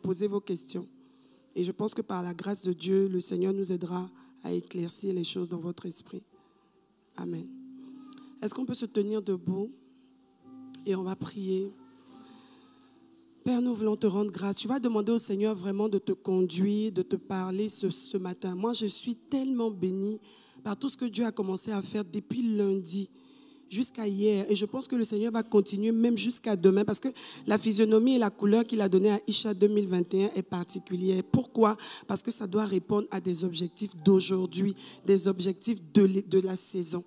poser vos questions. Et je pense que par la grâce de Dieu, le Seigneur nous aidera à éclaircir les choses dans votre esprit. Amen. Est-ce qu'on peut se tenir debout et on va prier? Père, nous voulons te rendre grâce. Tu vas demander au Seigneur vraiment de te conduire, de te parler ce matin. Moi, je suis tellement bénie par tout ce que Dieu a commencé à faire depuis lundi jusqu'à hier. Et je pense que le Seigneur va continuer même jusqu'à demain parce que la physionomie et la couleur qu'il a donnée à Isha 2021 est particulière. Pourquoi? Parce que ça doit répondre à des objectifs d'aujourd'hui, des objectifs de la saison.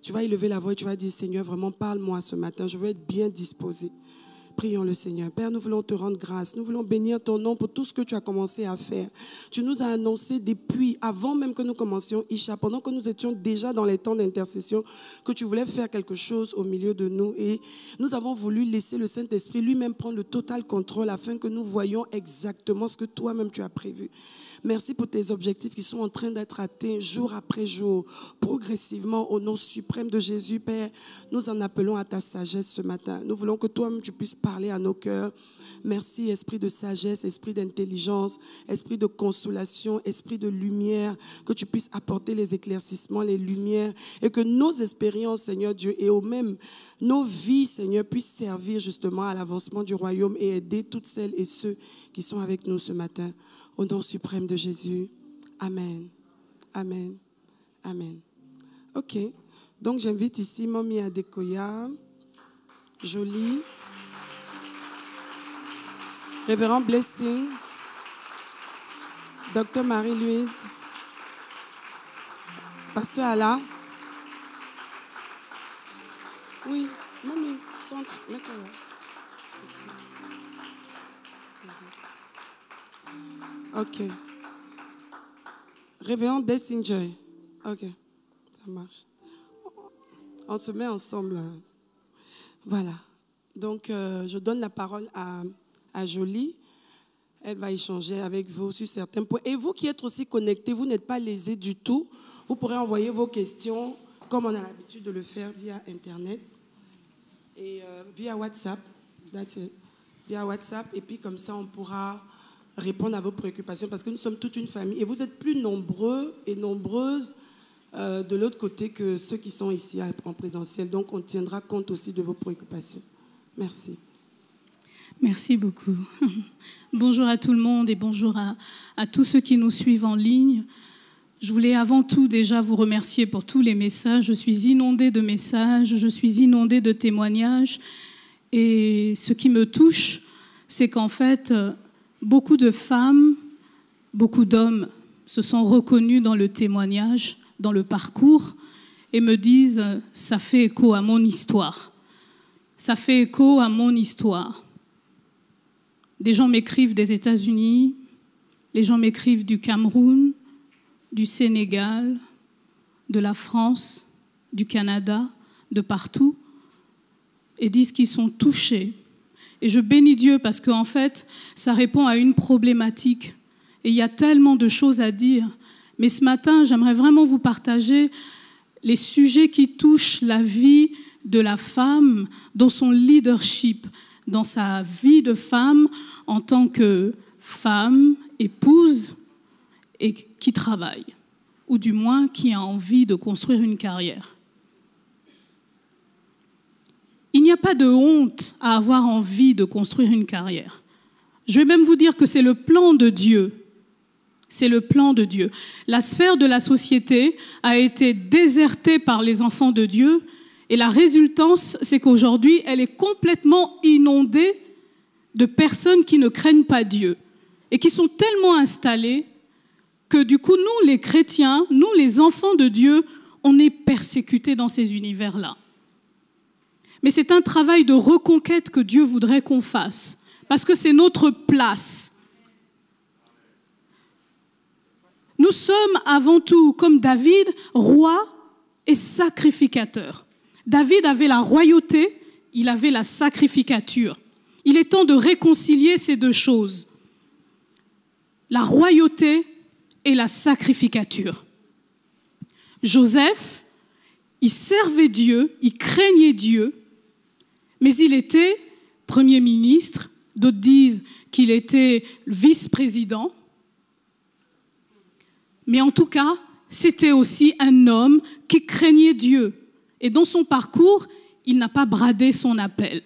Tu vas élever la voix et tu vas dire, Seigneur, vraiment parle-moi ce matin. Je veux être bien disposé. Prions le Seigneur. Père, nous voulons te rendre grâce. Nous voulons bénir ton nom pour tout ce que tu as commencé à faire. Tu nous as annoncé depuis, avant même que nous commencions Isha, pendant que nous étions déjà dans les temps d'intercession, que tu voulais faire quelque chose au milieu de nous. Et nous avons voulu laisser le Saint-Esprit lui-même prendre le total contrôle afin que nous voyions exactement ce que toi-même tu as prévu. Merci pour tes objectifs qui sont en train d'être atteints jour après jour, progressivement au nom suprême de Jésus. Père, nous en appelons à ta sagesse ce matin. Nous voulons que toi-même tu puisses parler à nos cœurs. Merci, esprit de sagesse, esprit d'intelligence, esprit de consolation, esprit de lumière, que tu puisses apporter les éclaircissements, les lumières, et que nos expériences, Seigneur Dieu, et au même nos vies, Seigneur, puissent servir justement à l'avancement du royaume et aider toutes celles et ceux qui sont avec nous ce matin. Au nom suprême de Jésus. Amen. Amen. Amen. OK. Donc, j'invite ici Mami Adekoya, Jolie, Révérend Blessing, Docteur Marie-Louise, Pasteur Allah. Oui, Mami, centre, mets-toi là. Ici. OK. Révérend Bessinger. OK, ça marche. On se met ensemble. Voilà. Donc, je donne la parole à Jolie. Elle va échanger avec vous sur certains points. Et vous qui êtes aussi connectés, vous n'êtes pas lésés du tout. Vous pourrez envoyer vos questions, comme on a l'habitude de le faire via Internet et via WhatsApp. That's it. Via WhatsApp. Et puis, comme ça, on pourra répondre à vos préoccupations parce que nous sommes toute une famille et vous êtes plus nombreux et nombreuses de l'autre côté que ceux qui sont ici en présentiel. Donc, on tiendra compte aussi de vos préoccupations. Merci. Merci beaucoup. Bonjour à tout le monde et bonjour à tous ceux qui nous suivent en ligne. Je voulais avant tout déjà vous remercier pour tous les messages. Je suis inondée de messages, je suis inondée de témoignages. Et ce qui me touche, c'est qu'en fait, beaucoup de femmes, beaucoup d'hommes se sont reconnus dans le témoignage, dans le parcours, et me disent « ça fait écho à mon histoire ». Ça fait écho à mon histoire. Des gens m'écrivent des États-Unis, les gens m'écrivent du Cameroun, du Sénégal, de la France, du Canada, de partout, et disent qu'ils sont touchés. Et je bénis Dieu parce qu'en fait, ça répond à une problématique. Et il y a tellement de choses à dire. Mais ce matin, j'aimerais vraiment vous partager les sujets qui touchent la vie de la femme dans son leadership, dans sa vie de femme en tant que femme, épouse et qui travaille, ou du moins qui a envie de construire une carrière. Il n'y a pas de honte à avoir envie de construire une carrière. Je vais même vous dire que c'est le plan de Dieu. C'est le plan de Dieu. La sphère de la société a été désertée par les enfants de Dieu et la résultance, c'est qu'aujourd'hui, elle est complètement inondée de personnes qui ne craignent pas Dieu et qui sont tellement installées que du coup, nous, les chrétiens, nous, les enfants de Dieu, on est persécutés dans ces univers-là. Mais c'est un travail de reconquête que Dieu voudrait qu'on fasse, parce que c'est notre place. Nous sommes avant tout, comme David, roi et sacrificateur. David avait la royauté, il avait la sacrificature. Il est temps de réconcilier ces deux choses. La royauté et la sacrificature. Joseph, il servait Dieu, il craignait Dieu, mais il était premier ministre. D'autres disent qu'il était vice-président. Mais en tout cas, c'était aussi un homme qui craignait Dieu. Et dans son parcours, il n'a pas bradé son appel.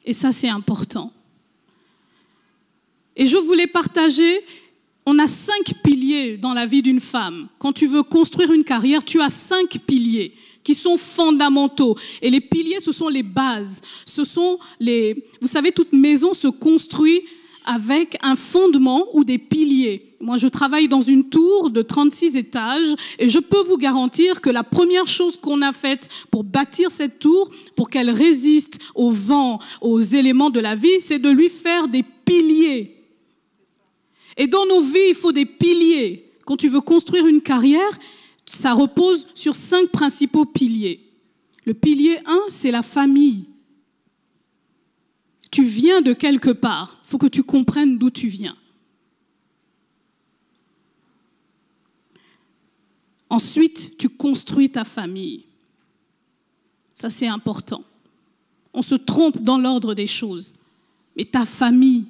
Et ça, c'est important. Et je voulais partager, on a 5 piliers dans la vie d'une femme. Quand tu veux construire une carrière, tu as 5 piliers qui sont fondamentaux. Et les piliers, ce sont les bases. Ce sont vous savez, toute maison se construit avec un fondement ou des piliers. Moi, je travaille dans une tour de 36 étages et je peux vous garantir que la première chose qu'on a faite pour bâtir cette tour, pour qu'elle résiste au vent, aux éléments de la vie, c'est de lui faire des piliers. Et dans nos vies, il faut des piliers. Quand tu veux construire une carrière, ça repose sur 5 principaux piliers. Le pilier 1, c'est la famille. Tu viens de quelque part. Il faut que tu comprennes d'où tu viens. Ensuite, tu construis ta famille. Ça, c'est important. On se trompe dans l'ordre des choses. Mais ta famille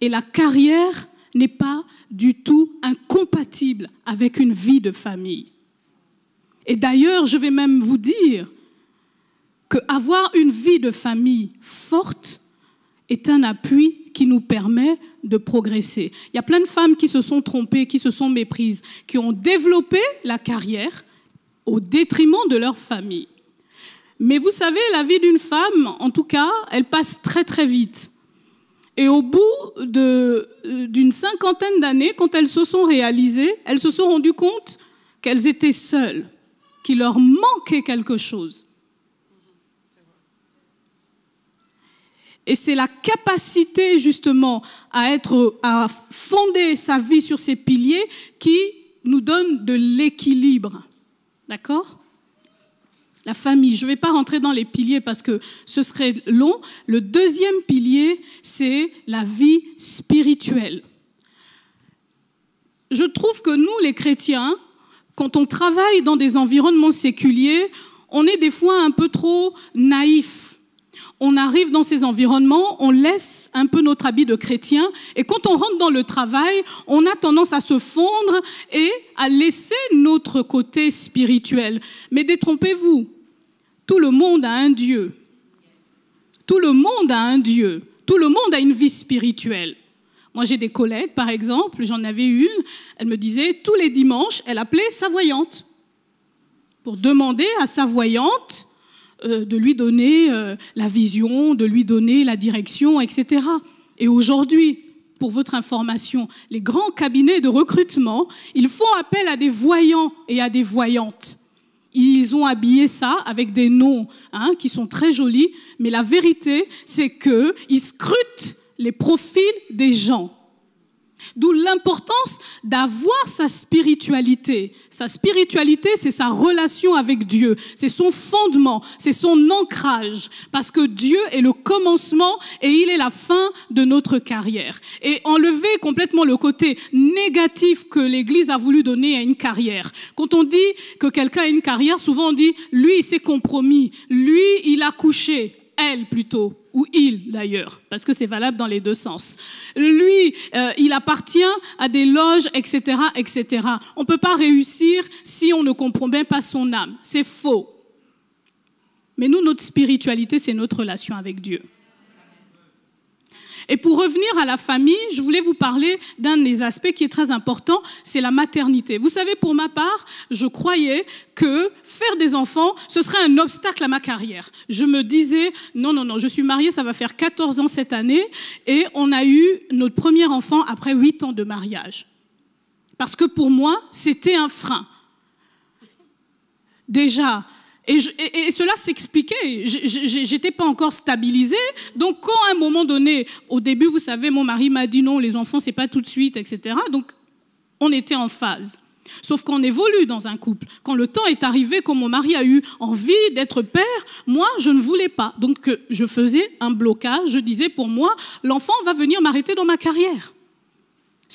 et la carrière n'est pas du tout incompatible avec une vie de famille. Et d'ailleurs, je vais même vous dire qu'avoir une vie de famille forte est un appui qui nous permet de progresser. Il y a plein de femmes qui se sont trompées, qui se sont méprises, qui ont développé la carrière au détriment de leur famille. Mais vous savez, la vie d'une femme, en tout cas, elle passe très très vite. Et au bout d'une 50aine d'années, quand elles se sont réalisées, elles se sont rendues compte qu'elles étaient seules, qu'il leur manquait quelque chose. Et c'est la capacité justement à fonder sa vie sur ces piliers qui nous donne de l'équilibre. D'accord ? La famille, je ne vais pas rentrer dans les piliers parce que ce serait long. Le deuxième pilier, c'est la vie spirituelle. Je trouve que nous, les chrétiens, quand on travaille dans des environnements séculiers, on est des fois un peu trop naïfs. On arrive dans ces environnements, on laisse un peu notre habit de chrétien et quand on rentre dans le travail, on a tendance à se fondre et à laisser notre côté spirituel. Mais détrompez-vous, tout le monde a un Dieu. Tout le monde a un Dieu. Tout le monde a une vie spirituelle. Moi, j'ai des collègues, par exemple, j'en avais une, elle me disait, tous les dimanches, elle appelait sa voyante pour demander à sa voyante de lui donner la vision, de lui donner la direction, etc. Et aujourd'hui, pour votre information, les grands cabinets de recrutement, ils font appel à des voyants et à des voyantes. Ils ont habillé ça avec des noms qui sont très jolis, mais la vérité, c'est qu'ils scrutent les profils des gens. D'où l'importance d'avoir sa spiritualité. Sa spiritualité, c'est sa relation avec Dieu. C'est son fondement, c'est son ancrage. Parce que Dieu est le commencement et il est la fin de notre carrière. Et enlever complètement le côté négatif que l'Église a voulu donner à une carrière. Quand on dit que quelqu'un a une carrière, souvent on dit, lui, il s'est compromis. Lui, il a couché. Elle, plutôt. Ou il, d'ailleurs, parce que c'est valable dans les deux sens. Lui, il appartient à des loges, etc., etc. On ne peut pas réussir si on ne compromet pas son âme. C'est faux. Mais nous, notre spiritualité, c'est notre relation avec Dieu. Et pour revenir à la famille, je voulais vous parler d'un des aspects qui est très important, c'est la maternité. Vous savez, pour ma part, je croyais que faire des enfants, ce serait un obstacle à ma carrière. Je me disais, non, je suis mariée, ça va faire 14 ans cette année, et on a eu notre premier enfant après 8 ans de mariage. Parce que pour moi, c'était un frein. Déjà, et cela s'expliquait, j'étais pas encore stabilisée, donc quand à un moment donné, au début, vous savez, mon mari m'a dit non, les enfants, c'est pas tout de suite, etc. Donc, on était en phase. Sauf qu'on évolue dans un couple. Quand le temps est arrivé, quand mon mari a eu envie d'être père, moi, je ne voulais pas. Donc, je faisais un blocage, je disais pour moi, l'enfant va venir m'arrêter dans ma carrière.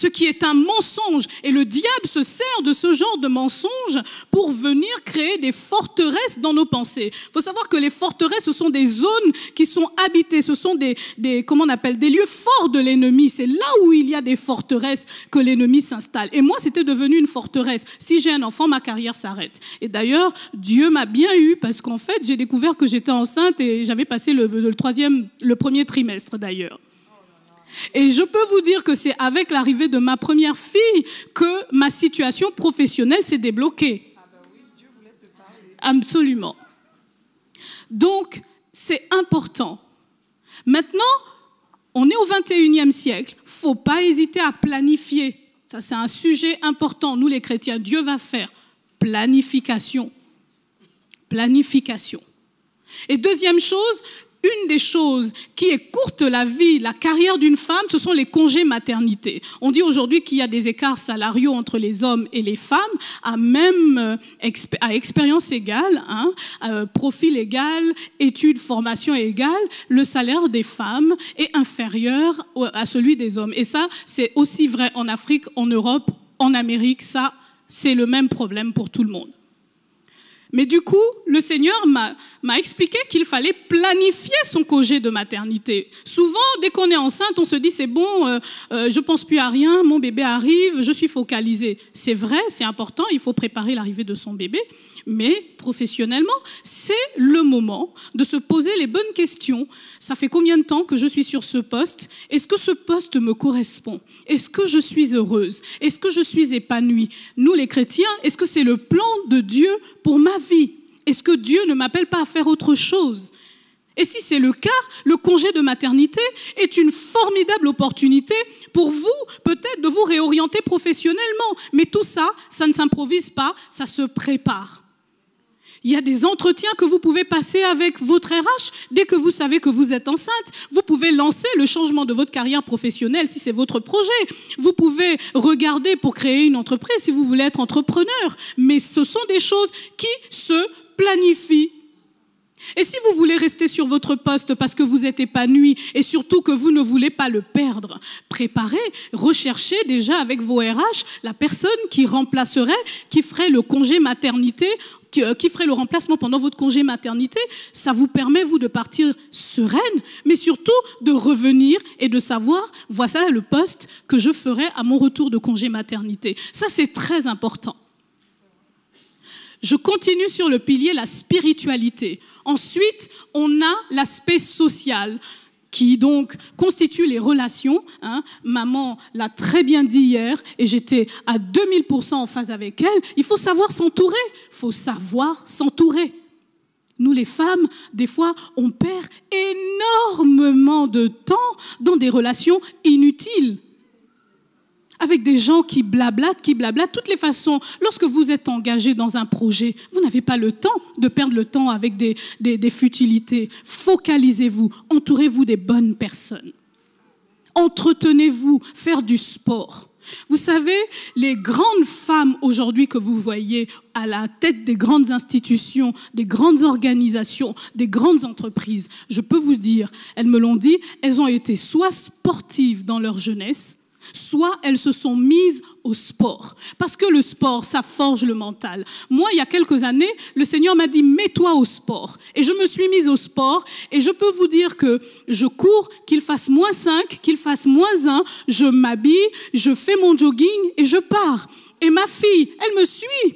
Ce qui est un mensonge. Et le diable se sert de ce genre de mensonge pour venir créer des forteresses dans nos pensées. Il faut savoir que les forteresses, ce sont des zones qui sont habitées. Ce sont des lieux forts de l'ennemi. C'est là où il y a des forteresses que l'ennemi s'installe. Et moi, c'était devenu une forteresse. Si j'ai un enfant, ma carrière s'arrête. Et d'ailleurs, Dieu m'a bien eu parce qu'en fait, j'ai découvert que j'étais enceinte et j'avais passé le premier trimestre d'ailleurs. Et je peux vous dire que c'est avec l'arrivée de ma première fille que ma situation professionnelle s'est débloquée. Ah ben oui, Dieu voulait te parler. Absolument. Donc, c'est important. Maintenant, on est au 21e siècle. Il ne faut pas hésiter à planifier. Ça, c'est un sujet important. Nous, les chrétiens, Dieu va faire planification. Planification. Et deuxième chose, une des choses qui est courte la vie, la carrière d'une femme, ce sont les congés maternité. On dit aujourd'hui qu'il y a des écarts salariaux entre les hommes et les femmes à expérience égale, profil égal, études, formation égale, le salaire des femmes est inférieur à celui des hommes. Et ça, c'est aussi vrai en Afrique, en Europe, en Amérique, ça, c'est le même problème pour tout le monde. Mais du coup, le Seigneur m'a expliqué qu'il fallait planifier son congé de maternité. Souvent, dès qu'on est enceinte, on se dit, c'est bon, je ne pense plus à rien, mon bébé arrive, je suis focalisée. C'est vrai, c'est important, il faut préparer l'arrivée de son bébé. Mais professionnellement, c'est le moment de se poser les bonnes questions. Ça fait combien de temps que je suis sur ce poste? Est-ce que ce poste me correspond? Est-ce que je suis heureuse? Est-ce que je suis épanouie? Nous, les chrétiens, est-ce que c'est le plan de Dieu pour ma vie? Est-ce que Dieu ne m'appelle pas à faire autre chose? Et si c'est le cas, le congé de maternité est une formidable opportunité pour vous, peut-être, de vous réorienter professionnellement. Mais tout ça, ça ne s'improvise pas, ça se prépare. Il y a des entretiens que vous pouvez passer avec votre RH dès que vous savez que vous êtes enceinte. Vous pouvez lancer le changement de votre carrière professionnelle si c'est votre projet. Vous pouvez regarder pour créer une entreprise si vous voulez être entrepreneur. Mais ce sont des choses qui se planifient. Et si vous voulez rester sur votre poste parce que vous êtes épanoui et surtout que vous ne voulez pas le perdre, préparez, recherchez déjà avec vos RH la personne qui remplacerait, qui ferait le congé maternité, qui ferait le remplacement pendant votre congé maternité. Ça vous permet, vous, de partir sereine, mais surtout de revenir et de savoir, voici le poste que je ferai à mon retour de congé maternité. Ça, c'est très important. Je continue sur le pilier, la spiritualité. Ensuite, on a l'aspect social qui donc constitue les relations. Maman l'a très bien dit hier et j'étais à 2000% en phase avec elle. Il faut savoir s'entourer. Il faut savoir s'entourer. Nous, les femmes, des fois, on perd énormément de temps dans des relations inutiles. Avec des gens qui blablatent, de toutes les façons. Lorsque vous êtes engagé dans un projet, vous n'avez pas le temps de perdre le temps avec des futilités. Focalisez-vous, entourez-vous des bonnes personnes. Entretenez-vous, faire du sport. Vous savez, les grandes femmes aujourd'hui que vous voyez à la tête des grandes institutions, des grandes organisations, des grandes entreprises, je peux vous dire, elles me l'ont dit, elles ont été soit sportives dans leur jeunesse, soit elles se sont mises au sport. Parce que le sport, ça forge le mental. Moi, il y a quelques années, le Seigneur m'a dit, mets-toi au sport. Et je me suis mise au sport. Et je peux vous dire que je cours, qu'il fasse -5, qu'il fasse -1, je m'habille, je fais mon jogging et je pars. Et ma fille, elle me suit.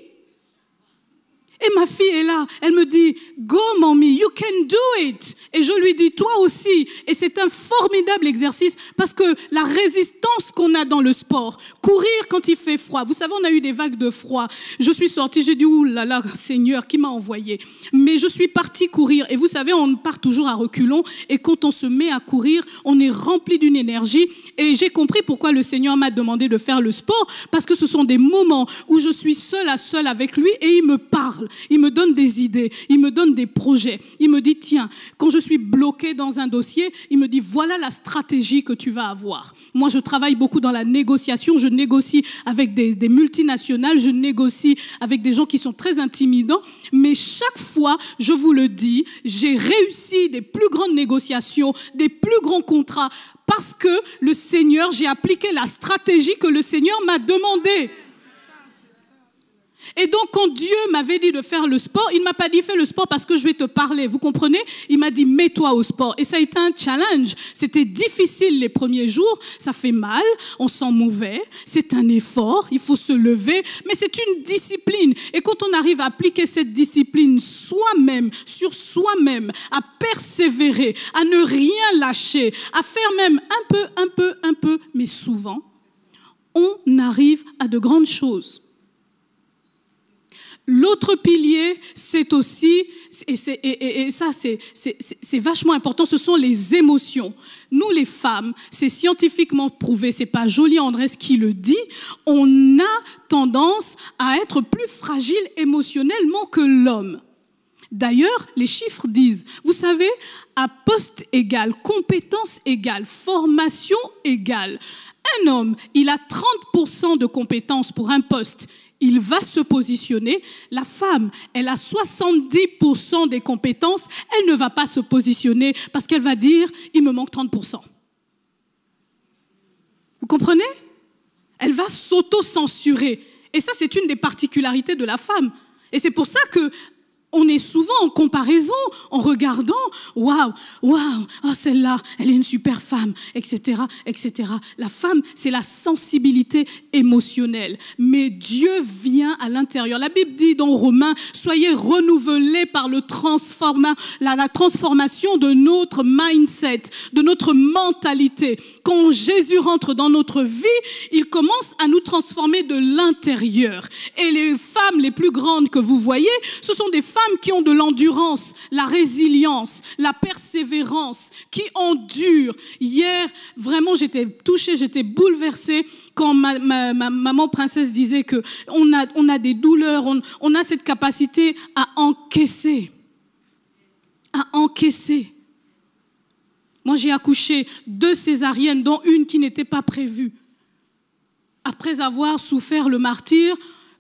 Et ma fille est là, elle me dit, go mommy, you can do it. Et je lui dis, toi aussi. Et c'est un formidable exercice parce que la résistance qu'on a dans le sport, courir quand il fait froid. Vous savez, on a eu des vagues de froid. Je suis sortie, j'ai dit, ouh là là, Seigneur, qui m'a envoyé? Mais je suis partie courir. Et vous savez, on part toujours à reculons. Et quand on se met à courir, on est rempli d'une énergie. Et j'ai compris pourquoi le Seigneur m'a demandé de faire le sport. Parce que ce sont des moments où je suis seule à seule avec lui et il me parle. parle, il me donne des idées, il me donne des projets. Il me dit, tiens, quand je suis bloqué dans un dossier, il me dit, voilà la stratégie que tu vas avoir. Moi, je travaille beaucoup dans la négociation, je négocie avec des multinationales, je négocie avec des gens qui sont très intimidants, mais chaque fois, je vous le dis, j'ai réussi des plus grandes négociations, des plus grands contrats, parce que le Seigneur, j'ai appliqué la stratégie que le Seigneur m'a demandée. Et donc, quand Dieu m'avait dit de faire le sport, il ne m'a pas dit fais le sport parce que je vais te parler. Vous comprenez? Il m'a dit mets-toi au sport. Et ça a été un challenge. C'était difficile les premiers jours. Ça fait mal. On sent mauvais. C'est un effort. Il faut se lever. Mais c'est une discipline. Et quand on arrive à appliquer cette discipline soi-même, sur soi-même, à persévérer, à ne rien lâcher, à faire même un peu, mais souvent, on arrive à de grandes choses. L'autre pilier, c'est aussi, et ça c'est vachement important, ce sont les émotions. Nous les femmes, c'est scientifiquement prouvé, c'est pas Jolie Andrés qui le dit, on a tendance à être plus fragile émotionnellement que l'homme. D'ailleurs, les chiffres disent, vous savez, à poste égal, compétence égale, formation égale, un homme, il a 30% de compétences pour un poste, il va se positionner. La femme, elle a 70% des compétences, elle ne va pas se positionner parce qu'elle va dire, il me manque 30%. Vous comprenez? Elle va s'auto-censurer. Et ça, c'est une des particularités de la femme. Et c'est pour ça que on est souvent en comparaison, en regardant, waouh, oh, celle-là, elle est une super femme, etc., etc. La femme, c'est la sensibilité émotionnelle. Mais Dieu vient à l'intérieur. La Bible dit dans Romains, soyez renouvelés par la transformation de notre mindset, de notre mentalité. Quand Jésus rentre dans notre vie, il commence à nous transformer de l'intérieur. Et les femmes les plus grandes que vous voyez, ce sont des femmes qui ont de l'endurance, la résilience, la persévérance, qui endurent. Hier, vraiment, j'étais touchée, j'étais bouleversée quand ma maman princesse disait qu'on a des douleurs, on a cette capacité à encaisser. À encaisser. Moi, j'ai accouché 2 césariennes, dont une qui n'était pas prévue. Après avoir souffert le martyre,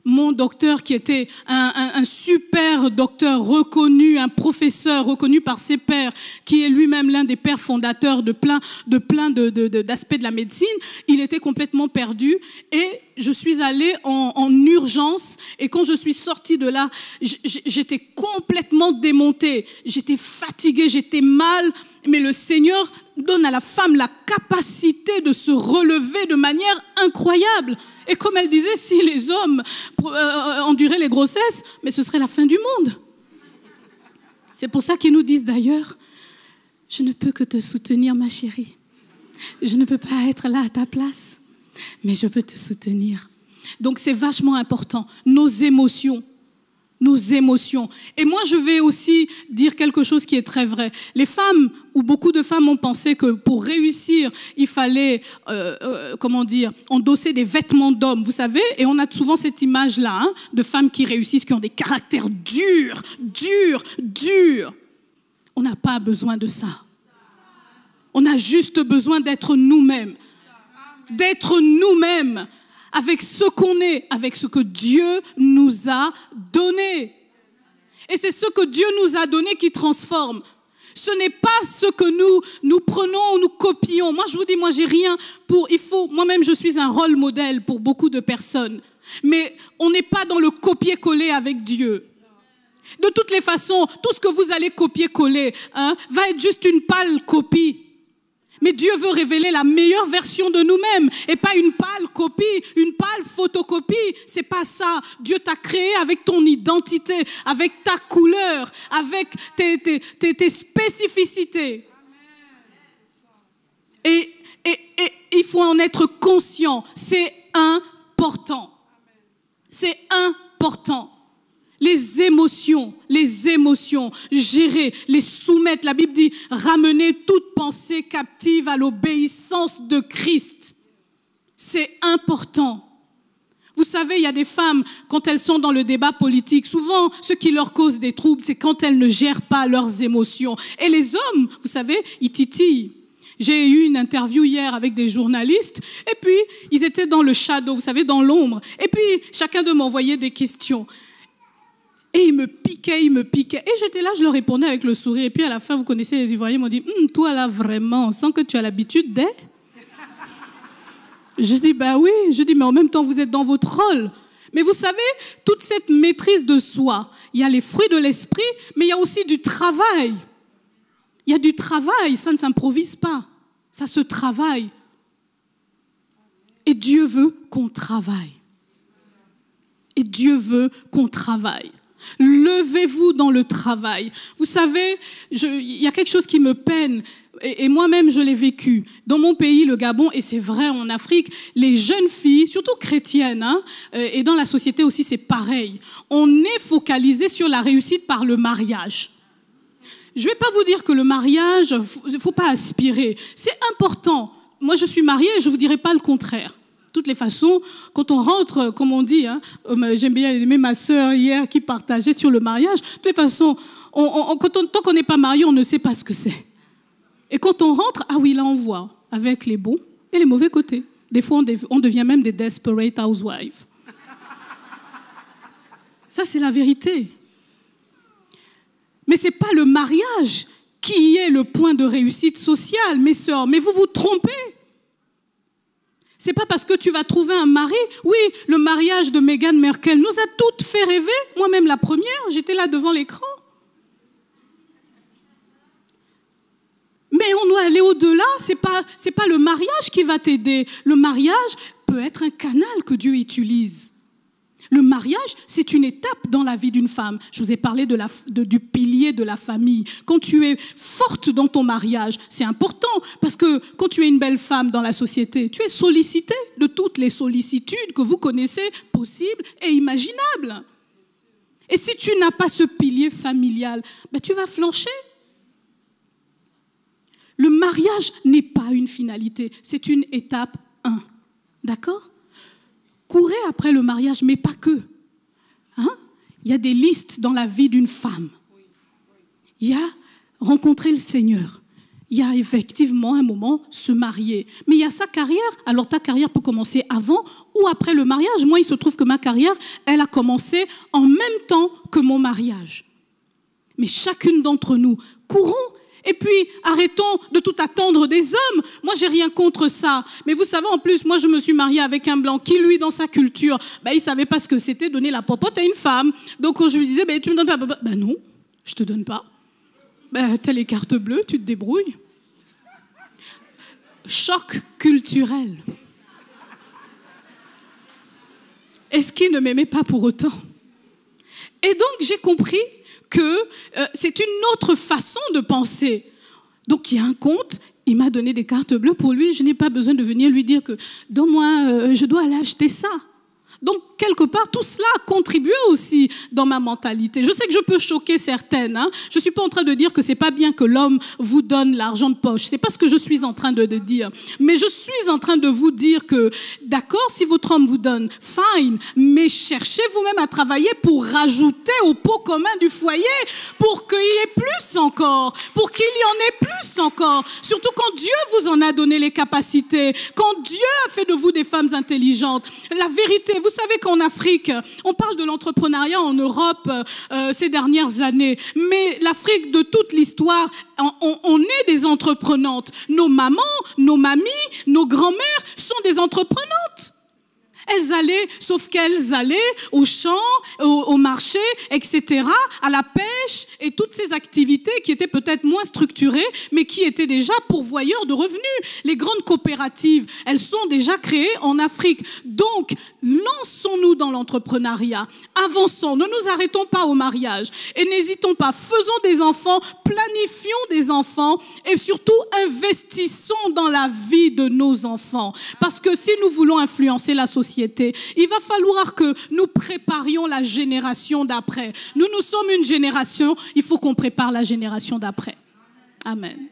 mon docteur, qui était un super docteur reconnu, un professeur reconnu par ses pairs, qui est lui-même l'un des pères fondateurs de plein d'aspects de la médecine, il était complètement perdu. Et je suis allée en urgence. Et quand je suis sortie de là, j'étais complètement démontée. J'étais fatiguée, j'étais mal. Mais le Seigneur donne à la femme la capacité de se relever de manière incroyable. Et comme elle disait, si les hommes enduraient les grossesses, mais ce serait la fin du monde. C'est pour ça qu'ils nous disent d'ailleurs, je ne peux que te soutenir, ma chérie. Je ne peux pas être là à ta place, mais je peux te soutenir. Donc c'est vachement important, nos émotions. Nos émotions. Et moi, je vais aussi dire quelque chose qui est très vrai. Les femmes, ou beaucoup de femmes ont pensé que pour réussir, il fallait, endosser des vêtements d'hommes, vous savez, et on a souvent cette image-là, de femmes qui réussissent, qui ont des caractères durs. On n'a pas besoin de ça. On a juste besoin d'être nous-mêmes. D'être nous-mêmes. Avec ce qu'on est, avec ce que Dieu nous a donné. Et c'est ce que Dieu nous a donné qui transforme. Ce n'est pas ce que nous prenons, nous copions. Moi, je vous dis, moi, j'ai rien pour... Moi-même, je suis un rôle modèle pour beaucoup de personnes. Mais on n'est pas dans le copier-coller avec Dieu. De toutes les façons, tout ce que vous allez copier-coller va être juste une pâle copie. Mais Dieu veut révéler la meilleure version de nous-mêmes et pas une pâle copie, une pâle photocopie. C'est pas ça. Dieu t'a créé avec ton identité, avec ta couleur, avec tes spécificités. Et il faut en être conscient. C'est important. C'est important. Les émotions, gérer, les soumettre. La Bible dit, ramener toute pensée captive à l'obéissance de Christ. C'est important. Vous savez, il y a des femmes, quand elles sont dans le débat politique, souvent, ce qui leur cause des troubles, c'est quand elles ne gèrent pas leurs émotions. Et les hommes, vous savez, ils titillent. J'ai eu une interview hier avec des journalistes, et puis ils étaient dans le shadow, vous savez, dans l'ombre. Et puis, chacun d'eux m'envoyait des questions. Et ils me piquaient. Et j'étais là, je leur répondais avec le sourire. Et puis à la fin, vous connaissez les Ivoiriens, ils m'ont dit, toi là, vraiment, on sent que tu as l'habitude des... Je dis, ben oui, mais en même temps, vous êtes dans votre rôle. Mais vous savez, toute cette maîtrise de soi, il y a les fruits de l'esprit, mais il y a aussi du travail. Il y a du travail, ça ne s'improvise pas, ça se travaille. Et Dieu veut qu'on travaille. Et Dieu veut qu'on travaille. Levez-vous dans le travail. Vous savez, il y a quelque chose qui me peine. Et moi-même, je l'ai vécu. Dans mon pays, le Gabon, et c'est vrai en Afrique, les jeunes filles, surtout chrétiennes, et dans la société aussi, c'est pareil. On est focalisé sur la réussite par le mariage. Je ne vais pas vous dire que le mariage, il ne faut pas aspirer. C'est important. Moi, je suis mariée et je ne vous dirai pas le contraire. De toutes les façons, quand on rentre, comme on dit, j'aime bien aimer ma sœur hier qui partageait sur le mariage, de toutes les façons, tant qu'on n'est pas marié, on ne sait pas ce que c'est. Et quand on rentre, ah oui, là on voit, avec les bons et les mauvais côtés. Des fois, on devient même des desperate housewives. Ça, c'est la vérité. Mais ce n'est pas le mariage qui est le point de réussite sociale, mes sœurs. Mais vous vous trompez. Ce n'est pas parce que tu vas trouver un mari. Oui, le mariage de Meghan Merkel nous a toutes fait rêver. Moi-même, la première, j'étais là devant l'écran. Mais on doit aller au-delà, c'est pas le mariage qui va t'aider. Le mariage peut être un canal que Dieu utilise. Le mariage, c'est une étape dans la vie d'une femme. Je vous ai parlé du pilier de la famille. Quand tu es forte dans ton mariage, c'est important parce que quand tu es une belle femme dans la société, tu es sollicitée de toutes les sollicitudes que vous connaissez possibles et imaginables. Et si tu n'as pas ce pilier familial, tu vas flancher. Le mariage n'est pas une finalité, c'est une étape 1. D'accord ? Courez après le mariage, mais pas que. Il y a des listes dans la vie d'une femme. Il y a rencontrer le Seigneur. Il y a effectivement un moment se marier. Mais il y a sa carrière. Alors ta carrière peut commencer avant ou après le mariage. Moi, il se trouve que ma carrière, elle a commencé en même temps que mon mariage. Mais chacune d'entre nous, courons. Et puis, arrêtons de tout attendre des hommes. Moi, j'ai rien contre ça. Mais vous savez, en plus, moi, je me suis mariée avec un blanc qui, lui, dans sa culture, il savait pas ce que c'était donner la popote à une femme. Donc, quand je lui disais, tu me donnes pas la popote? Non, je te donne pas. T'as les cartes bleues, tu te débrouilles. Choc culturel. Est-ce qu'il ne m'aimait pas pour autant? Et donc, j'ai compris que c'est une autre façon de penser. Donc, il y a un compte, il m'a donné des cartes bleues pour lui, je n'ai pas besoin de venir lui dire que « donne-moi, je dois aller acheter ça ». Donc, quelque part, tout cela a contribué aussi dans ma mentalité. Je sais que je peux choquer certaines. Je ne suis pas en train de dire que ce n'est pas bien que l'homme vous donne l'argent de poche. Ce n'est pas ce que je suis en train de dire. Mais je suis en train de vous dire que, d'accord, si votre homme vous donne, fine, mais cherchez vous-même à travailler pour rajouter au pot commun du foyer, pour qu'il y ait plus encore, pour qu'il y en ait plus encore. Surtout quand Dieu vous en a donné les capacités, quand Dieu a fait de vous des femmes intelligentes. La vérité, vous savez qu'en Afrique, on parle de l'entrepreneuriat en Europe ces dernières années, mais l'Afrique de toute l'histoire, on est des entreprenantes. Nos mamans, nos mamies, nos grand-mères sont des entreprenantes. Elles allaient, sauf qu'elles allaient au champ, au marché, etc., à la pêche et toutes ces activités qui étaient peut-être moins structurées, mais qui étaient déjà pourvoyeurs de revenus. Les grandes coopératives, elles sont déjà créées en Afrique. Donc, lançons-nous dans l'entrepreneuriat, avançons, ne nous arrêtons pas au mariage et n'hésitons pas, faisons des enfants, planifions des enfants et surtout investissons dans la vie de nos enfants. Parce que si nous voulons influencer la société, il va falloir que nous préparions la génération d'après. Nous sommes une génération, il faut qu'on prépare la génération d'après. Amen.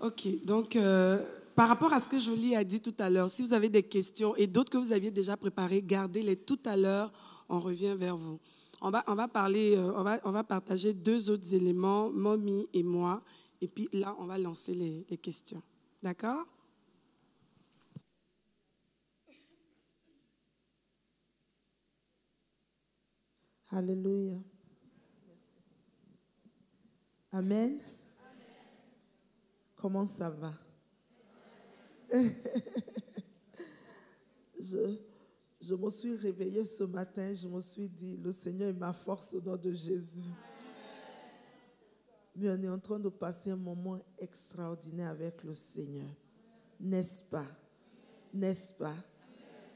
Ok, donc par rapport à ce que Jolie a dit tout à l'heure, si vous avez des questions et d'autres que vous aviez déjà préparées, gardez-les tout à l'heure, on revient vers vous. On va partager 2 autres éléments, Mommy et moi, et puis là, on va lancer les questions. D'accord? Alléluia. Amen. Comment ça va? Je me suis réveillée ce matin, je me suis dit, le Seigneur est ma force au nom de Jésus. Mais on est en train de passer un moment extraordinaire avec le Seigneur. N'est-ce pas? N'est-ce pas?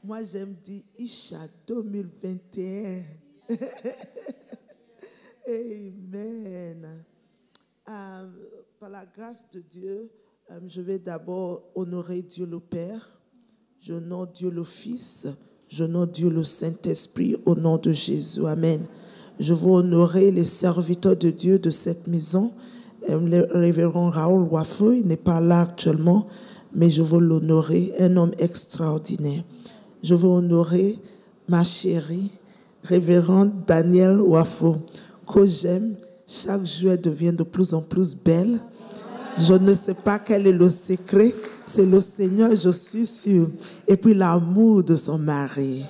Moi, j'aime dire Isha 2021. Amen. Par la grâce de Dieu, je vais d'abord honorer Dieu le Père. J'honore Dieu le Fils. J'honore Dieu le Saint-Esprit au nom de Jésus. Amen. Je veux honorer les serviteurs de Dieu de cette maison. Le révérend Raoul Wafeu, il n'est pas là actuellement, mais je veux l'honorer, un homme extraordinaire. Je veux honorer ma chérie, révérende Danielle Wafeu, que j'aime. Chaque jour, elle devient de plus en plus belle. Je ne sais pas quel est le secret. C'est le Seigneur, je suis sûre. Et puis l'amour de son mari.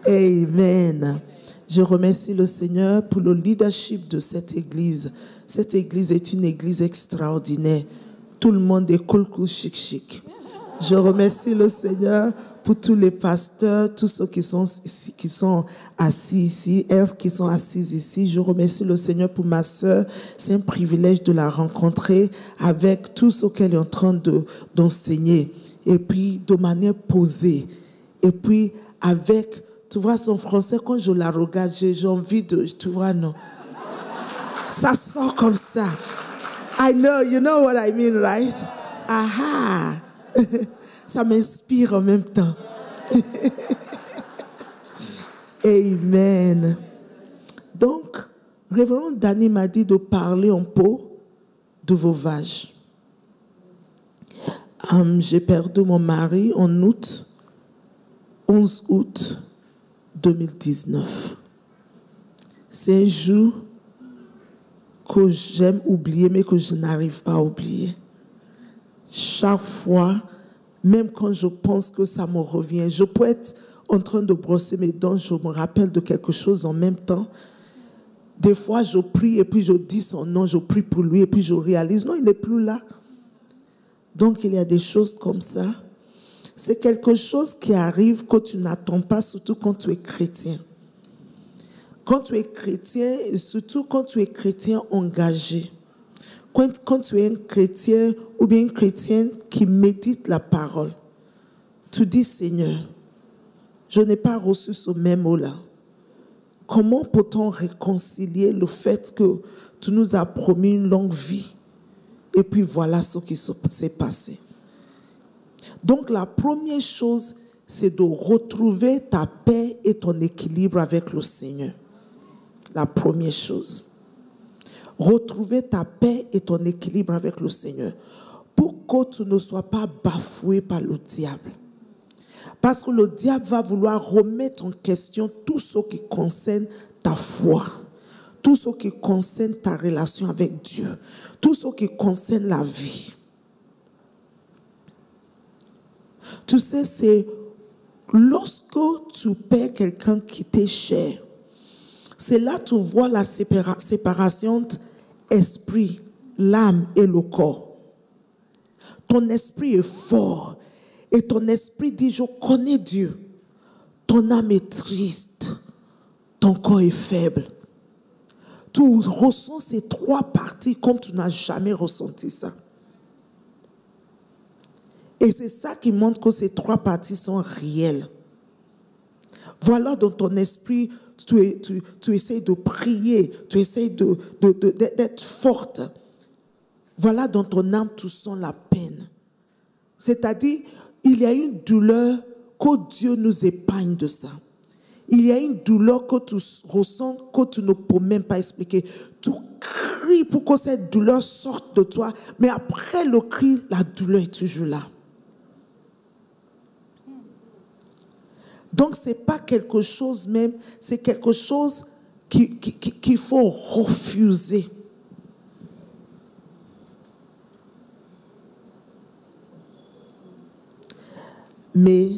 Amen. Je remercie le Seigneur pour le leadership de cette église. Cette église est une église extraordinaire. Tout le monde est cool, chic. Je remercie le Seigneur pour tous les pasteurs, tous ceux qui sont assis ici, elles qui sont assises ici. Je remercie le Seigneur pour ma sœur. C'est un privilège de la rencontrer avec tout ce qu'elle est en train d'enseigner. Et puis, de manière posée. Et puis, avec, tu vois, son français, quand je la regarde, j'ai envie de, tu vois, non. Ça sort comme ça. I know, you know what I mean, right? Aha! Ça m'inspire en même temps. Amen. Donc, révérend Danny m'a dit de parler un peu de vos vaches. J'ai perdu mon mari en août, 11 août 2019. C'est un jour que j'aime oublier, mais que je n'arrive pas à oublier. Chaque fois, même quand je pense que ça me revient, je peux être en train de brosser mes dents, je me rappelle de quelque chose en même temps. Des fois, je prie et puis je dis son nom, je prie pour lui et puis je réalise, non, il n'est plus là. Donc, il y a des choses comme ça. C'est quelque chose qui arrive que tu n'attends pas, surtout quand tu es chrétien. Quand tu es chrétien, et surtout quand tu es chrétien engagé. Quand tu es un chrétien ou bien une chrétienne qui médite la parole, tu dis, Seigneur, je n'ai pas reçu ce mémo-là. Comment peut-on réconcilier le fait que tu nous as promis une longue vie et puis voilà ce qui s'est passé? Donc la première chose, c'est de retrouver ta paix et ton équilibre avec le Seigneur. La première chose. Retrouver ta paix et ton équilibre avec le Seigneur pour que tu ne sois pas bafoué par le diable. Parce que le diable va vouloir remettre en question tout ce qui concerne ta foi, tout ce qui concerne ta relation avec Dieu, tout ce qui concerne la vie. Tu sais, c'est lorsque tu perds quelqu'un qui t'est cher, c'est là que tu vois la séparation entre esprit, l'âme et le corps. Ton esprit est fort et ton esprit dit, je connais Dieu. Ton âme est triste, ton corps est faible. Tu ressens ces 3 parties comme tu n'as jamais ressenti ça. Et c'est ça qui montre que ces 3 parties sont réelles. Voilà dans ton esprit, tu essaies de prier, tu essaies d'être forte. Voilà dans ton âme, tu sens la peine. C'est-à-dire, il y a une douleur que Dieu nous épargne de ça. Il y a une douleur que tu ressens, que tu ne peux même pas expliquer. Tu cries cries pour que cette douleur sorte de toi, mais après le cri, la douleur est toujours là. Donc, ce n'est pas quelque chose même, c'est quelque chose qu'il faut refuser. Mais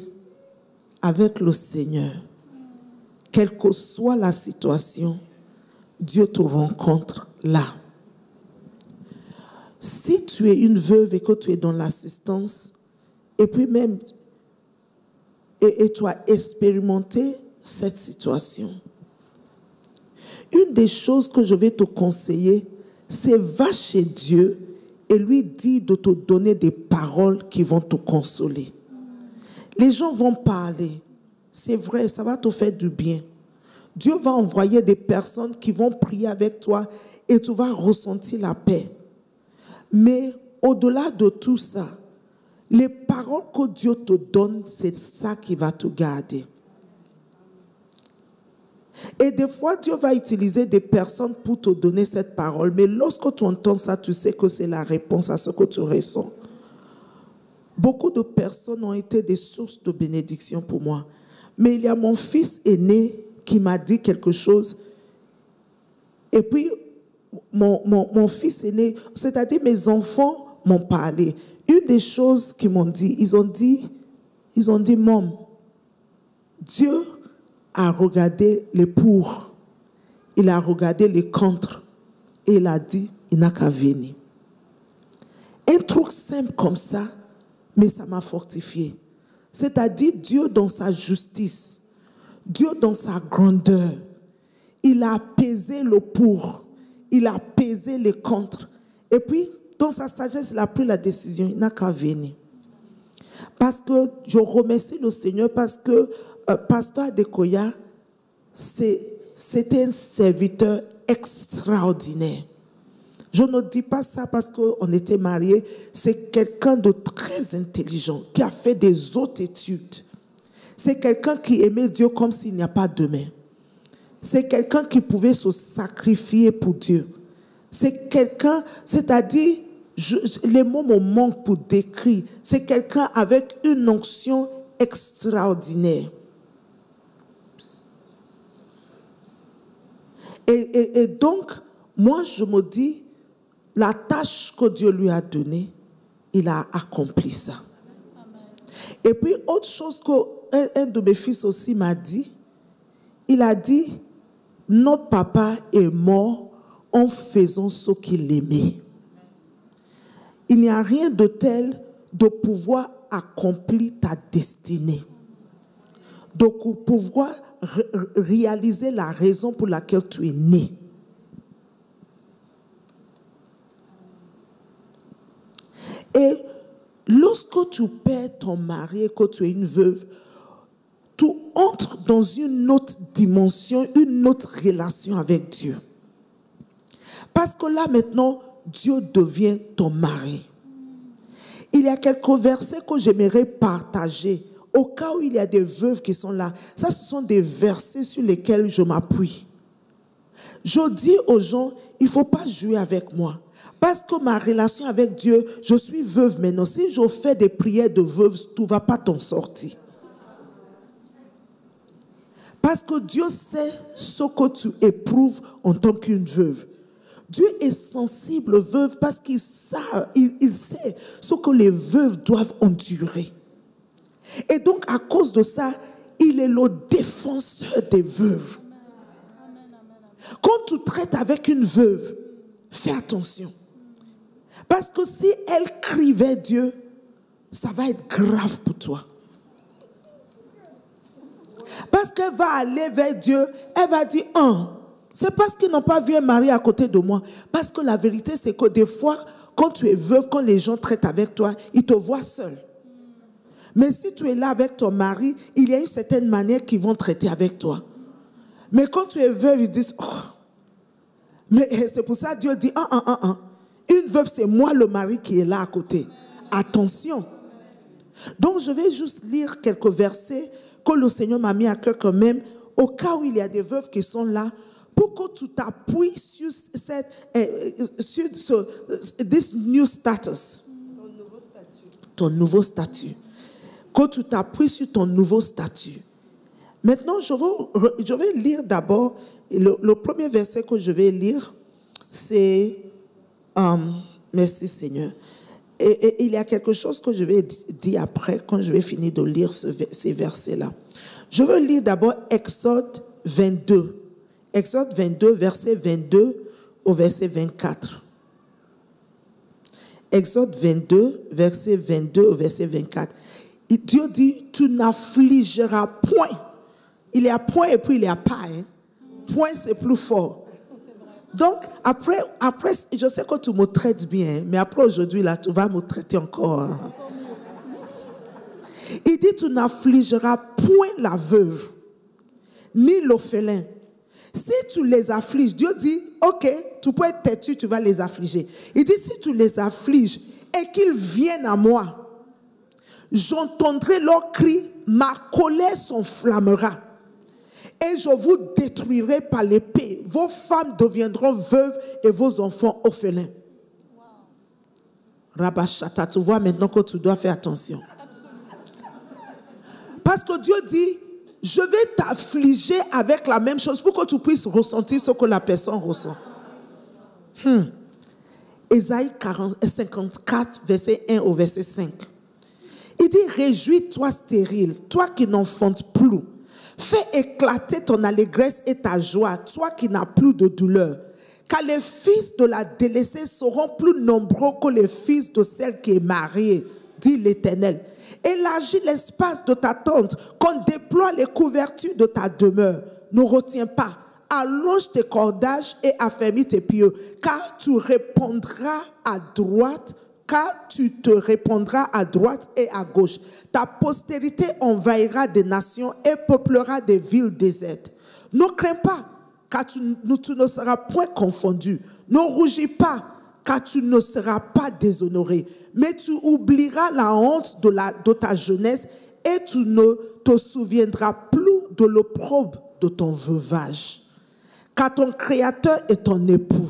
avec le Seigneur, quelle que soit la situation, Dieu te rencontre là. Si tu es une veuve et que tu es dans l'assistance, et puis même, et tu as expérimenté cette situation, une des choses que je vais te conseiller, c'est va chez Dieu et lui dis de te donner des paroles qui vont te consoler. Les gens vont parler. C'est vrai, ça va te faire du bien. Dieu va envoyer des personnes qui vont prier avec toi et tu vas ressentir la paix. Mais au-delà de tout ça, les paroles que Dieu te donne, c'est ça qui va te garder. Et des fois, Dieu va utiliser des personnes pour te donner cette parole. Mais lorsque tu entends ça, tu sais que c'est la réponse à ce que tu ressens. Beaucoup de personnes ont été des sources de bénédiction pour moi. Mais il y a mon fils aîné qui m'a dit quelque chose. Et puis, mon fils aîné, c'est-à-dire mes enfants m'ont parlé. Une des choses qu'ils m'ont dit, ils ont dit, Maman, Dieu a regardé les pour, il a regardé les contre, et il a dit, il n'a qu'à venir. Un truc simple comme ça, mais ça m'a fortifié. C'est-à-dire Dieu dans sa justice, Dieu dans sa grandeur, il a apaisé le pour, il a apaisé les contre. Et puis, dans sa sagesse, il a pris la décision, il n'a qu'à venir. Parce que je remercie le Seigneur parce que Pasteur Adekoya, c'était un serviteur extraordinaire. Je ne dis pas ça parce qu'on était mariés. C'est quelqu'un de très intelligent, qui a fait des hautes études. C'est quelqu'un qui aimait Dieu comme s'il n'y a pas demain. C'est quelqu'un qui pouvait se sacrifier pour Dieu. C'est quelqu'un, c'est-à-dire, les mots me manquent pour décrire. C'est quelqu'un avec une onction extraordinaire. Et donc, moi, je me dis, la tâche que Dieu lui a donnée, il a accompli ça. Amen. Et puis, autre chose qu'un de mes fils aussi m'a dit, il a dit, notre papa est mort en faisant ce qu'il aimait. Il n'y a rien de tel de pouvoir accomplir ta destinée, de pouvoir réaliser la raison pour laquelle tu es né. Et lorsque tu perds ton mari et que tu es une veuve, tu entres dans une autre dimension, une autre relation avec Dieu. Parce que là maintenant, Dieu devient ton mari. Il y a quelques versets que j'aimerais partager au cas où il y a des veuves qui sont là. Ça, ce sont des versets sur lesquels je m'appuie. Je dis aux gens, il ne faut pas jouer avec moi. Parce que ma relation avec Dieu, je suis veuve maintenant. Si je fais des prières de veuve, tu ne vas pas t'en sortir. Parce que Dieu sait ce que tu éprouves en tant qu'une veuve. Dieu est sensible, veuve, parce qu'il sait ce que les veuves doivent endurer. Et donc, à cause de ça, il est le défenseur des veuves. Quand tu traites avec une veuve, fais attention. Parce que si elle crie vers Dieu, ça va être grave pour toi. Parce qu'elle va aller vers Dieu, elle va dire, c'est parce qu'ils n'ont pas vu un mari à côté de moi. Parce que la vérité, c'est que des fois, quand tu es veuve, quand les gens traitent avec toi, ils te voient seul. Mais si tu es là avec ton mari, il y a une certaine manière qu'ils vont traiter avec toi. Mais quand tu es veuve, ils disent, mais c'est pour ça que Dieu dit, une veuve, c'est moi le mari qui est là à côté. Attention. Donc, je vais juste lire quelques versets que le Seigneur m'a mis à cœur quand même, au cas où il y a des veuves qui sont là, pour que tu t'appuies sur this new status. Ton nouveau statut. Que tu t'appuies sur ton nouveau statut. Maintenant, je vais lire d'abord, le premier verset que je vais lire, c'est, merci Seigneur. Et il y a quelque chose que je vais dire après, quand je vais finir de lire ces versets-là. Je veux lire d'abord Exode 22. Exode 22, verset 22 au verset 24. Exode 22, verset 22 au verset 24. Et Dieu dit, tu n'affligeras point. Il y a point et puis il y a pas. Hein? Point, c'est plus fort. Donc, après, je sais que tu me traites bien, mais après aujourd'hui, là, tu vas me traiter encore. Hein? Il dit, tu n'affligeras point la veuve, ni l'orphelin. Si tu les affliges, Dieu dit, ok, tu peux être têtu, tu vas les affliger. Il dit, si tu les affliges et qu'ils viennent à moi, j'entendrai leur cri, ma colère s'enflammera. Et je vous détruirai par l'épée. Vos femmes deviendront veuves et vos enfants orphelins. Wow. Rabashata, tu vois maintenant que tu dois faire attention. Parce que Dieu dit, je vais t'affliger avec la même chose pour que tu puisses ressentir ce que la personne ressent. Ésaïe 54, verset 1 au verset 5. Il dit, réjouis-toi stérile, toi qui n'enfantes plus. Fais éclater ton allégresse et ta joie, toi qui n'as plus de douleur. Car les fils de la délaissée seront plus nombreux que les fils de celle qui est mariée, dit l'Éternel. Élargis l'espace de ta tente, qu'on déploie les couvertures de ta demeure. Ne retiens pas, allonge tes cordages et affermis tes pieux, car tu répondras à droite, car tu te répondras à droite et à gauche. Ta postérité envahira des nations et peuplera des villes désertes. Ne crains pas, car tu ne seras point confondu. Ne rougis pas, car tu ne seras pas déshonoré. Mais tu oublieras la honte de ta jeunesse et tu ne te souviendras plus de l'opprobre de ton veuvage. Car ton Créateur est ton époux.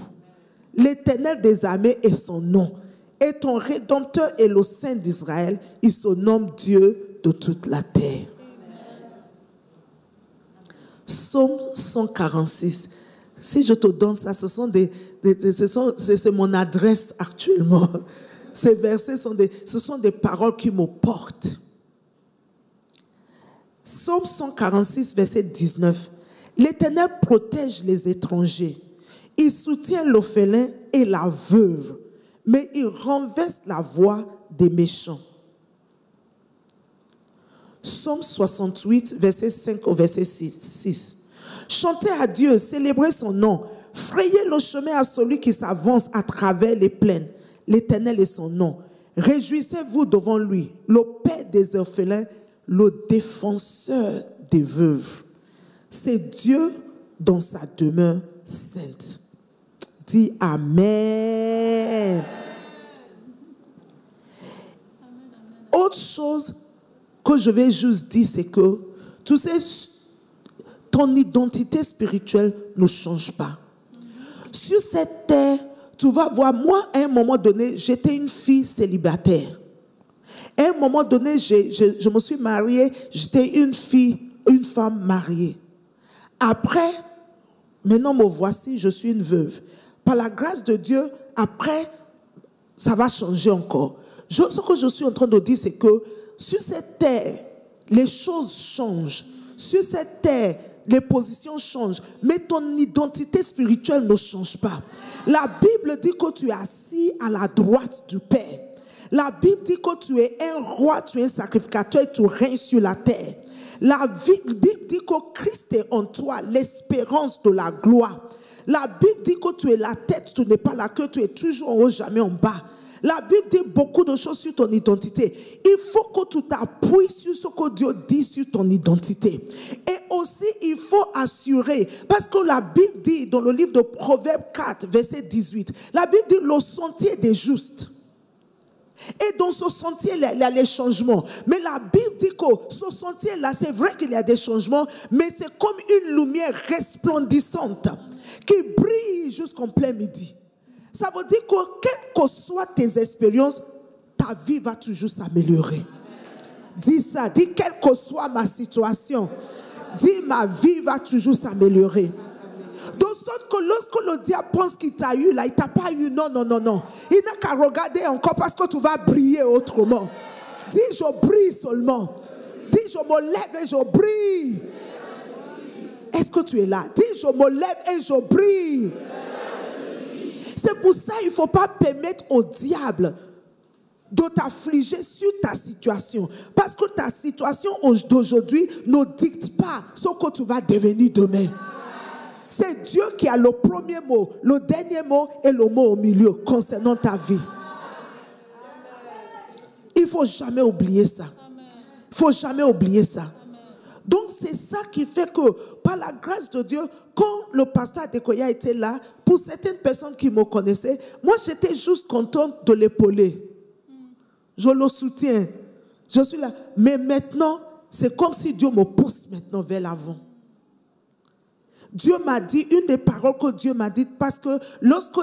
L'Éternel des armées est son nom. Et ton Rédempteur est le Saint d'Israël. Il se nomme Dieu de toute la terre. Psaume 146. Si je te donne ça, c'est mon adresse actuellement. Ces versets ce sont des paroles qui me portent. Psaume 146, verset 19. L'Éternel protège les étrangers. Il soutient l'orphelin et la veuve, mais il renverse la voix des méchants. Psaume 68, verset 5 au verset 6. Chantez à Dieu, célébrez son nom. Frayez le chemin à celui qui s'avance à travers les plaines. L'Éternel est son nom. Réjouissez-vous devant lui, le Père des orphelins, le défenseur des veuves. C'est Dieu dans sa demeure sainte. Dis Amen. Autre chose que je vais juste dire, c'est que, tu sais, ton identité spirituelle ne change pas. Sur cette terre, tu vas voir, moi, à un moment donné, j'étais une fille célibataire. À un moment donné, je me suis mariée, j'étais une femme mariée. Après, maintenant me voici, je suis une veuve. Par la grâce de Dieu, après, ça va changer encore. Ce que je suis en train de dire, c'est que sur cette terre, les choses changent. Sur cette terre, les positions changent, mais ton identité spirituelle ne change pas. La Bible dit que tu es assis à la droite du Père. La Bible dit que tu es un roi, tu es un sacrificateur et tu règnes sur la terre. La Bible dit que Christ est en toi, l'espérance de la gloire. La Bible dit que tu es la tête, tu n'es pas la queue, tu es toujours en haut, jamais en bas. La Bible dit beaucoup de choses sur ton identité. Il faut que tu t'appuies sur ce que Dieu dit sur ton identité. Et aussi, il faut assurer, parce que la Bible dit dans le livre de Proverbes 4, verset 18, la Bible dit le sentier des justes. Et dans ce sentier, il y a les changements. Mais la Bible dit que ce sentier-là, c'est vrai qu'il y a des changements, mais c'est comme une lumière resplendissante. qui brille jusqu'en plein midi. Ça veut dire que quelles que soient tes expériences, ta vie va toujours s'améliorer. Dis ça, dis quelle que soit ma situation, dis ma vie va toujours s'améliorer. De sorte que lorsque le diable pense qu'il t'a eu là, il t'a pas eu, non. Il n'a qu'à regarder encore parce que tu vas briller autrement. Dis je brille seulement. Dis je me lève et je brille. Est-ce que tu es là? Dis je me lève et je brille. C'est pour ça qu'il ne faut pas permettre au diable de t'affliger sur ta situation. Parce que ta situation d'aujourd'hui ne dicte pas ce que tu vas devenir demain. C'est Dieu qui a le premier mot, le dernier mot et le mot au milieu concernant ta vie. Il ne faut jamais oublier ça. Il ne faut jamais oublier ça. Donc c'est ça qui fait que par la grâce de Dieu, quand le pasteur Adekoya était là, pour certaines personnes qui me connaissaient, moi j'étais juste contente de l'épauler. Je le soutiens. Je suis là. Mais maintenant, c'est comme si Dieu me pousse maintenant vers l'avant. Dieu m'a dit, une des paroles que Dieu m'a dites, parce que lorsque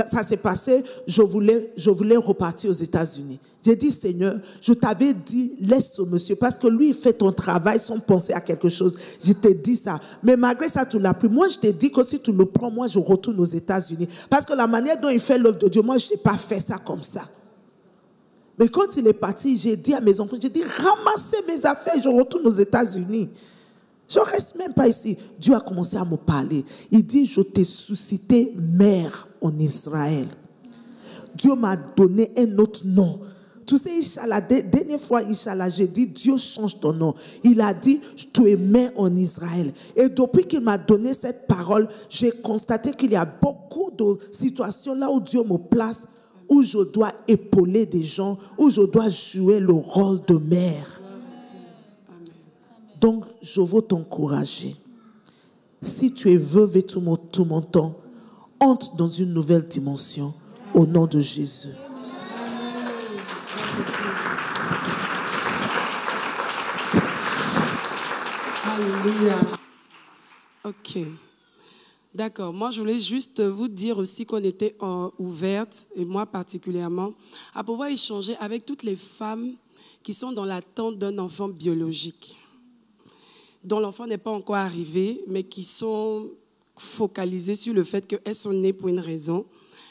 ça s'est passé, je voulais repartir aux États-Unis. J'ai dit, Seigneur, je t'avais dit, laisse ce monsieur, parce que lui, il fait ton travail sans penser à quelque chose. Je t'ai dit ça. Mais malgré ça, tu l'as pris. Moi, je t'ai dit que si tu le prends, moi, je retourne aux États-Unis. Parce que la manière dont il fait l'œuvre de Dieu, moi, je ne sais pas faire ça comme ça. Mais quand il est parti, j'ai dit à mes enfants, j'ai dit, ramassez mes affaires, je retourne aux États-Unis. Je ne reste même pas ici. Dieu a commencé à me parler. Il dit, je t'ai suscité mère en Israël. Dieu m'a donné un autre nom. Tu sais, Inch'Allah, dernière fois, Inch'Allah, j'ai dit, Dieu change ton nom. Il a dit, tu es mère en Israël. Et depuis qu'il m'a donné cette parole, j'ai constaté qu'il y a beaucoup de situations là où Dieu me place, où je dois épauler des gens, où je dois jouer le rôle de mère. Donc, je veux t'encourager. Si tu es veuve et tout mon temps, entre dans une nouvelle dimension au nom de Jésus. Alléluia. Ok. D'accord. Moi, je voulais juste vous dire aussi qu'on était ouvertes, et moi particulièrement, à pouvoir échanger avec toutes les femmes qui sont dans l'attente d'un enfant biologique, dont l'enfant n'est pas encore arrivé, mais qui sont focalisées sur le fait qu'elles sont nées pour une raison.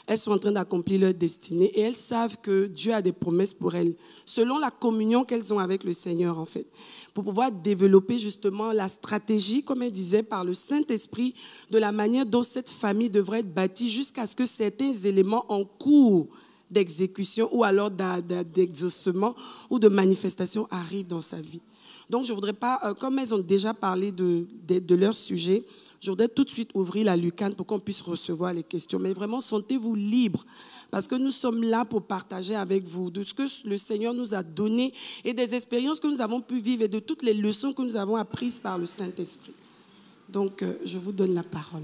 Elles sont en train d'accomplir leur destinée et elles savent que Dieu a des promesses pour elles, selon la communion qu'elles ont avec le Seigneur, en fait, pour pouvoir développer justement la stratégie, comme elle disait, par le Saint-Esprit, de la manière dont cette famille devrait être bâtie jusqu'à ce que certains éléments en cours d'exécution ou alors d'exaucement ou de manifestation arrivent dans sa vie. Donc, je ne voudrais pas, comme elles ont déjà parlé de leur sujet, je voudrais tout de suite ouvrir la lucane pour qu'on puisse recevoir les questions. Mais vraiment, sentez-vous libres parce que nous sommes là pour partager avec vous de ce que le Seigneur nous a donné et des expériences que nous avons pu vivre et de toutes les leçons que nous avons apprises par le Saint-Esprit. Donc, je vous donne la parole.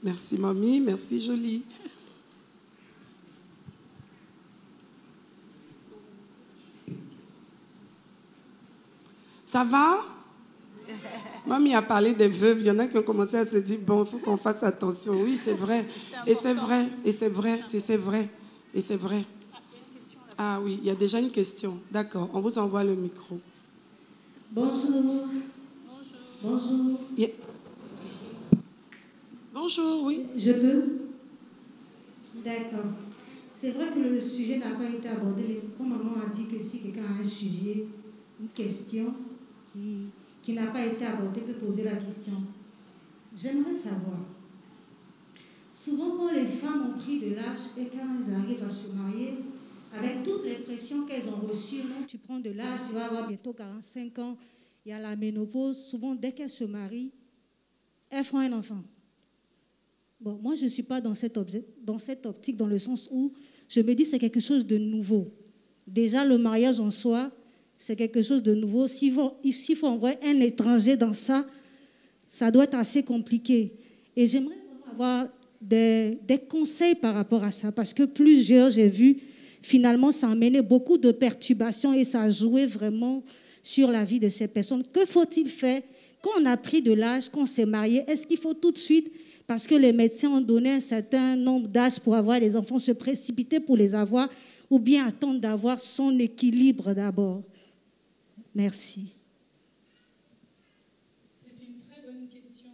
Merci, mamie. Merci, Jolie. Ça va? Mamie a parlé des veuves. Il y en a qui ont commencé à se dire, bon, il faut qu'on fasse attention. Oui, c'est vrai. Et c'est vrai. Et c'est vrai. C'est vrai. Et c'est vrai. Ah oui, il y a déjà une question. D'accord, on vous envoie le micro. Bonjour. Bonjour. Yeah. Bonjour, oui. Je peux? D'accord. C'est vrai que le sujet n'a pas été abordé, mais comme maman a dit que si quelqu'un a un sujet, une question qui n'a pas été abordée, peut poser la question. J'aimerais savoir, souvent quand les femmes ont pris de l'âge et quand elles arrivent à se marier, avec toutes les pressions qu'elles ont reçues, non, tu prends de l'âge, tu vas avoir bientôt 45 ans, il y a la ménopause, souvent dès qu'elles se marient, elles font un enfant. Bon, moi je ne suis pas dans cette optique, dans le sens où je me dis que c'est quelque chose de nouveau. Déjà le mariage en soi, c'est quelque chose de nouveau. S'il faut envoyer un étranger dans ça, ça doit être assez compliqué. Et j'aimerais avoir des conseils par rapport à ça, parce que plusieurs, j'ai vu, finalement, ça a amené beaucoup de perturbations et ça a joué vraiment sur la vie de ces personnes. Que faut-il faire quand on a pris de l'âge, quand on s'est marié? Est-ce qu'il faut tout de suite parce que les médecins ont donné un certain nombre d'âges pour avoir les enfants, se précipiter pour les avoir ou bien attendre d'avoir son équilibre d'abord? Merci. C'est une très bonne question.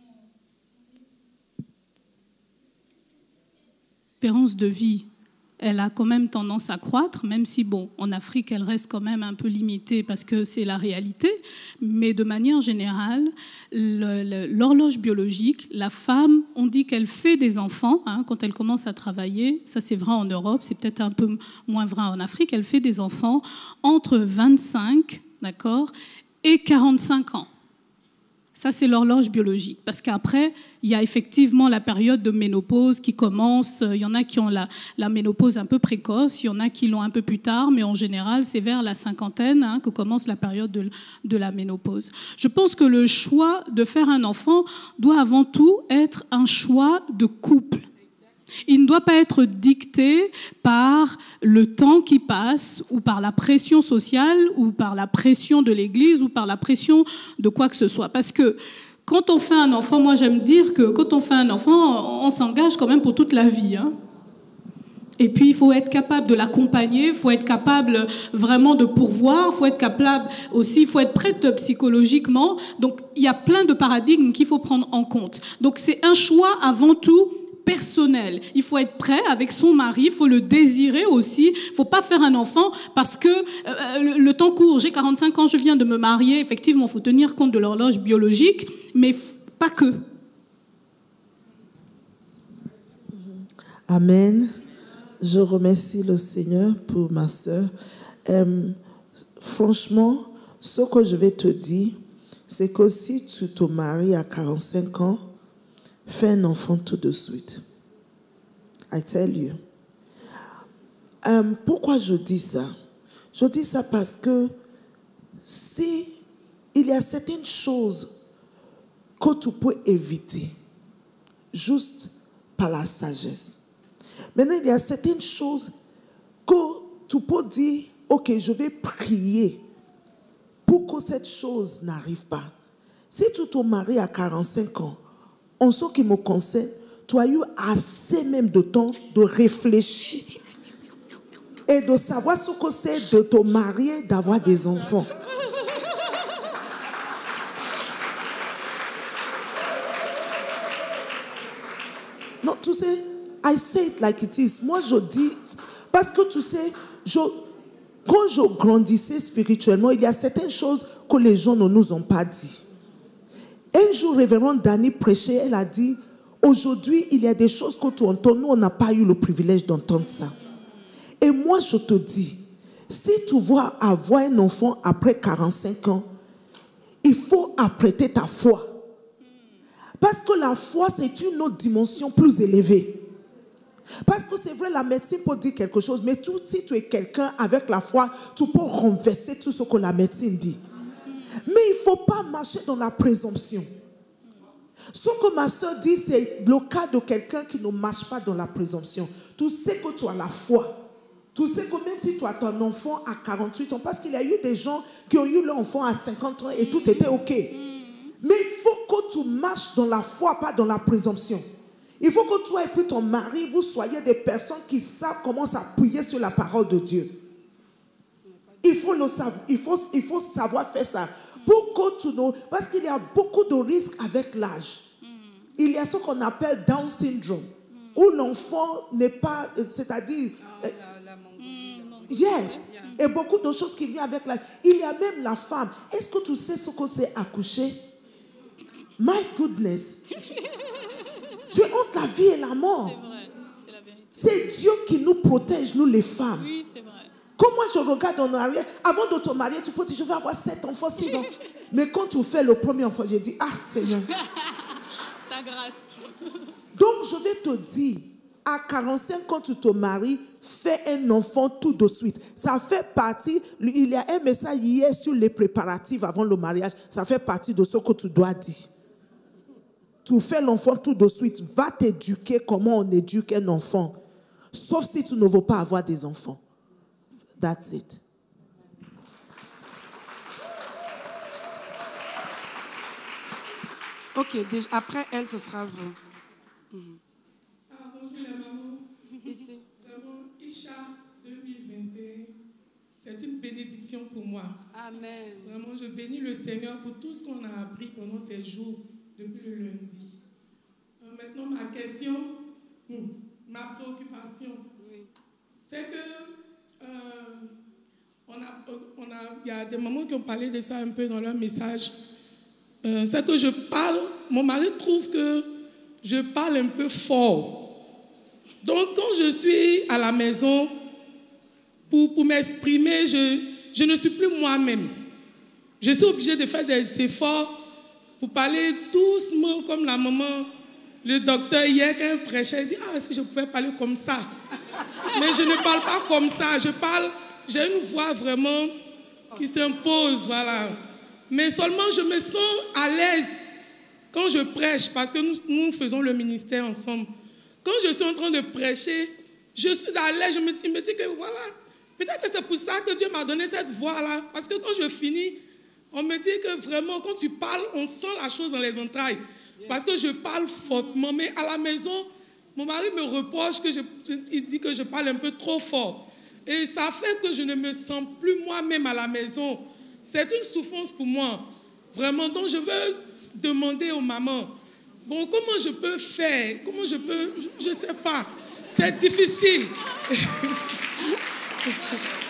L'espérance de vie, elle a quand même tendance à croître, même si, bon, en Afrique, elle reste quand même un peu limitée parce que c'est la réalité. Mais de manière générale, l'horloge biologique, la femme, on dit qu'elle fait des enfants quand elle commence à travailler. Ça, c'est vrai en Europe, c'est peut-être un peu moins vrai en Afrique. Elle fait des enfants entre 25, d'accord, et 45 ans. Ça, c'est l'horloge biologique. Parce qu'après, il y a effectivement la période de ménopause qui commence. Il y en a qui ont la ménopause un peu précoce, il y en a qui l'ont un peu plus tard, mais en général, c'est vers la cinquantaine que commence la période de la ménopause. Je pense que le choix de faire un enfant doit avant tout être un choix de couple. Il ne doit pas être dicté par le temps qui passe ou par la pression sociale ou par la pression de l'Église ou par la pression de quoi que ce soit. Parce que quand on fait un enfant, moi j'aime dire que quand on fait un enfant, on s'engage quand même pour toute la vie. Et puis il faut être capable de l'accompagner, il faut être capable vraiment de pourvoir, il faut être capable aussi, il faut être prête psychologiquement. Donc il y a plein de paradigmes qu'il faut prendre en compte. Donc c'est un choix avant tout personnel. Il faut être prêt avec son mari, il faut le désirer aussi. Il ne faut pas faire un enfant parce que le temps court. J'ai 45 ans, je viens de me marier. Effectivement, il faut tenir compte de l'horloge biologique, mais pas que. Amen. Je remercie le Seigneur pour ma sœur. Franchement, ce que je vais te dire, c'est que si tu te maries à 45 ans, fais un enfant tout de suite. I tell you. Pourquoi je dis ça? Je dis ça parce que si il y a certaines choses que tu peux éviter juste par la sagesse. Maintenant, il y a certaines choses que tu peux dire, ok, je vais prier pour que cette chose n'arrive pas. Si tu te maries à 45 ans, en ce qui me concerne, tu as eu assez même de temps de réfléchir et de savoir ce que c'est de te marier, d'avoir des enfants. Non, tu sais, I say it like it is. Moi, je dis, parce que tu sais, quand je grandissais spirituellement, il y a certaines choses que les gens ne nous ont pas dit. Un jour, révérend Dani prêchait, elle a dit, aujourd'hui, il y a des choses que tu entends, nous, on n'a pas eu le privilège d'entendre ça. Et moi, je te dis, si tu vois avoir un enfant après 45 ans, il faut apprêter ta foi. Parce que la foi, c'est une autre dimension plus élevée. Parce que c'est vrai, la médecine peut dire quelque chose, mais si tu es quelqu'un avec la foi, tu peux renverser tout ce que la médecine dit. Mais il ne faut pas marcher dans la présomption. Ce que ma soeur dit, c'est le cas de quelqu'un qui ne marche pas dans la présomption. Tu sais que tu as la foi. Tu sais que même si tu as ton enfant à 48 ans, parce qu'il y a eu des gens qui ont eu leur enfant à 50 ans et tout était OK. Mais il faut que tu marches dans la foi, pas dans la présomption. Il faut que toi et puis ton mari, vous soyez des personnes qui savent comment s'appuyer sur la parole de Dieu. Il faut le savoir, il faut savoir faire ça. Pour que tu ne... Parce qu'il y a beaucoup de risques avec l'âge. Il y a ce qu'on appelle Down syndrome, où l'enfant n'est pas, c'est-à-dire... Yes. Et beaucoup de choses qui viennent avec l'âge. Il y a même la femme. Est-ce que tu sais ce que c'est accoucher? My goodness. Tu es entre la vie et la mort. C'est vrai, c'est la vérité. C'est Dieu qui nous protège, nous les femmes. Oui, c'est vrai. Quand moi je regarde en arrière, avant de te marier, tu peux dire, je vais avoir 7 enfants, 6 ans. Mais quand tu fais le premier enfant, je dis, ah Seigneur. Ta grâce. Donc je vais te dire, à 45 ans, quand tu te maries, fais un enfant tout de suite. Ça fait partie, il y a un message hier sur les préparatifs avant le mariage. Ça fait partie de ce que tu dois dire. Tu fais l'enfant tout de suite. Va t'éduquer comment on éduque un enfant. Sauf si tu ne veux pas avoir des enfants. That's it. Ok, déjà, après elle, ce sera vous. Bonjour les mamans. Ici. Vraiment, Isha 2021, c'est une bénédiction pour moi. Amen. Vraiment, je bénis le Seigneur pour tout ce qu'on a appris pendant ces jours, depuis le lundi. Maintenant, ma question, ma préoccupation, c'est que il y a des mamans qui ont parlé de ça un peu dans leur message. C'est que je parle, mon mari trouve que je parle un peu fort. Donc, quand je suis à la maison, pour m'exprimer, je ne suis plus moi-même. Je suis obligée de faire des efforts pour parler doucement comme la maman. Le docteur, hier, quand il prêchait, il dit « Ah, si je pouvais parler comme ça. » Mais je ne parle pas comme ça. J'ai une voix vraiment qui s'impose, voilà. Mais seulement, je me sens à l'aise quand je prêche, parce que nous faisons le ministère ensemble. Quand je suis en train de prêcher, je suis à l'aise, je me dis que voilà, peut-être que c'est pour ça que Dieu m'a donné cette voix-là. Parce que quand je finis, on me dit que vraiment, quand tu parles, on sent la chose dans les entrailles. Parce que je parle fortement. Mais à la maison, mon mari me reproche, il dit que je parle un peu trop fort. Et ça fait que je ne me sens plus moi-même à la maison. C'est une souffrance pour moi. Vraiment, donc je veux demander aux mamans, bon, comment je peux faire? Comment je peux? Je ne sais pas. C'est difficile.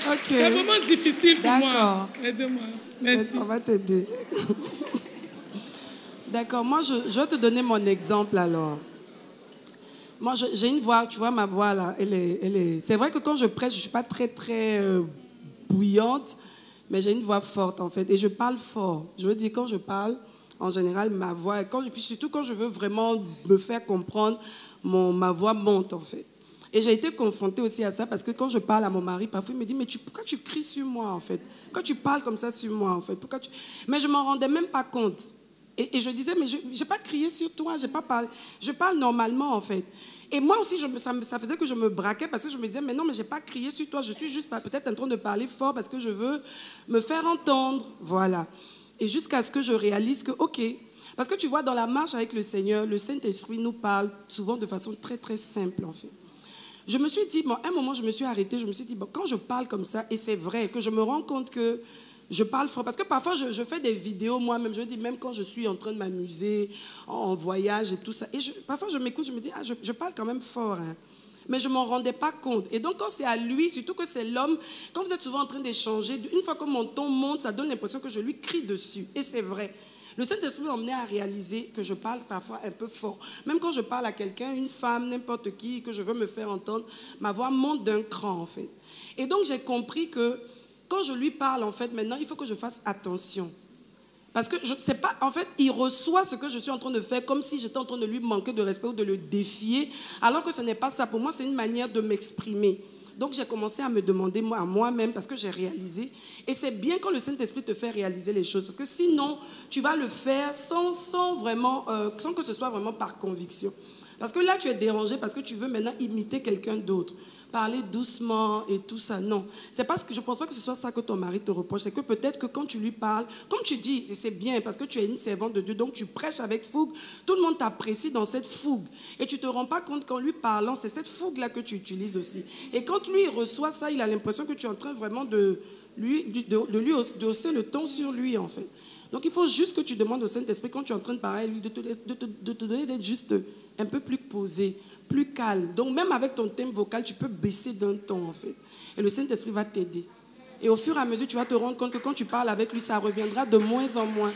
Ok. C'est vraiment difficile pour moi. D'accord. Aide-moi. Merci. On va t'aider. D'accord. Moi, je vais te donner mon exemple alors. Moi, j'ai une voix, tu vois, ma voix là, elle est... C'est vrai que quand je prêche, je ne suis pas très, très bouillante, mais j'ai une voix forte en fait. Et je parle fort. Je veux dire, quand je parle, en général, ma voix, puis surtout quand je veux vraiment me faire comprendre, ma voix monte en fait. Et j'ai été confrontée aussi à ça parce que quand je parle à mon mari, parfois il me dit, mais pourquoi tu cries sur moi en fait? Pourquoi tu parles comme ça sur moi en fait? Mais je ne m'en rendais même pas compte. Et je disais, mais je n'ai pas crié sur toi, j'ai pas parlé. Je parle normalement en fait. Et moi aussi, ça faisait que je me braquais parce que je me disais, mais non, mais je n'ai pas crié sur toi, je suis juste peut-être en train de parler fort parce que je veux me faire entendre. Voilà. Et jusqu'à ce que je réalise que, ok, parce que tu vois, dans la marche avec le Seigneur, le Saint-Esprit nous parle souvent de façon très, très simple en fait. Je me suis dit, bon, à un moment, je me suis arrêtée, je me suis dit, bon, quand je parle comme ça, et c'est vrai que je me rends compte que je parle fort, parce que parfois, je fais des vidéos moi-même, je dis, même quand je suis en train de m'amuser, en voyage et tout ça, et parfois, je m'écoute, je me dis, ah, je parle quand même fort, hein. Mais je ne m'en rendais pas compte. Et donc, quand c'est à lui, surtout que c'est l'homme, quand vous êtes souvent en train d'échanger, une fois que mon ton monte, ça donne l'impression que je lui crie dessus. Et c'est vrai. Le Saint-Esprit m'a emmené à réaliser que je parle parfois un peu fort. Même quand je parle à quelqu'un, une femme, n'importe qui, que je veux me faire entendre, ma voix monte d'un cran, en fait. Et donc, j'ai compris que quand je lui parle, en fait, maintenant, il faut que je fasse attention. Parce que je sais pas, en fait, il reçoit ce que je suis en train de faire comme si j'étais en train de lui manquer de respect ou de le défier, alors que ce n'est pas ça. Pour moi, c'est une manière de m'exprimer. Donc, j'ai commencé à me demander à moi-même parce que j'ai réalisé. Et c'est bien quand le Saint-Esprit te fait réaliser les choses. Parce que sinon, tu vas le faire sans que ce soit vraiment par conviction. Parce que là, tu es dérangé parce que tu veux maintenant imiter quelqu'un d'autre. Parler doucement et tout ça. Non. C'est parce que je ne pense pas que ce soit ça que ton mari te reproche. C'est que peut-être que quand tu lui parles, comme tu dis, c'est bien parce que tu es une servante de Dieu, donc tu prêches avec fougue. Tout le monde t'apprécie dans cette fougue. Et tu ne te rends pas compte qu'en lui parlant, c'est cette fougue-là que tu utilises aussi. Et quand lui il reçoit ça, il a l'impression que tu es en train vraiment de lui hausser le ton sur lui, en fait. Donc, il faut juste que tu demandes au Saint-Esprit, quand tu es en train de parler à lui, de te donner d'être juste un peu plus posé, plus calme. Donc, même avec ton thème vocal, tu peux baisser d'un ton, en fait. Et le Saint-Esprit va t'aider. Et au fur et à mesure, tu vas te rendre compte que quand tu parles avec lui, ça reviendra de moins en moins.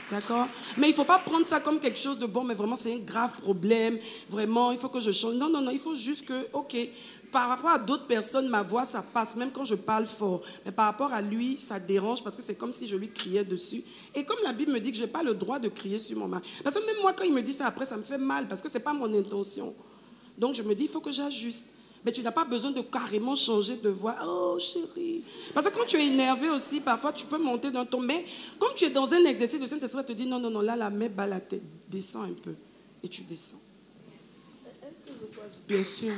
D'accord? Mais il ne faut pas prendre ça comme quelque chose de bon, mais vraiment, c'est un grave problème. Vraiment, il faut que je change. Non, non, non, il faut juste que, ok, par rapport à d'autres personnes, ma voix, ça passe, même quand je parle fort. Mais par rapport à lui, ça dérange parce que c'est comme si je lui criais dessus. Et comme la Bible me dit que je n'ai pas le droit de crier sur mon mari. Parce que même moi, quand il me dit ça après, ça me fait mal parce que ce n'est pas mon intention. Donc, je me dis, il faut que j'ajuste. Mais tu n'as pas besoin de carrément changer de voix. Oh, chérie. Parce que quand tu es énervé aussi, parfois, tu peux monter d'un ton. Mais comme tu es dans un exercice, le Saint-Esprit te dit, non, non, non, là, la main bat la tête. Descends un peu. Et tu descends. Est-ce que je peux ajouter? Bien sûr.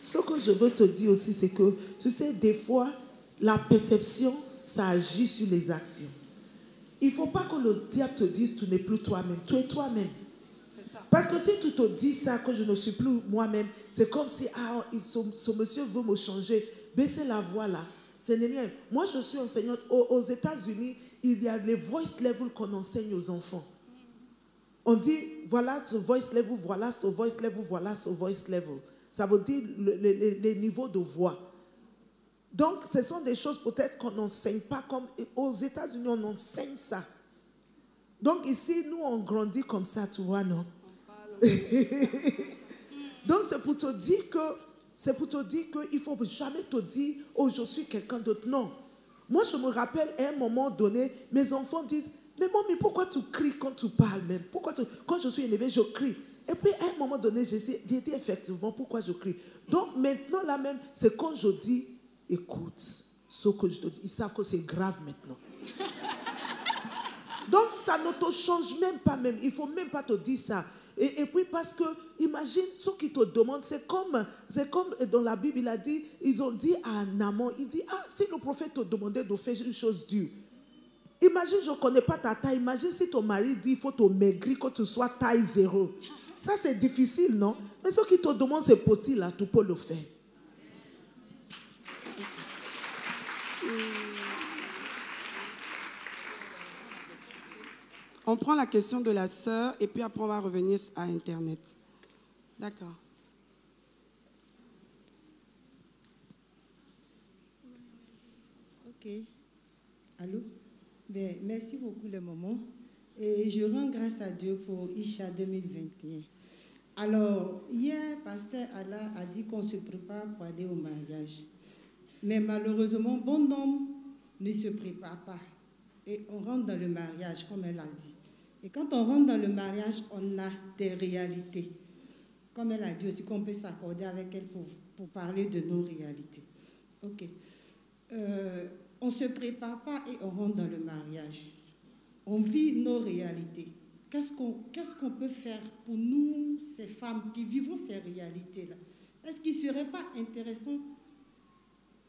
Ce que je veux te dire aussi, c'est que, tu sais, des fois, la perception, ça agit sur les actions. Il ne faut pas que le diable te dise, tu n'es plus toi-même. Tu es toi-même. Parce que si tu te dis ça, que je ne suis plus moi-même, c'est comme si ce monsieur veut me changer. Baissez la voix là. Ce n'est rien. Moi, je suis enseignante. Aux États-Unis, il y a les voice level qu'on enseigne aux enfants. On dit, voilà ce voice level, voilà ce voice level, voilà ce voice level. Ça veut dire les niveaux de voix. Donc, ce sont des choses peut-être qu'on n'enseigne pas comme... Aux États-Unis, on enseigne ça. Donc, ici, nous, on grandit comme ça, tu vois, non? Donc, c'est pour te dire qu'il ne faut jamais te dire, oh, je suis quelqu'un d'autre. Non. Moi, je me rappelle, à un moment donné, mes enfants disent, mais maman, pourquoi tu cries quand tu parles même? Quand je suis énervée, je crie. Et puis, à un moment donné, j'ai dit effectivement pourquoi je crie. Donc, maintenant, là même, c'est quand je dis, écoute, ce que je te dis, ils savent que c'est grave maintenant. Donc, ça ne te change même pas même. Il ne faut même pas te dire ça. Et puis, parce que, imagine, ceux qui te demandent, c'est comme dans la Bible, il a dit, ils ont dit à Naaman, il dit, si le prophète te demandait de faire une chose dure, imagine, je ne connais pas ta taille, imagine si ton mari dit, il faut te maigrir, que tu sois taille 0. Ça, c'est difficile, non? Mais ceux qui te demandent ces petits là, tu peux le faire. On prend la question de la sœur et puis après on va revenir à Internet. D'accord. Ok. Allô? Bien, merci beaucoup les mamans. Et je rends grâce à Dieu pour Isha 2021. Alors, hier, pasteur Allah a dit qu'on se prépare pour aller au mariage. Mais malheureusement, bon nombre ne se prépare pas. Et on rentre dans le mariage, comme elle a dit. Et quand on rentre dans le mariage, on a des réalités. Comme elle a dit aussi, qu'on peut s'accorder avec elle pour parler de nos réalités. Ok. On ne se prépare pas et on rentre dans le mariage. On vit nos réalités. Qu'est-ce qu'on peut faire pour nous, ces femmes qui vivons ces réalités-là? Est-ce qu'il ne serait pas intéressant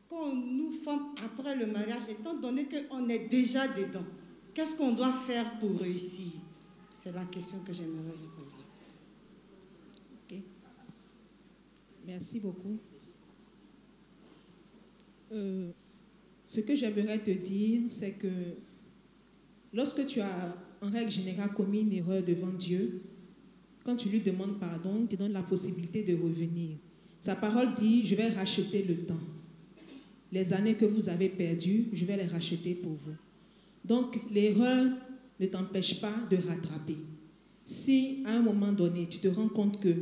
qu'on nous forme après le mariage, étant donné qu'on est déjà dedans? Qu'est-ce qu'on doit faire pour réussir? C'est la question que j'aimerais vous poser. Okay. Merci beaucoup. Ce que j'aimerais te dire, c'est que lorsque tu as, en règle générale, commis une erreur devant Dieu, quand tu lui demandes pardon, il te donne la possibilité de revenir. Sa parole dit, je vais racheter le temps. Les années que vous avez perdues, je vais les racheter pour vous. Donc, l'erreur ne t'empêche pas de rattraper. Si, à un moment donné, tu te rends compte que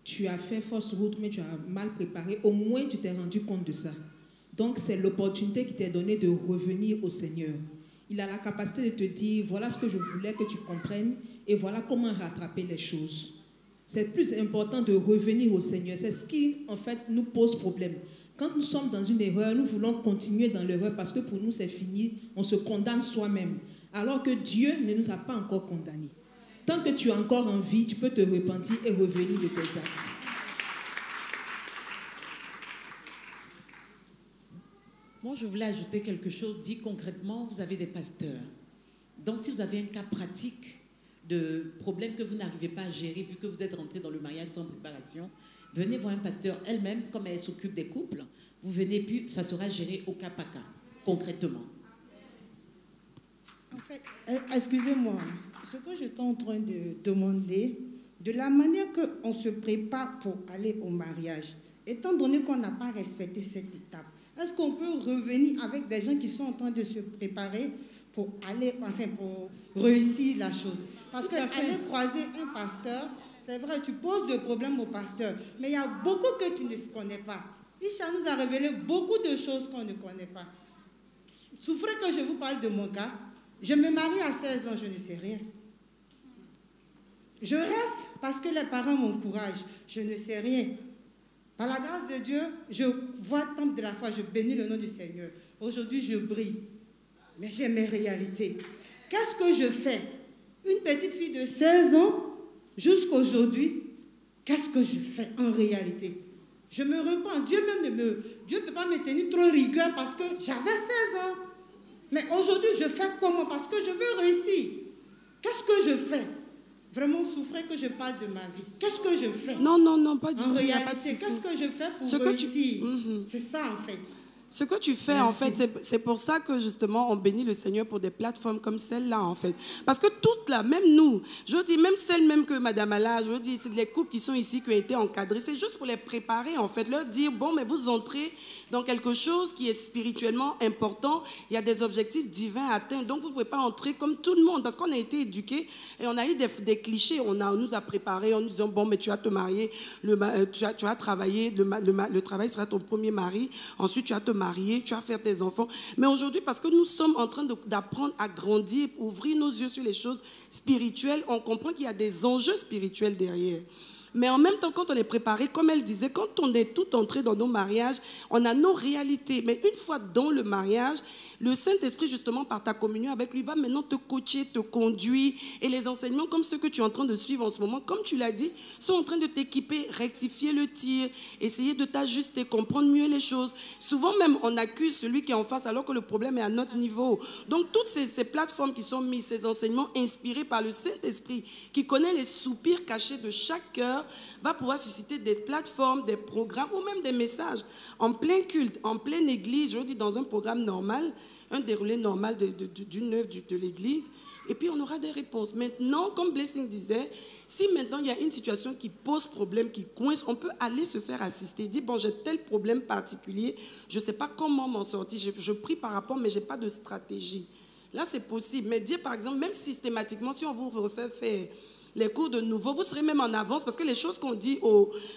tu as fait fausse route, mais tu as mal préparé, au moins tu t'es rendu compte de ça. Donc, c'est l'opportunité qui t'est donnée de revenir au Seigneur. Il a la capacité de te dire, voilà ce que je voulais que tu comprennes et voilà comment rattraper les choses. C'est plus important de revenir au Seigneur. C'est ce qui, en fait, nous pose problème. Quand nous sommes dans une erreur, nous voulons continuer dans l'erreur parce que pour nous, c'est fini. On se condamne soi-même. Alors que Dieu ne nous a pas encore condamnés. Tant que tu as encore envie, tu peux te repentir et revenir de tes actes. Moi, je voulais ajouter quelque chose. Dit concrètement, vous avez des pasteurs. Donc, si vous avez un cas pratique de problème que vous n'arrivez pas à gérer, vu que vous êtes rentré dans le mariage sans préparation, venez voir un pasteur elle-même, comme elle s'occupe des couples. Vous venez, puis ça sera géré au cas par cas, concrètement. En fait, excusez-moi, ce que j'étais en train de demander, de la manière qu'on se prépare pour aller au mariage, étant donné qu'on n'a pas respecté cette étape, est-ce qu'on peut revenir avec des gens qui sont en train de se préparer pour aller, enfin, pour réussir la chose? Parce qu'aller croiser un pasteur, c'est vrai, tu poses des problèmes au pasteur, mais il y a beaucoup que tu ne connais pas. Isha nous a révélé beaucoup de choses qu'on ne connaît pas. Souffrez que je vous parle de mon cas. Je me marie à 16 ans, je ne sais rien. Je reste parce que les parents m'encouragent. Je ne sais rien. Par la grâce de Dieu, je vois le temple de la foi, je bénis le nom du Seigneur. Aujourd'hui, je brille. Mais j'ai mes réalités. Qu'est-ce que je fais? Une petite fille de 16 ans, jusqu'aujourd'hui, qu'est-ce que je fais en réalité? Je me repens. Dieu ne peut pas me tenir trop rigueur parce que j'avais 16 ans. Mais aujourd'hui, je fais comment? Parce que je veux réussir. Qu'est-ce que je fais? vraiment souffrait que je parle de ma vie. Qu'est-ce que je fais? Non, pas du tout. En Il n'y a pas de réalité, souci. qu'est-ce que je fais pour Ce que tu- réussir? C'est ça en fait. Ce que tu fais, Merci. en fait, c'est pour ça que justement, on bénit le Seigneur pour des plateformes comme celle-là, en fait. Parce que toutes là, même nous, je dis, même celles même que Madame Allah, je dis, c'est les couples qui sont ici, qui ont été encadrés, c'est juste pour les préparer, en fait, leur dire, bon, mais vous entrez dans quelque chose qui est spirituellement important, il y a des objectifs divins à atteindre, donc vous ne pouvez pas entrer comme tout le monde, parce qu'on a été éduqués et on a eu des clichés, on nous a préparés en nous disant, bon, mais tu vas te marier, tu vas travailler, le travail sera ton premier mari, ensuite tu vas te marier, tu vas faire tes enfants. Mais aujourd'hui, parce que nous sommes en train d'apprendre à grandir, ouvrir nos yeux sur les choses spirituelles, on comprend qu'il y a des enjeux spirituels derrière. Mais en même temps, quand on est préparé, comme elle disait, quand on est tout entré dans nos mariages, on a nos réalités. Mais une fois dans le mariage, le Saint-Esprit, justement, par ta communion avec lui, va maintenant te coacher, te conduire. Et les enseignements comme ceux que tu es en train de suivre en ce moment, comme tu l'as dit, sont en train de t'équiper, rectifier le tir, essayer de t'ajuster, comprendre mieux les choses. Souvent même, on accuse celui qui est en face alors que le problème est à notre niveau. Donc, toutes ces plateformes qui sont mises, ces enseignements inspirés par le Saint-Esprit, qui connaît les soupirs cachés de chaque cœur, va pouvoir susciter des plateformes, des programmes ou même des messages en plein culte, en pleine église, je dis dans un programme normal, un déroulé normal d'une œuvre de l'église, et puis on aura des réponses. Maintenant, comme Blessing disait, si maintenant il y a une situation qui pose problème, qui coince, on peut aller se faire assister, dire bon, j'ai tel problème particulier, je ne sais pas comment m'en sortir, je prie par rapport, mais je n'ai pas de stratégie. Là, c'est possible, mais dire par exemple, même systématiquement, si on vous refait faire les cours de nouveau, vous serez même en avance parce que les choses qu'on dit,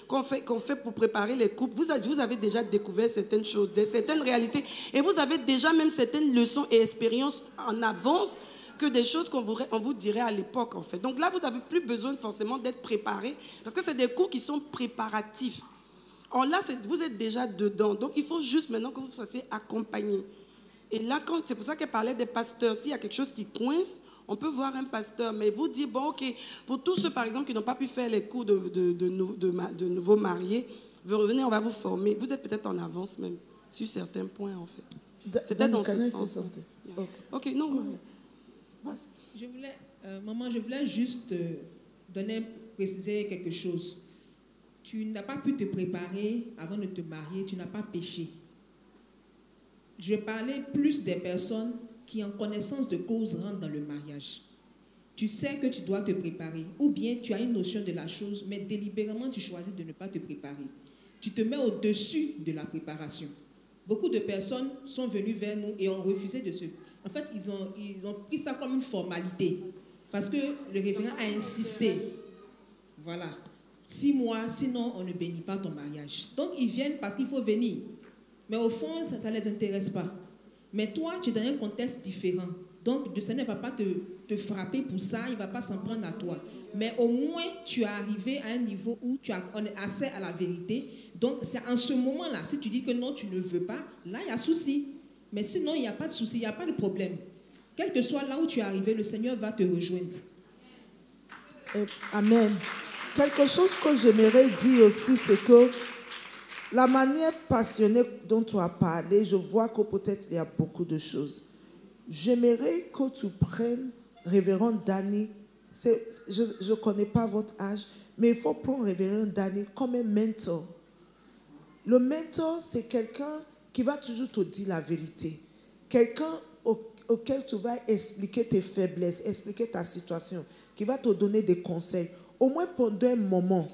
qu'on fait pour préparer les couples, vous avez déjà découvert certaines choses, certaines réalités et vous avez déjà même certaines leçons et expériences en avance que des choses qu'on vous dirait à l'époque en fait. Donc là, vous n'avez plus besoin forcément d'être préparé parce que c'est des cours qui sont préparatifs. Or là, vous êtes déjà dedans. Donc il faut juste maintenant que vous soyez accompagné. Et là, c'est pour ça qu'elle parlait des pasteurs. S'il y a quelque chose qui coince, on peut voir un pasteur. Mais vous dire, bon, ok, pour tous ceux, par exemple, qui n'ont pas pu faire les cours de nouveaux mariés, vous revenez, on va vous former. Vous êtes peut-être en avance même, sur certains points, en fait. C'était dans ce sens. Ok, non. Maman, je voulais juste préciser quelque chose. Tu n'as pas pu te préparer avant de te marier, tu n'as pas péché. Je vais parler plus des personnes qui, en connaissance de cause, rentrent dans le mariage. Tu sais que tu dois te préparer, ou bien tu as une notion de la chose, mais délibérément tu choisis de ne pas te préparer. Tu te mets au-dessus de la préparation. Beaucoup de personnes sont venues vers nous et ont refusé de se... En fait, ils ont pris ça comme une formalité, parce que le révérend a insisté. Voilà. 6 mois, sinon on ne bénit pas ton mariage. Donc ils viennent parce qu'il faut venir. Mais au fond, ça ne les intéresse pas. Mais toi, tu es dans un contexte différent. Donc, le Seigneur ne va pas te frapper pour ça, il ne va pas s'en prendre à toi. Mais au moins, tu es arrivé à un niveau où on est accès à la vérité. Donc, c'est en ce moment-là, si tu dis que non, tu ne veux pas, là, il y a souci. Mais sinon, il n'y a pas de souci, il n'y a pas de problème. Quel que soit là où tu es arrivé, le Seigneur va te rejoindre. Amen. Quelque chose que j'aimerais dire aussi, c'est que la manière passionnée dont tu as parlé, je vois que peut-être il y a beaucoup de choses. J'aimerais que tu prennes Révérend Danny. Je ne connais pas votre âge, mais il faut prendre Révérend Danny comme un mentor. Le mentor, c'est quelqu'un qui va toujours te dire la vérité. Quelqu'un auquel tu vas expliquer tes faiblesses, expliquer ta situation, qui va te donner des conseils. Au moins pendant un moment,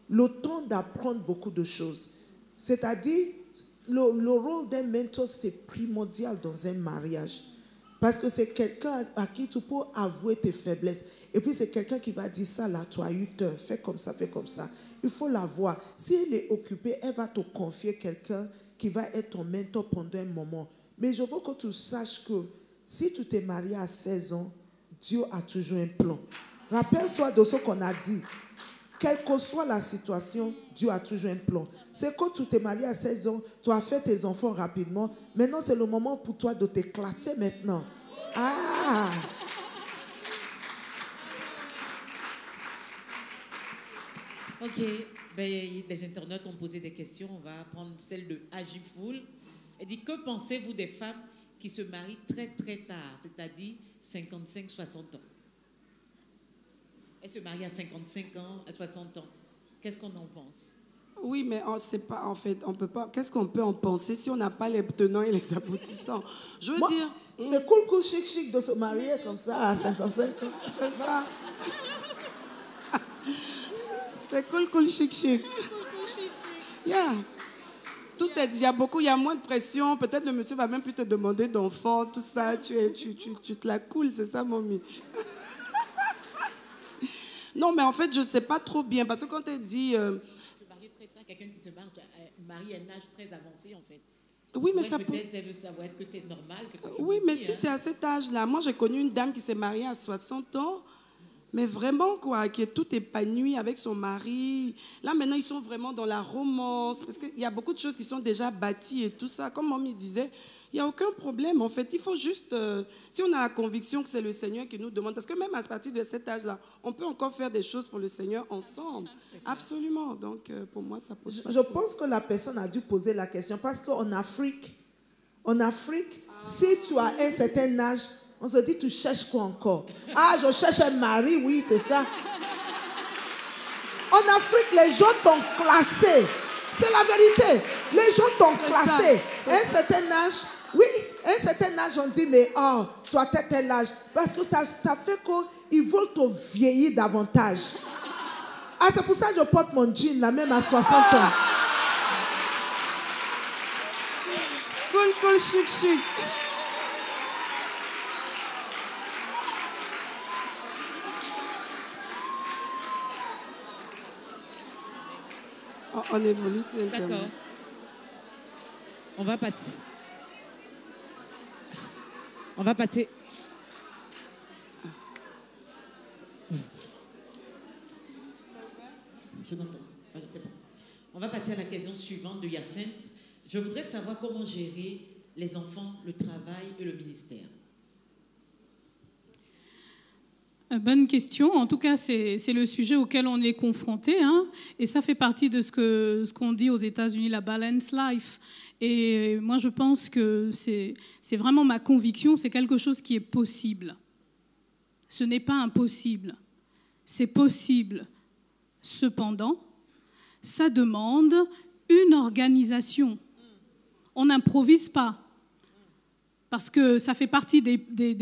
le temps d'apprendre beaucoup de choses. C'est-à-dire, le rôle d'un mentor, c'est primordial dans un mariage. Parce que c'est quelqu'un à qui tu peux avouer tes faiblesses. Et puis, c'est quelqu'un qui va dire ça, là, tu as eu tort, fais comme ça, fais comme ça. Il faut la voir. Si elle est occupée, elle va te confier quelqu'un qui va être ton mentor pendant un moment. Mais je veux que tu saches que si tu t'es marié à 16 ans, Dieu a toujours un plan. Rappelle-toi de ce qu'on a dit. Quelle que soit la situation, Dieu a toujours un plan. C'est quand tu t'es marié à 16 ans, tu as fait tes enfants rapidement. Maintenant, c'est le moment pour toi de t'éclater maintenant. Ah! Ok, les internautes ont posé des questions. On va prendre celle de Agifoul. Elle dit, que pensez-vous des femmes qui se marient très très tard, c'est-à-dire 55-60 ans? Elle se marie à 55 ans, à 60 ans. Qu'est-ce qu'on en pense? Oui, mais on sait pas, en fait, on peut pas. Qu'est-ce qu'on peut en penser si on n'a pas les tenants et les aboutissants? Je veux dire. C'est cool, cool, chic, chic de se marier comme ça à 55 ans. C'est ça. C'est cool, cool, chic, chic. Yeah. Tout est, il y a beaucoup, il y a moins de pression. Peut-être le monsieur va même plus te demander d'enfant, tout ça. Tu te la coules, c'est ça, mamie. Non, mais en fait, je ne sais pas trop bien. Parce que quand elle dit... Se marier très tard, quelqu'un qui se marie à un âge très avancé, en fait. Oui, mais ça peut... Peut-être elle veut savoir, est-ce que c'est normal que oui, mais si c'est à cet âge-là. Moi, j'ai connu une dame qui s'est mariée à 60 ans. Mais vraiment, quoi, qui est tout épanouie avec son mari. Là, maintenant, ils sont vraiment dans la romance. Parce qu'il y a beaucoup de choses qui sont déjà bâties et tout ça. Comme Mamie disait, il n'y a aucun problème, en fait. Il faut juste... si on a la conviction que c'est le Seigneur qui nous demande... Parce que même à partir de cet âge-là, on peut encore faire des choses pour le Seigneur ensemble. Absolument. Donc, pour moi, ça pose pas. Je pense que la personne a dû poser la question. Parce qu'en Afrique, si tu as un certain âge... On se dit, tu cherches quoi encore? Ah, je cherche un mari, oui, c'est ça. En Afrique, les gens t'ont classé. C'est la vérité. Les gens t'ont classé. Un certain âge, oui, un certain âge, on dit, mais oh, tu as tel âge. Parce que ça fait qu'ils veulent te vieillir davantage. Ah, c'est pour ça que je porte mon jean, là, même à 60 ans. Cool, cool, chic, chic. On évolue sur Internet. D'accord. On va passer. Je n'entends. Voilà, c'est bon. On va passer à la question suivante de Hyacinthe. Je voudrais savoir comment gérer les enfants, le travail et le ministère. Bonne question. En tout cas, c'est le sujet auquel on est confronté. Hein, et ça fait partie de ce qu'on dit aux États-Unis, la balance life. Et moi, je pense que c'est vraiment ma conviction, c'est quelque chose qui est possible. Ce n'est pas impossible. C'est possible. Cependant, ça demande une organisation. On n'improvise pas. Parce que ça fait partie des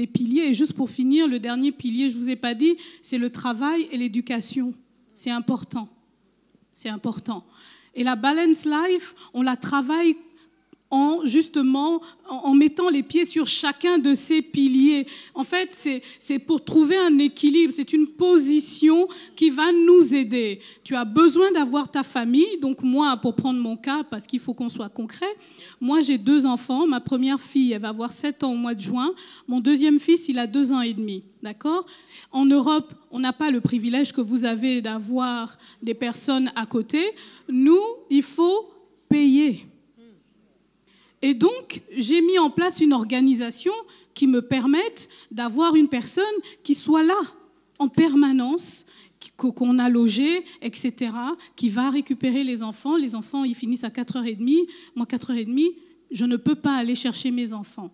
piliers. Et juste pour finir, le dernier pilier, je ne vous ai pas dit, c'est le travail et l'éducation. C'est important. C'est important. Et la balance life, on la travaille en mettant les pieds sur chacun de ces piliers. En fait, c'est pour trouver un équilibre. C'est une position qui va nous aider. Tu as besoin d'avoir ta famille. Donc moi, pour prendre mon cas, parce qu'il faut qu'on soit concret, moi j'ai 2 enfants. Ma première fille, elle va avoir 7 ans au mois de juin. Mon deuxième fils, il a 2 ans et demi. D'accord ? En Europe, on n'a pas le privilège que vous avez d'avoir des personnes à côté. Nous, il faut payer. Et donc, j'ai mis en place une organisation qui me permette d'avoir une personne qui soit là en permanence, qu'on a logé, etc., qui va récupérer les enfants. Les enfants, ils finissent à 4h30. Moi, 4h30, je ne peux pas aller chercher mes enfants.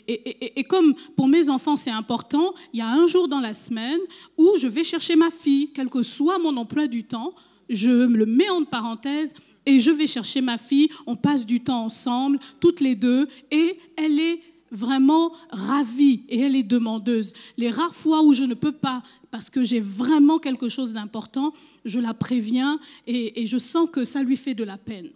Et comme pour mes enfants, c'est important, il y a un jour dans la semaine où je vais chercher ma fille, quel que soit mon emploi du temps, je le mets en parenthèse, et je vais chercher ma fille, on passe du temps ensemble, toutes les deux, et elle est vraiment ravie et elle est demandeuse. Les rares fois où je ne peux pas, parce que j'ai vraiment quelque chose d'important, je la préviens et je sens que ça lui fait de la peine.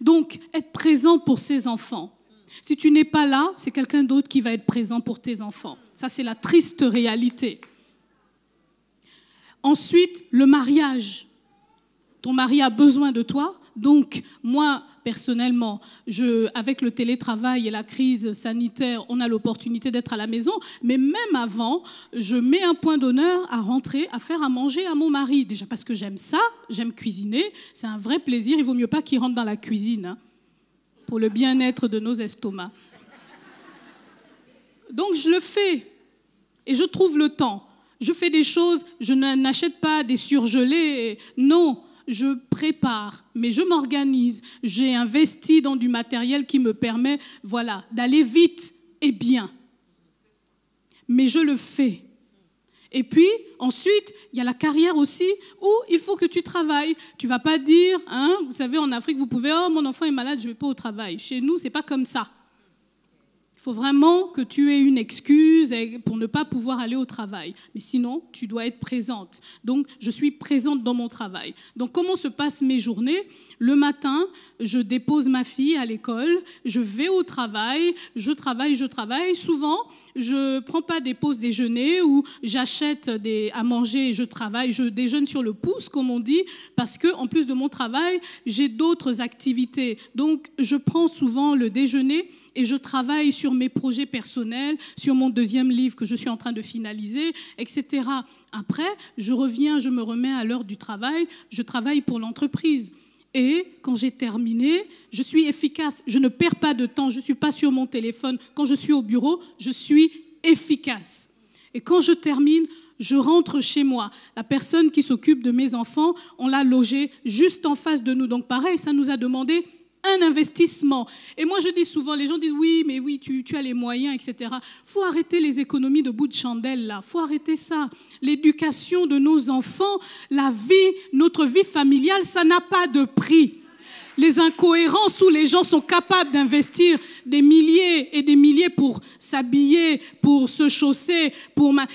Donc, être présent pour ses enfants. Si tu n'es pas là, c'est quelqu'un d'autre qui va être présent pour tes enfants. Ça, c'est la triste réalité. Ensuite, le mariage. Ton mari a besoin de toi. Donc, moi, personnellement, avec le télétravail et la crise sanitaire, on a l'opportunité d'être à la maison. Mais même avant, je mets un point d'honneur à rentrer, à faire à manger à mon mari. Déjà parce que j'aime ça, j'aime cuisiner. C'est un vrai plaisir. Il ne vaut mieux pas qu'il rentre dans la cuisine, hein, pour le bien-être de nos estomacs. Donc, je le fais. Et je trouve le temps. Je fais des choses, je n'achète pas des surgelés. Non. Je prépare, mais je m'organise. J'ai investi dans du matériel qui me permet, d'aller vite et bien. Mais je le fais. Et puis, ensuite, il y a la carrière aussi, où il faut que tu travailles. Tu ne vas pas dire, hein, vous savez, en Afrique, vous pouvez, oh, mon enfant est malade, je ne vais pas au travail. Chez nous, ce n'est pas comme ça. Il faut vraiment que tu aies une excuse pour ne pas pouvoir aller au travail. Mais sinon, tu dois être présente. Donc, je suis présente dans mon travail. Donc, comment se passent mes journées? Le matin, je dépose ma fille à l'école, je vais au travail, je travaille. Souvent, je ne prends pas des pauses déjeuner ou j'achète à manger et je travaille. Je déjeune sur le pouce, comme on dit, parce qu'en plus de mon travail, j'ai d'autres activités. Donc, je prends souvent le déjeuner et je travaille sur mes projets personnels, sur mon 2e livre que je suis en train de finaliser, etc. Après, je me remets à l'heure du travail, je travaille pour l'entreprise. Et quand j'ai terminé, je suis efficace. Je ne perds pas de temps, je ne suis pas sur mon téléphone. Quand je suis au bureau, je suis efficace. Et quand je termine, je rentre chez moi. La personne qui s'occupe de mes enfants, on l'a logée juste en face de nous. Donc pareil, ça nous a demandé un investissement. Et moi, je dis souvent, les gens disent, oui, mais oui, tu as les moyens, etc. Il faut arrêter les économies de bout de chandelle, là. Il faut arrêter ça. L'éducation de nos enfants, notre vie familiale, ça n'a pas de prix. Les incohérences où les gens sont capables d'investir des milliers et des milliers pour s'habiller, pour se chausser,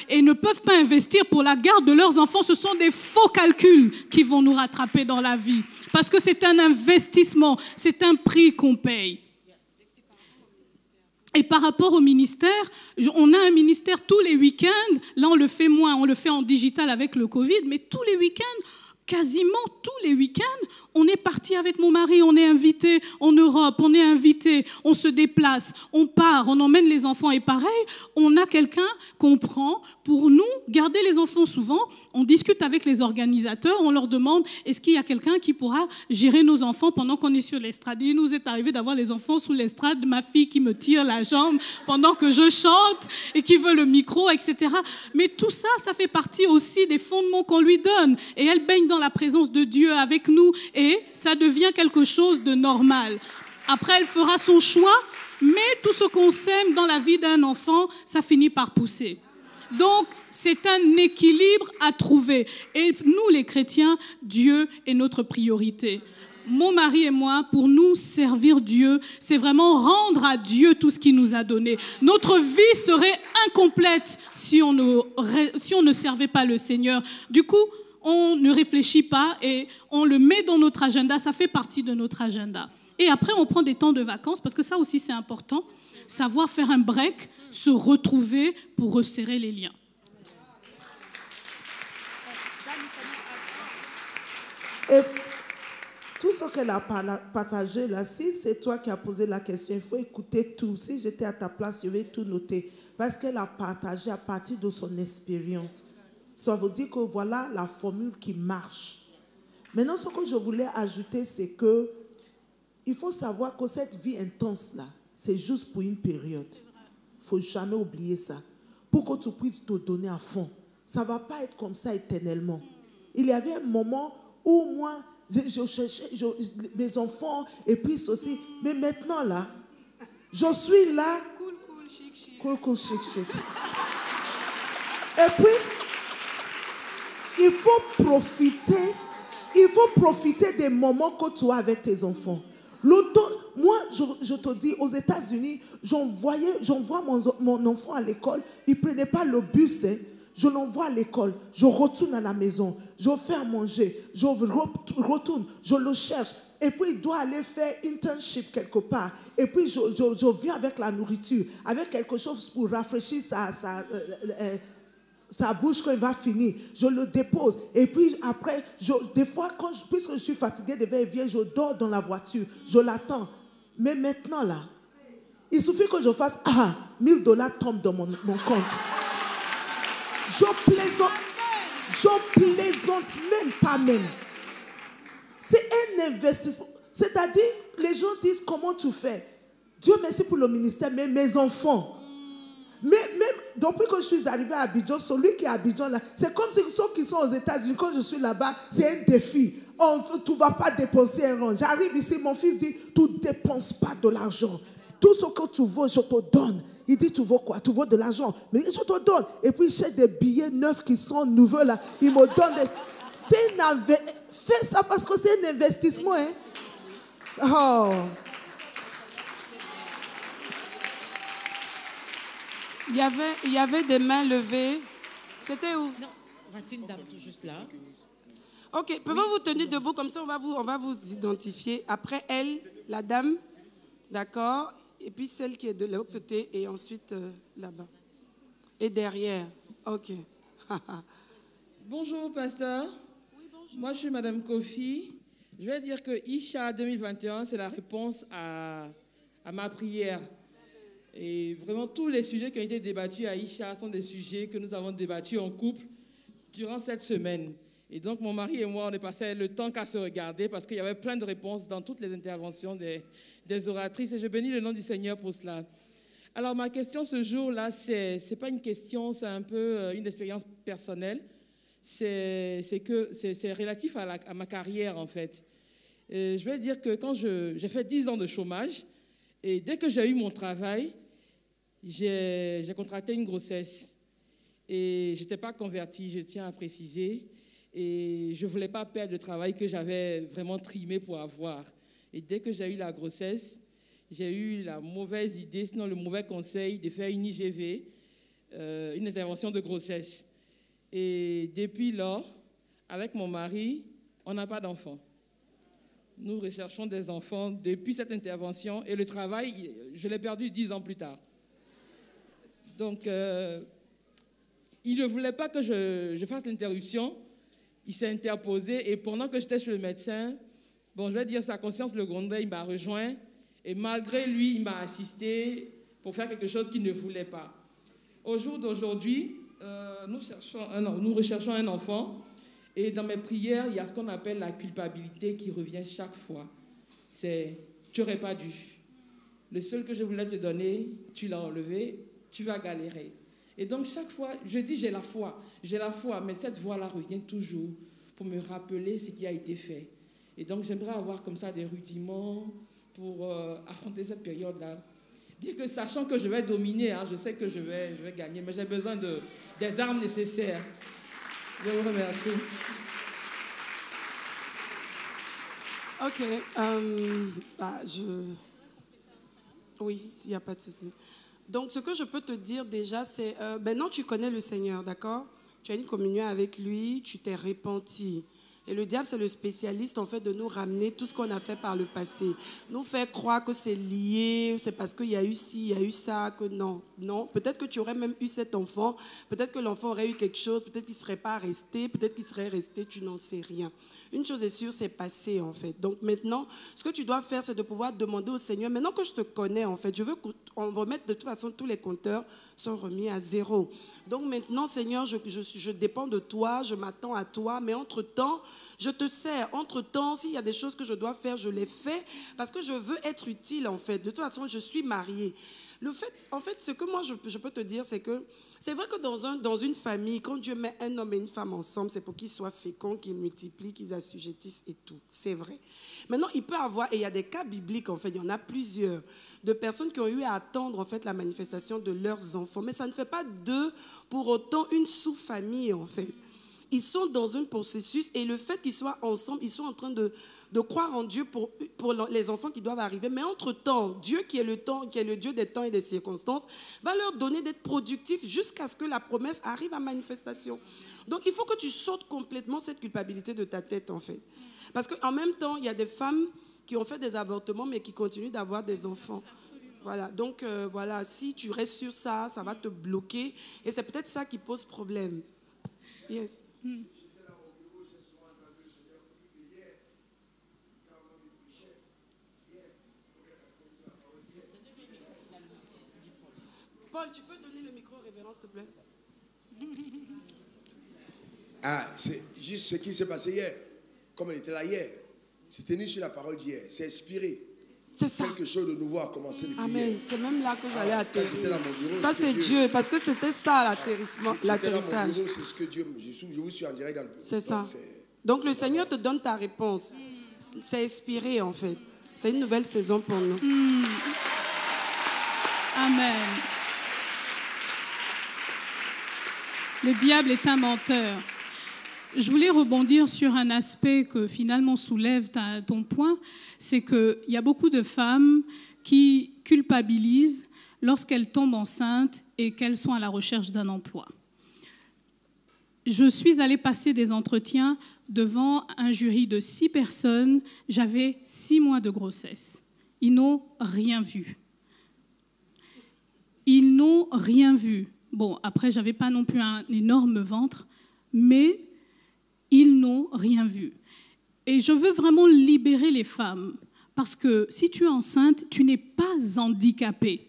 et ne peuvent pas investir pour la garde de leurs enfants, ce sont des faux calculs qui vont nous rattraper dans la vie. Parce que c'est un investissement, c'est un prix qu'on paye. Et par rapport au ministère, on a un ministère tous les week-ends. Là, on le fait moins, on le fait en digital avec le Covid, mais tous les week-ends, quasiment tous les week-ends, on est parti avec mon mari, on est invité en Europe, on est invité, on se déplace, on part, on emmène les enfants. Et pareil, on a quelqu'un qu'on prend pour nous garder les enfants. Souvent, on discute avec les organisateurs, on leur demande, est-ce qu'il y a quelqu'un qui pourra gérer nos enfants pendant qu'on est sur l'estrade? Il nous est arrivé d'avoir les enfants sous l'estrade, ma fille qui me tire la jambe pendant que je chante et qui veut le micro, etc. Mais tout ça, ça fait partie aussi des fondements qu'on lui donne. Et elle baigne dans la présence de Dieu avec nous et ça devient quelque chose de normal. Après, elle fera son choix, mais tout ce qu'on sème dans la vie d'un enfant, ça finit par pousser. Donc, c'est un équilibre à trouver. Et nous, les chrétiens, Dieu est notre priorité. Mon mari et moi, pour nous, servir Dieu, c'est vraiment rendre à Dieu tout ce qu'il nous a donné. Notre vie serait incomplète si on ne servait pas le Seigneur. Du coup, on ne réfléchit pas et on le met dans notre agenda, ça fait partie de notre agenda. Et après, on prend des temps de vacances, parce que ça aussi, c'est important, savoir faire un break, se retrouver pour resserrer les liens. Et tout ce qu'elle a partagé là, si c'est toi qui as posé la question, il faut écouter tout. Si j'étais à ta place, je vais tout noter, parce qu'elle a partagé à partir de son expérience. Ça veut dire que voilà la formule qui marche. Maintenant, ce que je voulais ajouter, c'est que il faut savoir que cette vie intense-là, c'est juste pour une période. Il ne faut jamais oublier ça. Pour que tu puisses te donner à fond. Ça ne va pas être comme ça éternellement. Il y avait un moment où moi, je cherchais mes enfants et puis ceci. Mais maintenant, là, je suis là. Cool, chic, chic. Cool, chic, chic. Et puis, il faut profiter des moments que tu as avec tes enfants. Moi, je te dis, aux États-Unis, j'envoie mon enfant à l'école, il ne prenait pas le bus, hein. Je l'envoie à l'école, je retourne à la maison, je fais à manger, je retourne, je le cherche. Et puis, il doit aller faire internship quelque part. Et puis, je viens avec la nourriture, avec quelque chose pour rafraîchir sa bouche quand il va finir. Je le dépose. Et puis après, des fois, puisque je suis fatiguée, il vient, je dors dans la voiture. Je l'attends. Mais maintenant, là, il suffit que je fasse $1000 tombent dans mon compte. Je plaisante même pas même. C'est un investissement. C'est-à-dire, les gens disent, comment tu fais? Dieu merci pour le ministère, mais mes enfants... Mais même depuis que je suis arrivée à Abidjan, celui qui est à Abidjan là, c'est comme si ceux qui sont aux États-Unis, quand je suis là-bas, c'est un défi. Tu ne vas pas dépenser un rang. J'arrive ici, mon fils dit, tu ne dépenses pas de l'argent. Tout ce que tu veux, je te donne. Il dit, tu veux quoi? Tu veux de l'argent? Mais je te donne. Et puis, il cherche des billets neufs qui sont nouveaux là. Il me donne des... Fais ça parce que c'est un investissement. Hein? Oh. Il y avait des mains levées. C'était où? Non, voici une dame tout juste là. Ok, pouvez-vous vous tenir debout comme ça, on va vous identifier. Après elle, la dame, d'accord, et puis celle qui est de l'autre côté, et ensuite là-bas. Et derrière, ok. Bonjour, pasteur. Oui, bonjour. Moi, je suis Madame Kofi. Je vais dire que Isha 2021, c'est la réponse à ma prière. Et vraiment, tous les sujets qui ont été débattus à Isha sont des sujets que nous avons débattus en couple durant cette semaine. Et donc, mon mari et moi, on est passé le temps qu'à se regarder parce qu'il y avait plein de réponses dans toutes les interventions des oratrices. Et je bénis le nom du Seigneur pour cela. Alors, ma question ce jour-là, c'est pas une question, c'est un peu une expérience personnelle. C'est relatif à ma carrière, en fait. Et je vais dire que quand j'ai fait 10 ans de chômage, et dès que j'ai eu mon travail, j'ai contracté une grossesse. Et je n'étais pas convertie, je tiens à préciser. Et je ne voulais pas perdre le travail que j'avais vraiment trimé pour avoir. Et dès que j'ai eu la grossesse, j'ai eu la mauvaise idée, sinon le mauvais conseil de faire une IGV, une intervention de grossesse. Et depuis lors, avec mon mari, on n'a pas d'enfants. Nous recherchons des enfants depuis cette intervention et le travail, je l'ai perdu 10 ans plus tard. Donc, il ne voulait pas que je fasse l'interruption. Il s'est interposé et pendant que j'étais chez le médecin, bon, je vais dire sa conscience le grondait, il m'a rejoint et malgré lui, il m'a assisté pour faire quelque chose qu'il ne voulait pas. Au jour d'aujourd'hui, nous recherchons un enfant et dans mes prières, il y a ce qu'on appelle la culpabilité qui revient chaque fois. C'est « tu n'aurais pas dû ». Le seul que je voulais te donner, tu l'as enlevé, tu vas galérer. Et donc, chaque fois, je dis j'ai la foi, mais cette voix-là revient toujours pour me rappeler ce qui a été fait. Et donc, j'aimerais avoir comme ça des rudiments pour affronter cette période-là. Bien que, sachant que je vais dominer, je sais que je vais gagner, mais j'ai besoin des armes nécessaires. Je vous remercie. Ok. Oui, il n'y a pas de souci. Donc, ce que je peux te dire déjà, c'est maintenant tu connais le Seigneur, d'accord? Tu as une communion avec lui, tu t'es repenti. Et le diable, c'est le spécialiste, en fait, de nous ramener tout ce qu'on a fait par le passé. Nous faire croire que c'est lié, c'est parce qu'il y a eu ci, il y a eu ça, que non. Non, peut-être que tu aurais même eu cet enfant, peut-être que l'enfant aurait eu quelque chose, peut-être qu'il ne serait pas resté, peut-être qu'il serait resté, tu n'en sais rien. Une chose est sûre, c'est passé, en fait. Donc maintenant, ce que tu dois faire, c'est de pouvoir demander au Seigneur, maintenant que je te connais, en fait, je veux qu'on remette, de toute façon, tous les compteurs sont remis à zéro. Donc maintenant, Seigneur, je dépends de toi, je m'attends à toi, mais entre-temps, je te sers. Entre-temps, s'il y a des choses que je dois faire, je les fais parce que je veux être utile, en fait. De toute façon, je suis mariée. En fait, ce que moi, je peux te dire, c'est que c'est vrai que dans une famille, quand Dieu met un homme et une femme ensemble, c'est pour qu'ils soient féconds, qu'ils multiplient, qu'ils assujettissent et tout. C'est vrai. Maintenant, il peut avoir, et il y a des cas bibliques, en fait, il y en a plusieurs, de personnes qui ont eu à attendre, en fait, la manifestation de leurs enfants. Mais ça ne fait pas d'eux, pour autant, une sous-famille, en fait. Ils sont dans un processus et le fait qu'ils soient ensemble, ils sont en train de croire en Dieu pour les enfants qui doivent arriver. Mais entre-temps, Dieu qui est le Dieu des temps et des circonstances, va leur donner d'être productifs jusqu'à ce que la promesse arrive à manifestation. Donc il faut que tu sortes complètement cette culpabilité de ta tête, en fait. Parce qu'en même temps, il y a des femmes qui ont fait des avortements mais qui continuent d'avoir des enfants. Voilà, donc voilà, si tu restes sur ça, ça va te bloquer et c'est peut-être ça qui pose problème. Yes. Paul, tu peux donner le micro, révérend, s'il te plaît? C'est juste ce qui s'est passé hier. Comme elle était là hier. C'est tenu sur la parole d'hier. C'est inspiré. C'est ça. Quelque chose de nouveau a commencé depuis hier. Amen. C'est même là que j'allais atterrir. Ça, c'est Dieu. Parce que c'était ça, l'atterrissage. C'est ce que Dieu... Je vous suis en direct dans le... C'est ça. Donc, le Seigneur te donne ta réponse. C'est inspiré, en fait. C'est une nouvelle saison pour nous. Amen. Le diable est un menteur. Je voulais rebondir sur un aspect que finalement soulève ton point, c'est qu'il y a beaucoup de femmes qui culpabilisent lorsqu'elles tombent enceintes et qu'elles sont à la recherche d'un emploi. Je suis allée passer des entretiens devant un jury de 6 personnes. J'avais 6 mois de grossesse. Ils n'ont rien vu. Ils n'ont rien vu. Bon, après, je n'avais pas non plus un énorme ventre, mais ils n'ont rien vu. Et je veux vraiment libérer les femmes, parce que si tu es enceinte, tu n'es pas handicapée.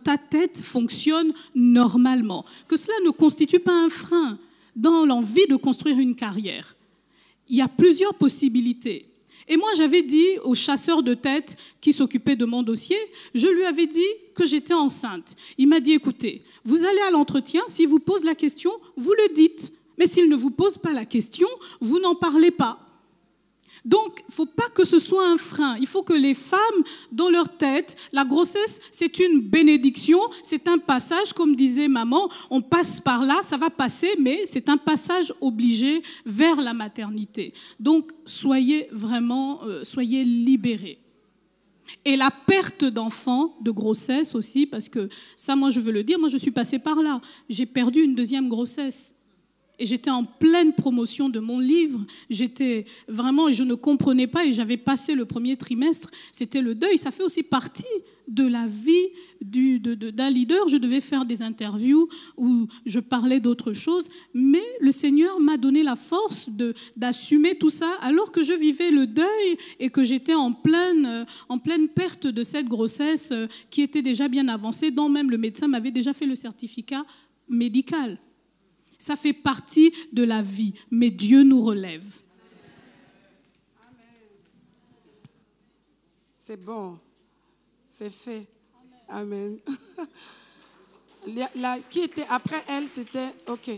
Ta tête fonctionne normalement. Que cela ne constitue pas un frein dans l'envie de construire une carrière. Il y a plusieurs possibilités. Et moi, j'avais dit au chasseur de tête qui s'occupait de mon dossier, je lui avais dit que j'étais enceinte. Il m'a dit, écoutez, vous allez à l'entretien, s'il vous pose la question, vous le dites. Mais s'il ne vous pose pas la question, vous n'en parlez pas. Donc, il ne faut pas que ce soit un frein. Il faut que les femmes, dans leur tête, la grossesse, c'est une bénédiction, c'est un passage, comme disait maman, on passe par là, ça va passer, mais c'est un passage obligé vers la maternité. Donc, soyez libérés. Et la perte d'enfants, de grossesse aussi, parce que ça, moi, je veux le dire, moi, je suis passée par là. J'ai perdu une 2e grossesse. Et j'étais en pleine promotion de mon livre. J'étais vraiment, je ne comprenais pas et j'avais passé le 1er trimestre. C'était le deuil. Ça fait aussi partie de la vie d'un leader. Je devais faire des interviews où je parlais d'autres choses. Mais le Seigneur m'a donné la force d'assumer tout ça alors que je vivais le deuil et que j'étais en pleine perte de cette grossesse qui était déjà bien avancée, dont même le médecin m'avait déjà fait le certificat médical. Ça fait partie de la vie, mais Dieu nous relève. C'est bon, c'est fait. Amen. Qui était après elle, c'était OK.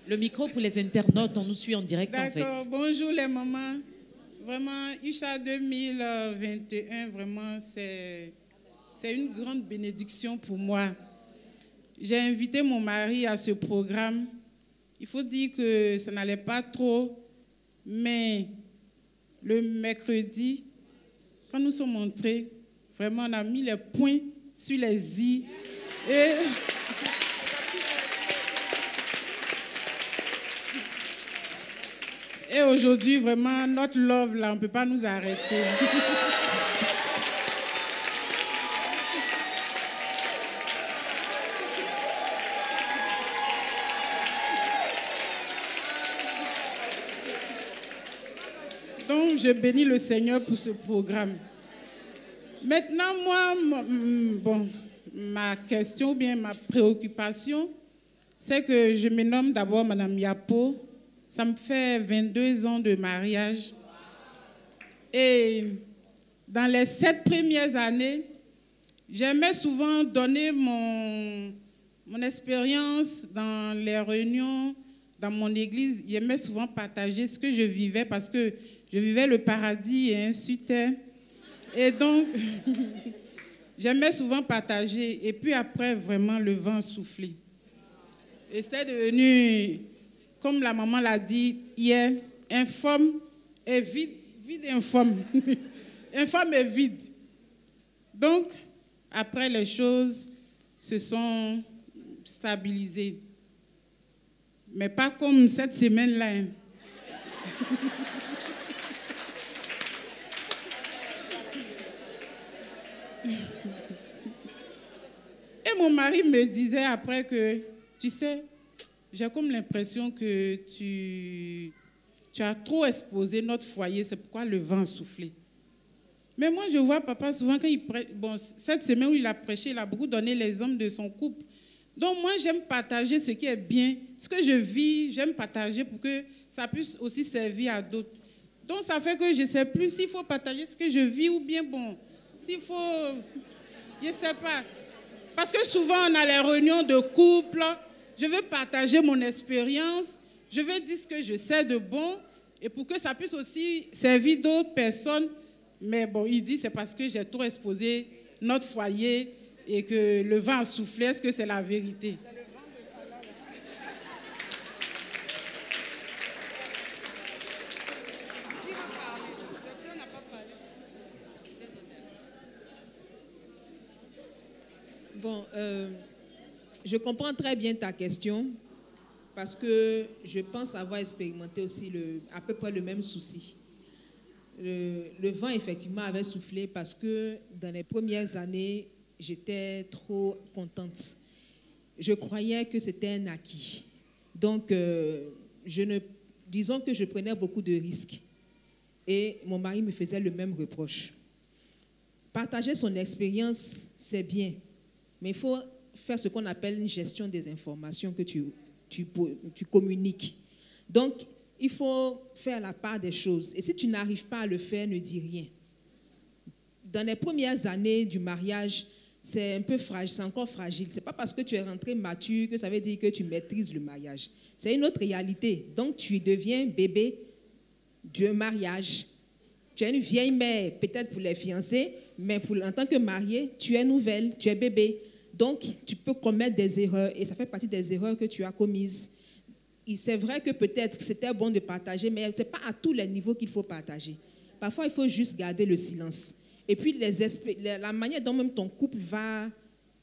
Le micro pour les internautes, on nous suit en direct en fait. D'accord, bonjour les mamans. Vraiment, Isha 2021, vraiment, c'est une grande bénédiction pour moi. J'ai invité mon mari à ce programme. Il faut dire que ça n'allait pas trop, mais le mercredi, quand nous sommes entrés, vraiment, on a mis les points sur les i. Et aujourd'hui, vraiment, notre love, là, on ne peut pas nous arrêter. Donc, je bénis le Seigneur pour ce programme. Maintenant, moi, ma question ou bien ma préoccupation, c'est que je me nomme d'abord Madame Yapo. Ça me fait 22 ans de mariage. Et dans les 7 premières années, j'aimais souvent donner mon expérience dans les réunions, dans mon église. J'aimais souvent partager ce que je vivais parce que je vivais le paradis et ainsi de suite. Et donc, j'aimais souvent partager. Et puis après, vraiment, le vent soufflait. Et c'était devenu... Comme la maman l'a dit hier, informe et vide, vide et informe. Informe et vide. Donc, après, les choses se sont stabilisées. Mais pas comme cette semaine-là. Hein. Et mon mari me disait après que, tu sais, j'ai comme l'impression que tu as trop exposé notre foyer, c'est pourquoi le vent a soufflé. Mais moi, je vois papa souvent quand il prêche, cette semaine où il a prêché, il a beaucoup donné l'exemple de son couple. Donc moi, j'aime partager ce qui est bien, ce que je vis, j'aime partager pour que ça puisse aussi servir à d'autres. Donc ça fait que je ne sais plus s'il faut partager ce que je vis ou bien, s'il faut, je ne sais pas. Parce que souvent, on a les réunions de couple. Je veux partager mon expérience, je veux dire ce que je sais de bon, et pour que ça puisse aussi servir d'autres personnes. Mais bon, il dit c'est parce que j'ai trop exposé notre foyer et que le vent a soufflé. Est-ce que c'est la vérité? Bon, je comprends très bien ta question parce que je pense avoir expérimenté aussi à peu près le même souci. Le vent, effectivement, avait soufflé parce que dans les premières années, j'étais trop contente. Je croyais que c'était un acquis. Donc, disons que je prenais beaucoup de risques. Et mon mari me faisait le même reproche. Partager son expérience, c'est bien. Mais il faut faire ce qu'on appelle une gestion des informations que tu communiques. Donc, il faut faire la part des choses. Et si tu n'arrives pas à le faire, ne dis rien. Dans les premières années du mariage, c'est un peu fragile, c'est encore fragile. Ce n'est pas parce que tu es rentré mature que ça veut dire que tu maîtrises le mariage. C'est une autre réalité. Donc, tu deviens bébé du mariage. Tu es une vieille mère, peut-être pour les fiancés, mais en tant que mariée, tu es nouvelle, tu es bébé. Donc, tu peux commettre des erreurs et ça fait partie des erreurs que tu as commises. C'est vrai que peut-être c'était bon de partager, mais ce n'est pas à tous les niveaux qu'il faut partager. Parfois, il faut juste garder le silence. Et puis, la manière dont même ton couple va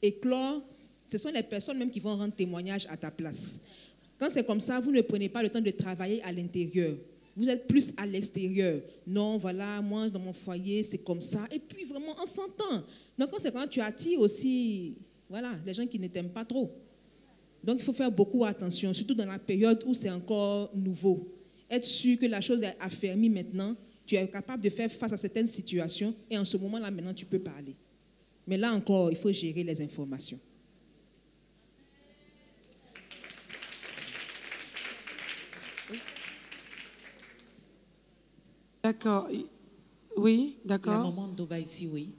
éclore, ce sont les personnes même qui vont rendre témoignage à ta place. Quand c'est comme ça, vous ne prenez pas le temps de travailler à l'intérieur. Vous êtes plus à l'extérieur. Non, voilà, moi, dans mon foyer, c'est comme ça. Et puis, vraiment, on s'entend. Donc, quand tu attires aussi, voilà, les gens qui ne t'aiment pas trop. Donc, il faut faire beaucoup attention, surtout dans la période où c'est encore nouveau. Être sûr que la chose est affermie maintenant, tu es capable de faire face à certaines situations et en ce moment-là, maintenant, tu peux parler. Mais là encore, il faut gérer les informations. D'accord. Oui, d'accord. La maman d'Oba ici, oui.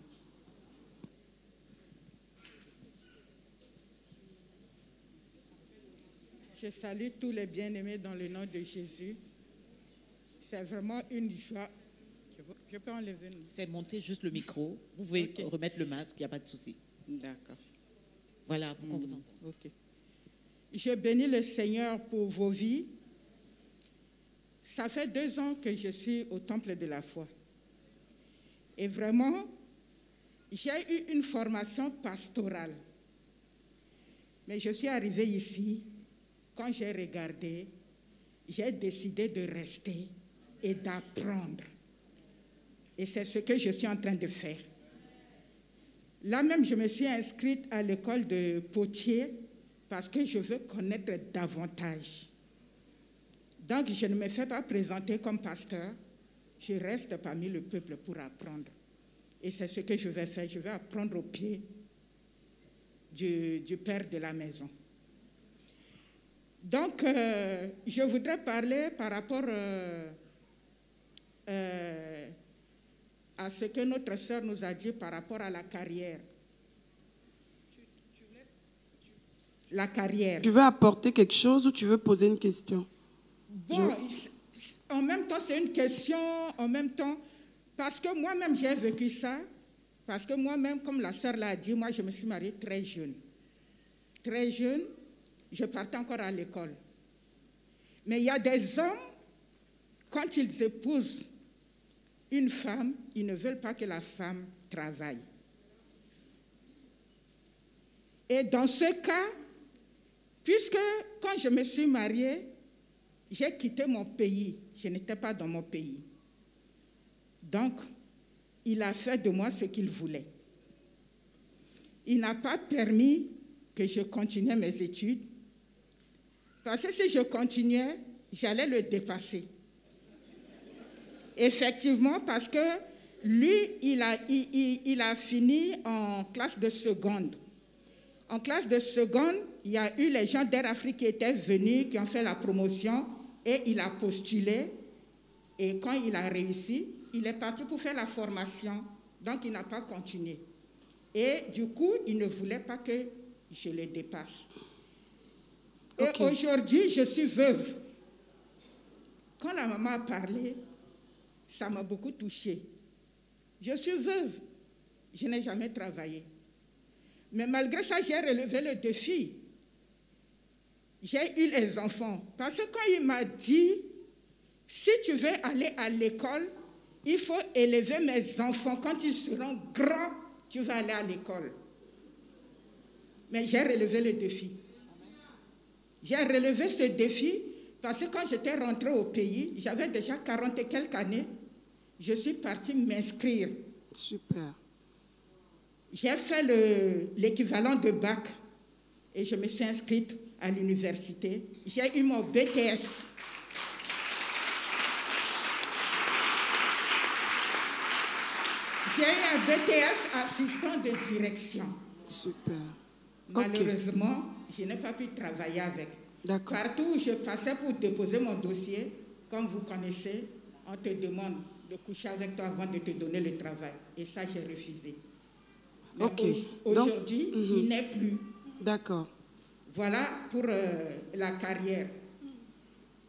Je salue tous les bien-aimés dans le nom de Jésus. C'est vraiment une joie. Je peux enlever. C'est monter juste le micro. Vous pouvez remettre le masque, il n'y a pas de souci. D'accord. Voilà, pour qu'on vous entende. Ok. Je bénis le Seigneur pour vos vies. Ça fait 2 ans que je suis au temple de la foi. Et vraiment, j'ai eu une formation pastorale. Mais je suis arrivée ici, quand j'ai regardé, j'ai décidé de rester et d'apprendre. Et c'est ce que je suis en train de faire. Là même, je me suis inscrite à l'école de potier parce que je veux connaître davantage. Donc, je ne me fais pas présenter comme pasteur. Je reste parmi le peuple pour apprendre. Et c'est ce que je vais faire. Je vais apprendre au pied du père de la maison. Donc, je voudrais parler par rapport à ce que notre sœur nous a dit par rapport à la carrière. La carrière. Tu veux apporter quelque chose ou tu veux poser une question? Bon, en même temps, c'est une question, en même temps, parce que moi-même, j'ai vécu ça, parce que moi-même, comme la sœur l'a dit, moi, je me suis mariée très jeune. Très jeune, je partais encore à l'école. Mais il y a des hommes, quand ils épousent une femme, ils ne veulent pas que la femme travaille. Et dans ce cas, puisque quand je me suis mariée, j'ai quitté mon pays, je n'étais pas dans mon pays. Donc, il a fait de moi ce qu'il voulait. Il n'a pas permis que je continue mes études, parce que si je continuais, j'allais le dépasser. Effectivement, parce que lui, il a fini en classe de seconde. En classe de seconde, il y a eu les gens d'Air Afrique qui étaient venus, qui ont fait la promotion, et il a postulé. Et quand il a réussi, il est parti pour faire la formation. Donc, il n'a pas continué. Et du coup, il ne voulait pas que je le dépasse. Et aujourd'hui, je suis veuve. Quand la maman a parlé, ça m'a beaucoup touchée. Je suis veuve. Je n'ai jamais travaillé. Mais malgré ça, j'ai relevé le défi. J'ai eu les enfants. Parce que quand il m'a dit, si tu veux aller à l'école, il faut élever mes enfants. Quand ils seront grands, tu vas aller à l'école. Mais j'ai relevé le défi. J'ai relevé ce défi parce que quand j'étais rentrée au pays, j'avais déjà 40 et quelques années. Je suis partie m'inscrire. Super. J'ai fait l'équivalent de bac et je me suis inscrite à l'université. J'ai eu mon BTS. J'ai eu un BTS assistant de direction. Super. Malheureusement, je n'ai pas pu travailler avec. Partout où je passais pour déposer mon dossier, comme vous connaissez, on te demande de coucher avec toi avant de te donner le travail. Et ça, j'ai refusé. Mais aujourd'hui, il n'est plus. D'accord. Voilà pour la carrière.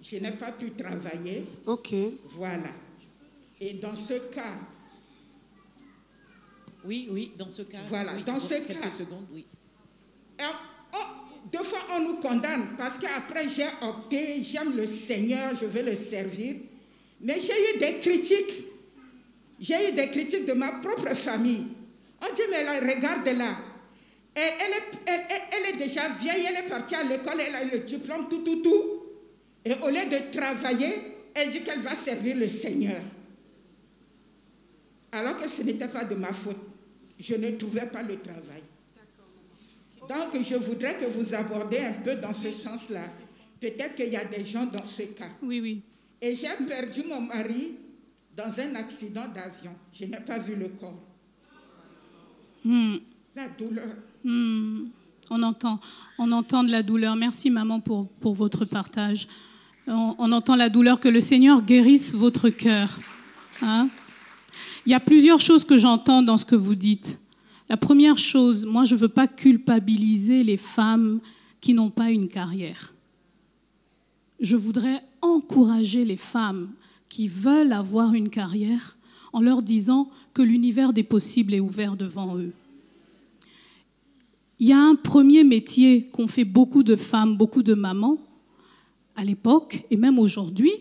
Je n'ai pas pu travailler. Ok. Voilà. Et dans ce cas... Oui, dans ce cas... Voilà, oui, dans ce cas... Quelques secondes, oui. Deux fois, on nous condamne parce qu'après, j'ai opté, j'aime le Seigneur, je veux le servir. Mais j'ai eu des critiques. J'ai eu des critiques de ma propre famille. On dit, mais là, regarde-la. Elle est déjà vieille, elle est partie à l'école, elle a eu le diplôme, tout. Et au lieu de travailler, elle dit qu'elle va servir le Seigneur. Alors que ce n'était pas de ma faute. Je ne trouvais pas le travail. Donc, je voudrais que vous abordiez un peu dans ce sens-là. Peut-être qu'il y a des gens dans ce cas. Oui. Et j'ai perdu mon mari dans un accident d'avion. Je n'ai pas vu le corps. La douleur. On entend de la douleur. Merci, maman, pour votre partage. On entend la douleur, que le Seigneur guérisse votre cœur. Hein? Il y a plusieurs choses que j'entends dans ce que vous dites. La première chose, moi, je ne veux pas culpabiliser les femmes qui n'ont pas une carrière. Je voudrais encourager les femmes qui veulent avoir une carrière en leur disant que l'univers des possibles est ouvert devant eux. Il y a un premier métier qu'ont fait beaucoup de femmes, beaucoup de mamans, à l'époque et même aujourd'hui,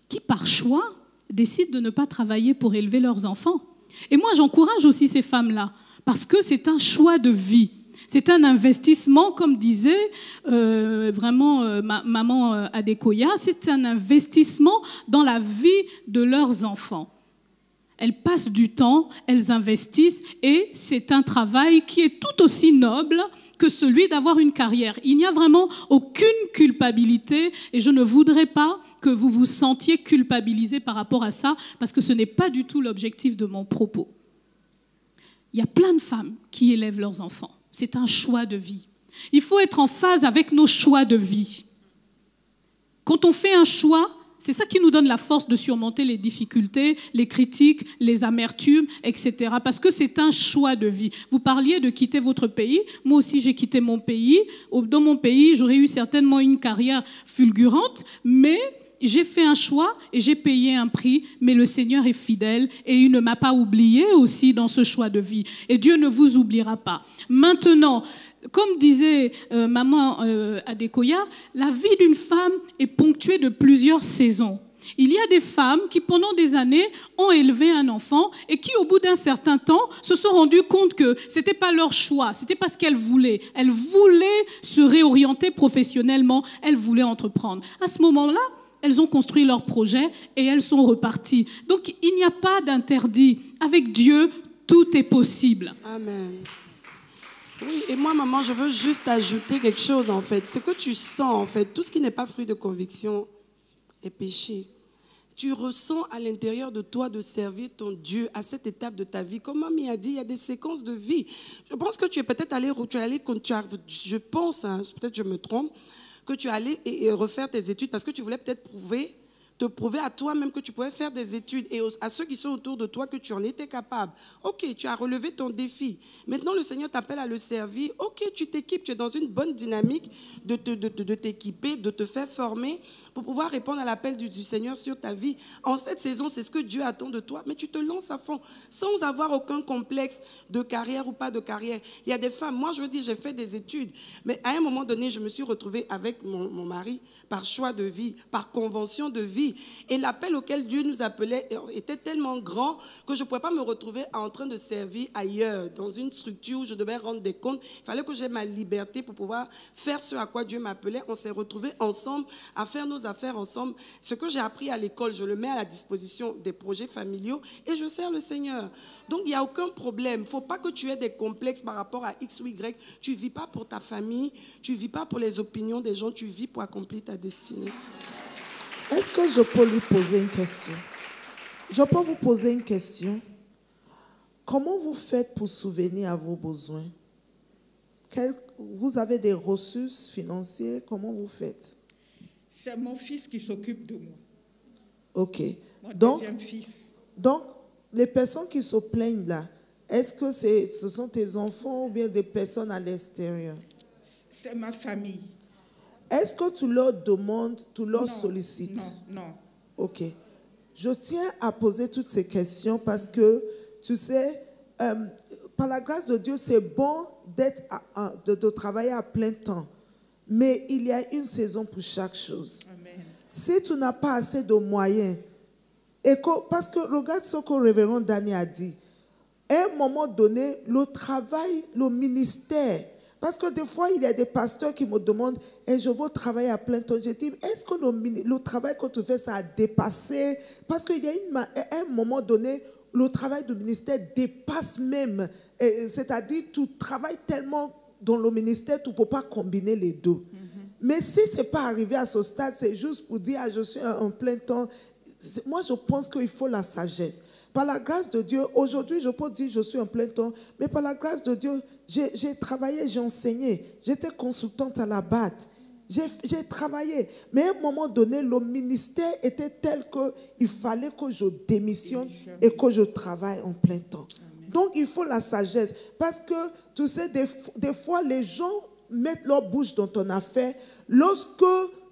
qui par choix décident de ne pas travailler pour élever leurs enfants. Et moi, j'encourage aussi ces femmes-là, parce que c'est un choix de vie. C'est un investissement, comme disait maman Adekoya, c'est un investissement dans la vie de leurs enfants. Elles passent du temps, elles investissent, et c'est un travail qui est tout aussi noble que celui d'avoir une carrière. Il n'y a vraiment aucune culpabilité, et je ne voudrais pas que vous vous sentiez culpabilisé par rapport à ça, parce que ce n'est pas du tout l'objectif de mon propos. Il y a plein de femmes qui élèvent leurs enfants. C'est un choix de vie. Il faut être en phase avec nos choix de vie. Quand on fait un choix, c'est ça qui nous donne la force de surmonter les difficultés, les critiques, les amertumes, etc. Parce que c'est un choix de vie. Vous parliez de quitter votre pays. Moi aussi, j'ai quitté mon pays. Dans mon pays, j'aurais eu certainement une carrière fulgurante, mais j'ai fait un choix et j'ai payé un prix, mais le Seigneur est fidèle et il ne m'a pas oublié aussi dans ce choix de vie. Et Dieu ne vous oubliera pas. Maintenant, comme disait maman Adekoya, la vie d'une femme est ponctuée de plusieurs saisons. Il y a des femmes qui, pendant des années, ont élevé un enfant et qui, au bout d'un certain temps, se sont rendues compte que ce n'était pas leur choix, ce n'était pas ce qu'elles voulaient. Elles voulaient se réorienter professionnellement, elles voulaient entreprendre. À ce moment-là, elles ont construit leur projet et elles sont reparties. Donc, il n'y a pas d'interdit. Avec Dieu, tout est possible. Amen. Oui, et moi, maman, je veux juste ajouter quelque chose, en fait. Ce que tu sens, en fait, tout ce qui n'est pas fruit de conviction est péché. Tu ressens à l'intérieur de toi de servir ton Dieu à cette étape de ta vie. Comme Mamie a dit, il y a des séquences de vie. Je pense que tu es peut-être allé, je pense, hein, peut-être je me trompe, que tu allais refaire tes études parce que tu voulais peut-être te prouver à toi-même que tu pouvais faire des études et à ceux qui sont autour de toi que tu en étais capable. Ok, tu as relevé ton défi. Maintenant, le Seigneur t'appelle à le servir. Ok, tu t'équipes, tu es dans une bonne dynamique de t'équiper, de te faire former pour pouvoir répondre à l'appel du Seigneur sur ta vie. En cette saison, c'est ce que Dieu attend de toi, mais tu te lances à fond, sans avoir aucun complexe de carrière ou pas de carrière. Il y a des femmes, moi je veux dire, j'ai fait des études, mais à un moment donné, je me suis retrouvée avec mon mari par choix de vie, par convention de vie. Et l'appel auquel Dieu nous appelait était tellement grand que je ne pouvais pas me retrouver en train de servir ailleurs, dans une structure où je devais rendre des comptes. Il fallait que j'aie ma liberté pour pouvoir faire ce à quoi Dieu m'appelait. On s'est retrouvés ensemble à faire nos affaires ensemble. Ce que j'ai appris à l'école, je le mets à la disposition des projets familiaux et je sers le Seigneur. Donc, il n'y a aucun problème. Il ne faut pas que tu aies des complexes par rapport à X ou Y. Tu ne vis pas pour ta famille, tu ne vis pas pour les opinions des gens, tu vis pour accomplir ta destinée. Est-ce que je peux lui poser une question? Je peux vous poser une question? Comment vous faites pour subvenir à vos besoins? Vous avez des ressources financières, comment vous faites? C'est mon fils qui s'occupe de moi. Ok. Mon deuxième fils. Donc, les personnes qui se plaignent là, est-ce que ce sont tes enfants ou bien des personnes à l'extérieur? C'est ma famille. Est-ce que tu leur demandes, tu leur sollicites? Non. Ok. Je tiens à poser toutes ces questions parce que, tu sais, par la grâce de Dieu, c'est bon de travailler à plein temps. Mais il y a une saison pour chaque chose. Amen. Si tu n'as pas assez de moyens, parce que regarde ce que le révérend Daniel a dit. À un moment donné, le travail, le ministère, parce que des fois, il y a des pasteurs qui me demandent je veux travailler à plein temps. Je dis, est-ce que le travail que tu fais, ça a dépassé? Parce qu'il y a un moment donné, le travail du ministère dépasse même. C'est-à-dire, tu travailles tellement dans le ministère, tu ne peux pas combiner les deux. Mais si ce n'est pas arrivé à ce stade, c'est juste pour dire, je suis en plein temps. Moi, je pense qu'il faut la sagesse. Par la grâce de Dieu, aujourd'hui, je peux dire je suis en plein temps, mais par la grâce de Dieu, j'ai travaillé, j'ai enseigné, j'étais consultante à la BAT, j'ai travaillé. Mais à un moment donné, le ministère était tel qu'il fallait que je démissionne et que je travaille en plein temps. Amen. Donc, il faut la sagesse. Parce que, tu sais, des fois, les gens mettent leur bouche dans ton affaire lorsque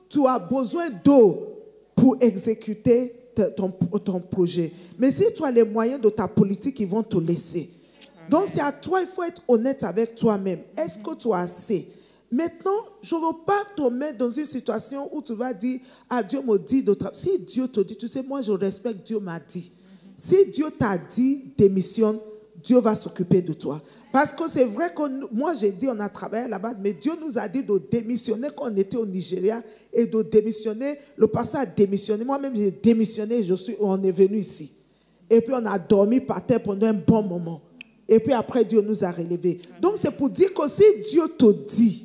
tu as besoin d'eau pour exécuter ton projet. Mais si tu as les moyens de ta politique, ils vont te laisser. Amen. Donc, c'est à toi, il faut être honnête avec toi-même. Est-ce que tu as assez? Maintenant, je ne veux pas te mettre dans une situation où tu vas dire, Dieu me dit de travailler. Si Dieu te dit, tu sais, moi je respecte, Dieu m'a dit. Si Dieu t'a dit, démissionne, Dieu va s'occuper de toi. Parce que c'est vrai que moi j'ai dit, on a travaillé là-bas, mais Dieu nous a dit de démissionner quand on était au Nigeria et de démissionner. Le pasteur a démissionné. Moi-même, j'ai démissionné, on est venu ici. Et puis on a dormi par terre pendant un bon moment. Et puis après, Dieu nous a relevés. Donc c'est pour dire que si Dieu te dit,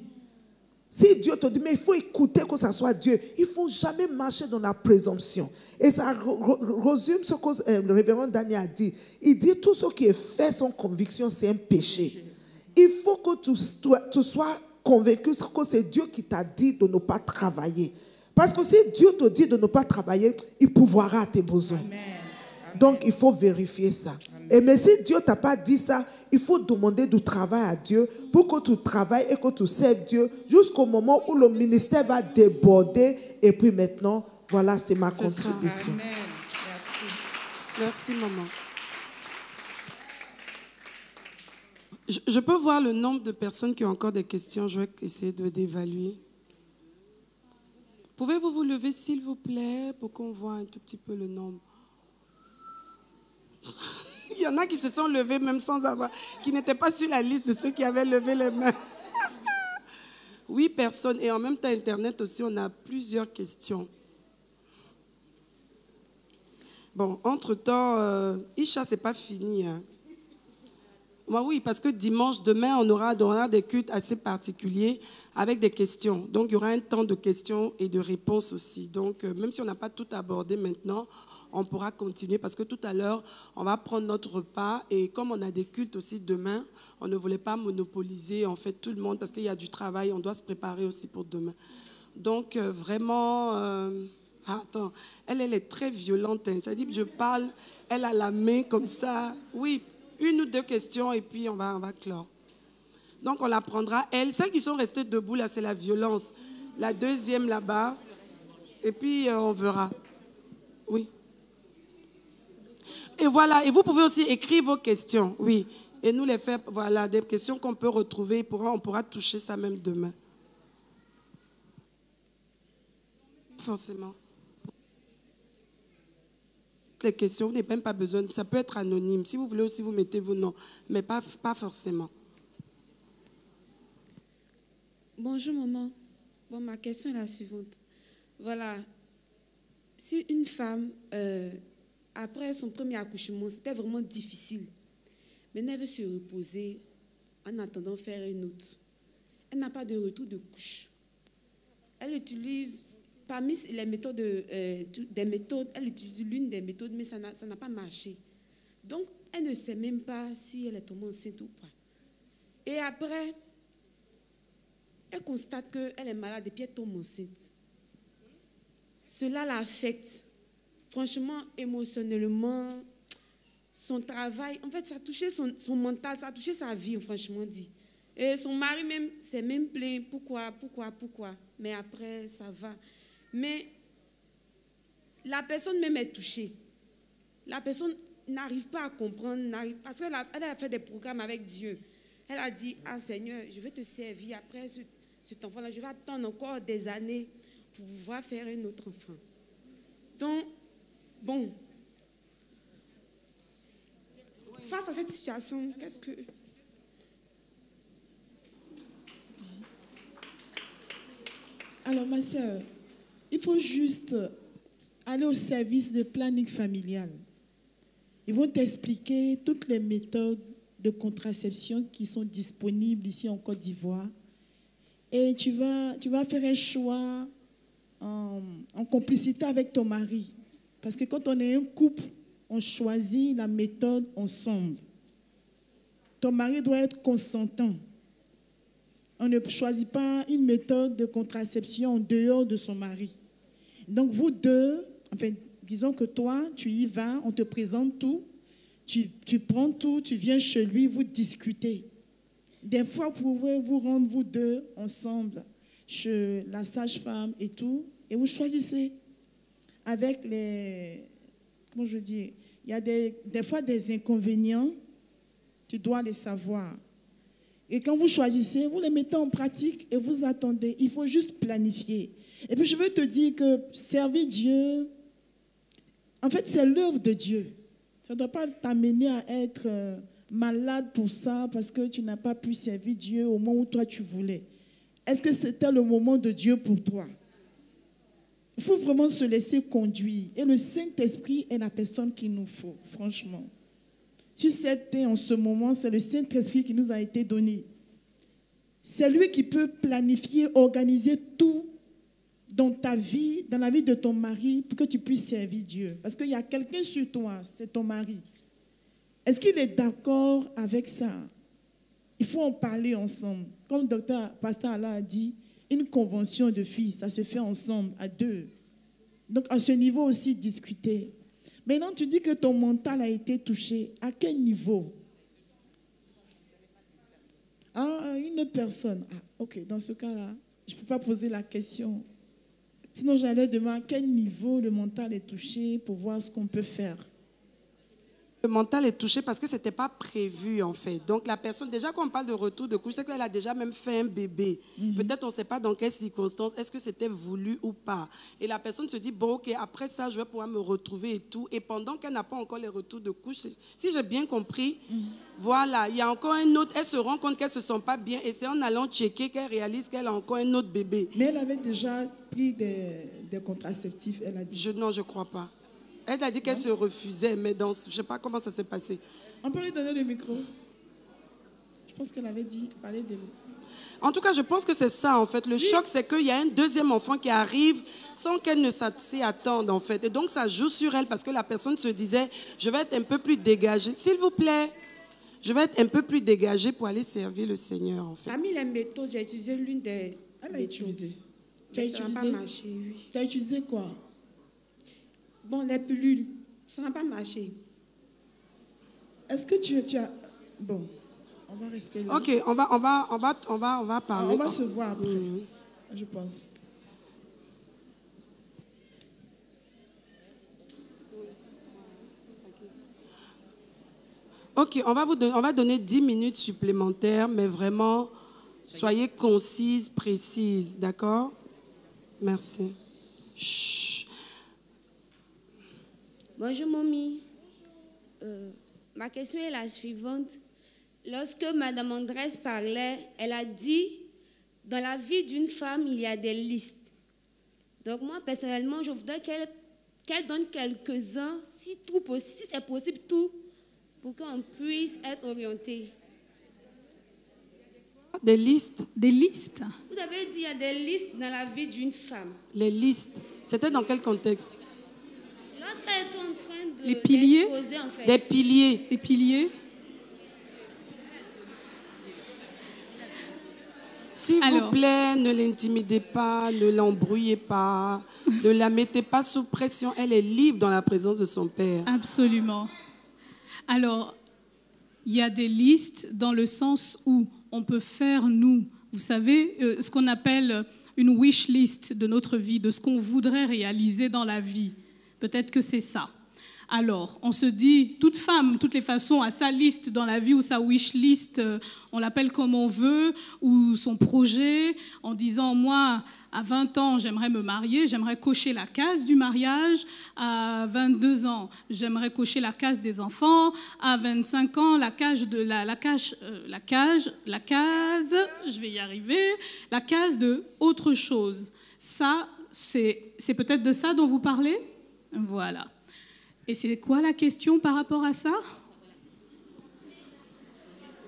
mais il faut écouter que ça soit Dieu. Il ne faut jamais marcher dans la présomption. Et ça résume ce que le révérend Daniel a dit. Il dit tout ce qui est fait sans conviction, c'est un péché. Il faut que tu sois convaincu que c'est Dieu qui t'a dit de ne pas travailler. Parce que si Dieu te dit de ne pas travailler, il pourvoira à tes besoins. Amen. Donc il faut vérifier ça. Mais si Dieu ne t'a pas dit ça, il faut demander du travail à Dieu pour que tu travailles et que tu serves Dieu jusqu'au moment où le ministère va déborder. Et puis maintenant, voilà, c'est ma contribution. Amen. Merci. Merci, maman. Je peux voir le nombre de personnes qui ont encore des questions. Je vais essayer d'évaluer. Pouvez-vous vous lever, s'il vous plaît, pour qu'on voit un tout petit peu le nombre? Il y en a qui se sont levés même sans avoir, qui n'étaient pas sur la liste de ceux qui avaient levé les mains. 8 personnes. Et en même temps, Internet aussi, on a plusieurs questions. Bon, entre-temps, Isha, ce n'est pas fini. Hein. Oui, parce que dimanche, demain, on aura des cultes assez particuliers avec des questions. Donc, il y aura un temps de questions et de réponses aussi. Donc, même si on n'a pas tout abordé maintenant, on pourra continuer parce que tout à l'heure, on va prendre notre repas et comme on a des cultes aussi demain, on ne voulait pas monopoliser en fait tout le monde parce qu'il y a du travail, on doit se préparer aussi pour demain. Donc vraiment, attends, elle est très violente, hein. Ça dit que je parle, elle a la main comme ça. Oui, 1 ou 2 questions et puis on va clore. Donc on la prendra. Celles qui sont restées debout là, c'est la violence. La deuxième là-bas. Et puis, on verra. Oui. Et voilà, et vous pouvez aussi écrire vos questions, oui. Et nous les faire, voilà, des questions qu'on peut retrouver, on pourra toucher ça même demain. Forcément. Les questions, vous n'avez même pas besoin, ça peut être anonyme. Si vous voulez aussi, vous mettez vos noms, mais pas forcément. Bonjour maman. Bon, ma question est la suivante. Voilà, si une femme, après son premier accouchement, c'était vraiment difficile, maintenant elle veut se reposer en attendant faire une autre. Elle n'a pas de retour de couche. Elle utilise, parmi les méthodes, des méthodes, elle utilise l'une des méthodes, mais ça n'a pas marché. Donc, elle ne sait même pas si elle est tombée enceinte ou pas. Et après, elle constate qu'elle est malade et puis elle tombe enceinte. Cela l'affecte. Franchement, émotionnellement, son travail, en fait, ça a touché son mental, ça a touché sa vie, franchement dit. Et son mari même s'est même plaint, pourquoi. Mais après, ça va. Mais la personne même est touchée. La personne n'arrive pas à comprendre, parce qu'elle a fait des programmes avec Dieu. Elle a dit, ah Seigneur, je vais te servir après cet enfant-là, je vais attendre encore des années pour pouvoir faire un autre enfant. Donc, bon, face à cette situation, qu'est-ce que... Alors, ma soeur, il faut juste aller au service de planning familial. Ils vont t'expliquer toutes les méthodes de contraception qui sont disponibles ici en Côte d'Ivoire. Et tu vas faire un choix en complicité avec ton mari. Parce que quand on est un couple, on choisit la méthode ensemble. Ton mari doit être consentant. On ne choisit pas une méthode de contraception en dehors de son mari. Donc vous deux, enfin, disons que toi, tu y vas, on te présente tout, tu prends tout, tu viens chez lui, vous discutez. Des fois, vous pouvez vous rendre vous deux ensemble chez la sage-femme et tout, et vous choisissez avec les... Comment je dis? Il y a des fois des inconvénients, tu dois les savoir. Et quand vous choisissez, vous les mettez en pratique et vous attendez. Il faut juste planifier. Et puis je veux te dire que servir Dieu, en fait, c'est l'œuvre de Dieu. Ça ne doit pas t'amener à être malade pour ça parce que tu n'as pas pu servir Dieu au moment où toi tu voulais. Est-ce que c'était le moment de Dieu pour toi? Il faut vraiment se laisser conduire. Et le Saint-Esprit est la personne qu'il nous faut, franchement. Sur cette terre, en ce moment, c'est le Saint-Esprit qui nous a été donné. C'est lui qui peut planifier, organiser tout dans ta vie, dans la vie de ton mari, pour que tu puisses servir Dieu. Parce qu'il y a quelqu'un sur toi, c'est ton mari. Est-ce qu'il est d'accord avec ça? Il faut en parler ensemble. Comme le pasteur Allah a dit, une convention de filles, ça se fait ensemble, à deux. Donc, à ce niveau aussi, discuter. Maintenant, tu dis que ton mental a été touché. À quel niveau? Ah, une personne. Ah, ok, dans ce cas-là, je ne peux pas poser la question. Sinon, j'allais demander à quel niveau le mental est touché pour voir ce qu'on peut faire. Le mental est touché parce que ce n'était pas prévu, en fait. Donc, la personne, déjà, quand on parle de retour de couche, c'est qu'elle a déjà même fait un bébé. Peut-être on ne sait pas dans quelles circonstances, est-ce que c'était voulu ou pas. Et la personne se dit, bon, ok, après ça, je vais pouvoir me retrouver et tout. Et pendant qu'elle n'a pas encore les retours de couche, si j'ai bien compris, voilà, il y a encore un autre, elle se rend compte qu'elle ne se sent pas bien et c'est en allant checker qu'elle réalise qu'elle a encore un autre bébé. Mais elle avait déjà pris des contraceptifs, elle a dit. Non, je ne crois pas. Elle a dit qu'elle se refusait, mais je ne sais pas comment ça s'est passé. On peut lui donner le micro. Je pense qu'elle avait dit, parler de... En tout cas, je pense que c'est ça, en fait. Le choc, c'est qu'il y a un deuxième enfant qui arrive sans qu'elle ne s'y attende, en fait. Et donc, ça joue sur elle parce que la personne se disait, je vais être un peu plus dégagée. S'il vous plaît, je vais être un peu plus dégagée pour aller servir le Seigneur, en fait. Parmi les méthodes, j'ai utilisé l'une des... Elle a utilisé. Tu as utilisé? Ça n'a pas marché, oui. Tu as utilisé quoi? Bon, les pilules, ça n'a pas marché. Est-ce que tu as... Bon, on va rester là. Ok, on va parler. On va se voir après, je pense. Ok, on va donner 10 minutes supplémentaires, mais vraiment, soyez concise, précise, d'accord? Merci. Chut. Bonjour, Mommy. Ma question est la suivante. Lorsque Madame Andrés parlait, elle a dit, dans la vie d'une femme, il y a des listes. Donc moi, personnellement, je voudrais qu'elle donne quelques-uns, si c'est possible, tout, pour qu'on puisse être orienté. Des listes? Des listes? Vous avez dit, il y a des listes dans la vie d'une femme. Les listes. C'était dans quel contexte? Lorsqu'elle est en train de les piliers, l'exposer, en fait. Des piliers. Les piliers. S'il vous plaît, ne l'intimidez pas, ne l'embrouillez pas, ne la mettez pas sous pression. Elle est libre dans la présence de son Père. Absolument. Alors, il y a des listes dans le sens où on peut faire, nous, vous savez, ce qu'on appelle une wish list de notre vie, de ce qu'on voudrait réaliser dans la vie. Peut-être que c'est ça. Alors, on se dit, toute femme, de toutes les façons, a sa liste dans la vie ou sa wish list, on l'appelle comme on veut, ou son projet, en disant, moi, à 20 ans, j'aimerais me marier, j'aimerais cocher la case du mariage. À 22 ans, j'aimerais cocher la case des enfants. À 25 ans, la case, je vais y arriver, la case de autre chose. Ça, c'est peut-être de ça dont vous parlez? Voilà. Et c'est quoi la question par rapport à ça?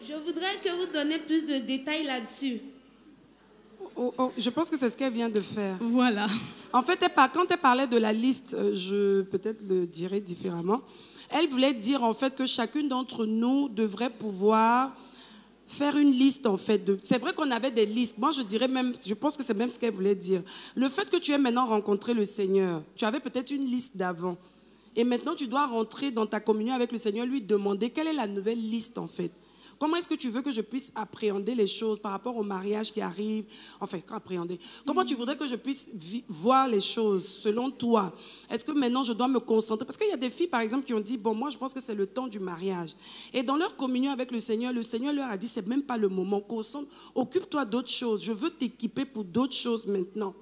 Je voudrais que vous donniez plus de détails là-dessus. Je pense que c'est ce qu'elle vient de faire. Voilà. En fait, quand elle parlait de la liste, je peut-être le dirais différemment, elle voulait dire en fait que chacune d'entre nous devrait pouvoir faire une liste en fait. C'est vrai qu'on avait des listes. Moi, je dirais même, je pense que c'est même ce qu'elle voulait dire. Le fait que tu aies maintenant rencontré le Seigneur, tu avais peut-être une liste d'avant. Et maintenant, tu dois rentrer dans ta communion avec le Seigneur, lui demander quelle est la nouvelle liste en fait. Comment est-ce que tu veux que je puisse appréhender les choses par rapport au mariage qui arrive? Enfin, appréhender. Comment tu voudrais que je puisse voir les choses selon toi? Est-ce que maintenant je dois me concentrer? Parce qu'il y a des filles, par exemple, qui ont dit, bon, moi, je pense que c'est le temps du mariage. Et dans leur communion avec le Seigneur leur a dit, c'est même pas le moment. Occupe-toi d'autres choses. Je veux t'équiper pour d'autres choses maintenant.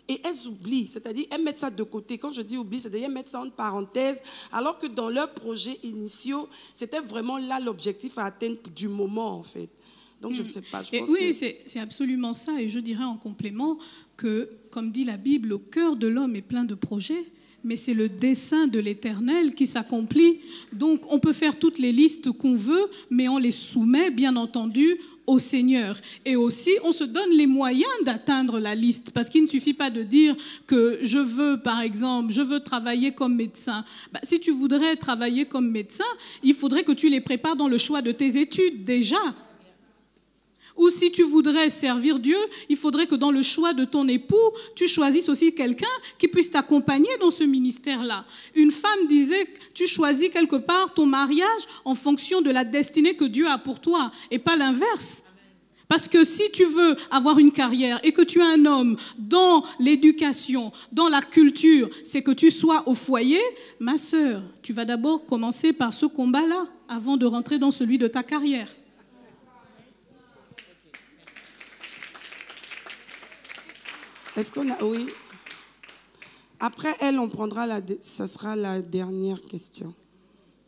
Et elles oublient, c'est-à-dire elles mettent ça de côté. Quand je dis oublie, c'est-à-dire elles mettent ça en parenthèse, alors que dans leurs projets initiaux, c'était vraiment là l'objectif à atteindre du moment, en fait. Donc, je ne sais pas. Oui, c'est absolument ça. Et je dirais en complément que, comme dit la Bible, le cœur de l'homme est plein de projets, mais c'est le dessein de l'Éternel qui s'accomplit. Donc, on peut faire toutes les listes qu'on veut, mais on les soumet, bien entendu, au Seigneur. Et aussi, on se donne les moyens d'atteindre la liste, parce qu'il ne suffit pas de dire que je veux, par exemple, je veux travailler comme médecin. Si tu voudrais travailler comme médecin, il faudrait que tu les prépares dans le choix de tes études déjà. Ou si tu voudrais servir Dieu, il faudrait que dans le choix de ton époux, tu choisisses aussi quelqu'un qui puisse t'accompagner dans ce ministère-là. Une femme disait que tu choisis quelque part ton mariage en fonction de la destinée que Dieu a pour toi, et pas l'inverse. Parce que si tu veux avoir une carrière et que tu es un homme dans l'éducation, dans la culture, c'est que tu sois au foyer, ma sœur, tu vas d'abord commencer par ce combat-là avant de rentrer dans celui de ta carrière. Est-ce qu'on a... Oui. Après elle, on prendra ça sera la dernière question.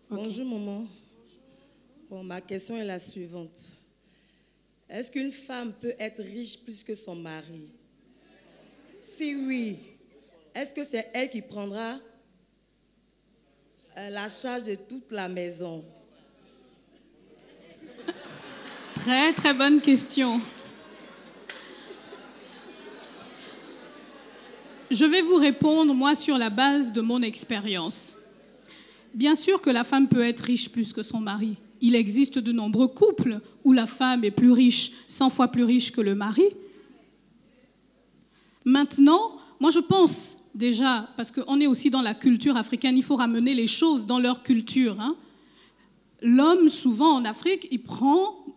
Okay. Bonjour, maman. Bon, ma question est la suivante. Est-ce qu'une femme peut être riche plus que son mari? Si oui, est-ce que c'est elle qui prendra la charge de toute la maison? Très, très bonne question. Je vais vous répondre, moi, sur la base de mon expérience. Bien sûr que la femme peut être riche plus que son mari. Il existe de nombreux couples où la femme est plus riche, 100 fois plus riche que le mari. Maintenant, moi je pense déjà, parce qu'on est aussi dans la culture africaine, il faut ramener les choses dans leur culture. Hein. L'homme, souvent en Afrique,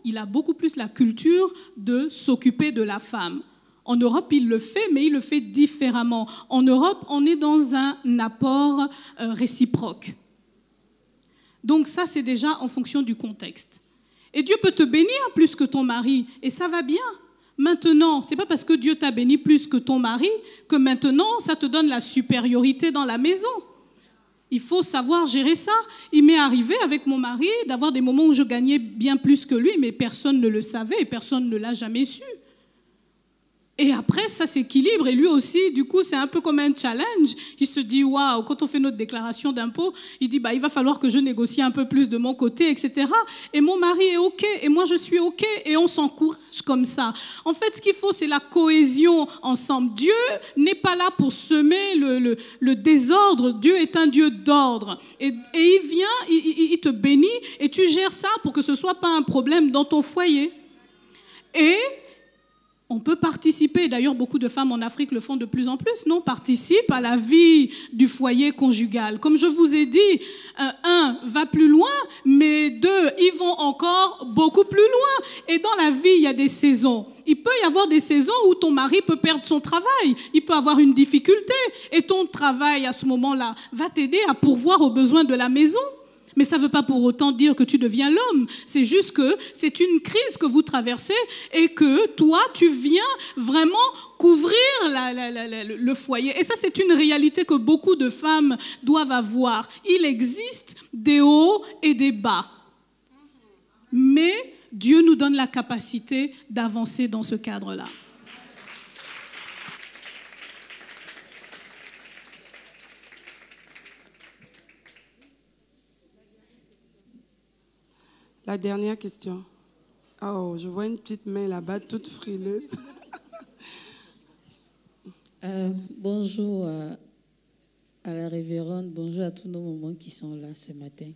il a beaucoup plus la culture de s'occuper de la femme. En Europe, il le fait, mais il le fait différemment. En Europe, on est dans un apport réciproque. Donc ça, c'est déjà en fonction du contexte. Et Dieu peut te bénir plus que ton mari, et ça va bien. Maintenant, ce n'est pas parce que Dieu t'a béni plus que ton mari que maintenant, ça te donne la supériorité dans la maison. Il faut savoir gérer ça. Il m'est arrivé avec mon mari d'avoir des moments où je gagnais bien plus que lui, mais personne ne le savait et personne ne l'a jamais su. Et après, ça s'équilibre. Et lui aussi, du coup, c'est un peu comme un challenge. Il se dit, waouh, quand on fait notre déclaration d'impôt, il dit, il va falloir que je négocie un peu plus de mon côté, etc. Et mon mari est OK, et moi je suis OK, et on s'encourage comme ça. En fait, ce qu'il faut, c'est la cohésion ensemble. Dieu n'est pas là pour semer le désordre. Dieu est un Dieu d'ordre. Et il vient, il te bénit, et tu gères ça pour que ce ne soit pas un problème dans ton foyer. Et on peut participer, d'ailleurs beaucoup de femmes en Afrique le font de plus en plus, non, participent à la vie du foyer conjugal. Comme je vous ai dit, un va plus loin, mais deux, ils vont encore beaucoup plus loin. Et dans la vie, il y a des saisons. Il peut y avoir des saisons où ton mari peut perdre son travail, il peut avoir une difficulté, et ton travail à ce moment-là va t'aider à pourvoir aux besoins de la maison. Mais ça ne veut pas pour autant dire que tu deviens l'homme. C'est juste que c'est une crise que vous traversez et que toi, tu viens vraiment couvrir le foyer. Et ça, c'est une réalité que beaucoup de femmes doivent avoir. Il existe des hauts et des bas. Mais Dieu nous donne la capacité d'avancer dans ce cadre-là. La dernière question. Oh, je vois une petite main là-bas, toute frileuse. Bonjour à la révérende, bonjour à tous nos mamans qui sont là ce matin.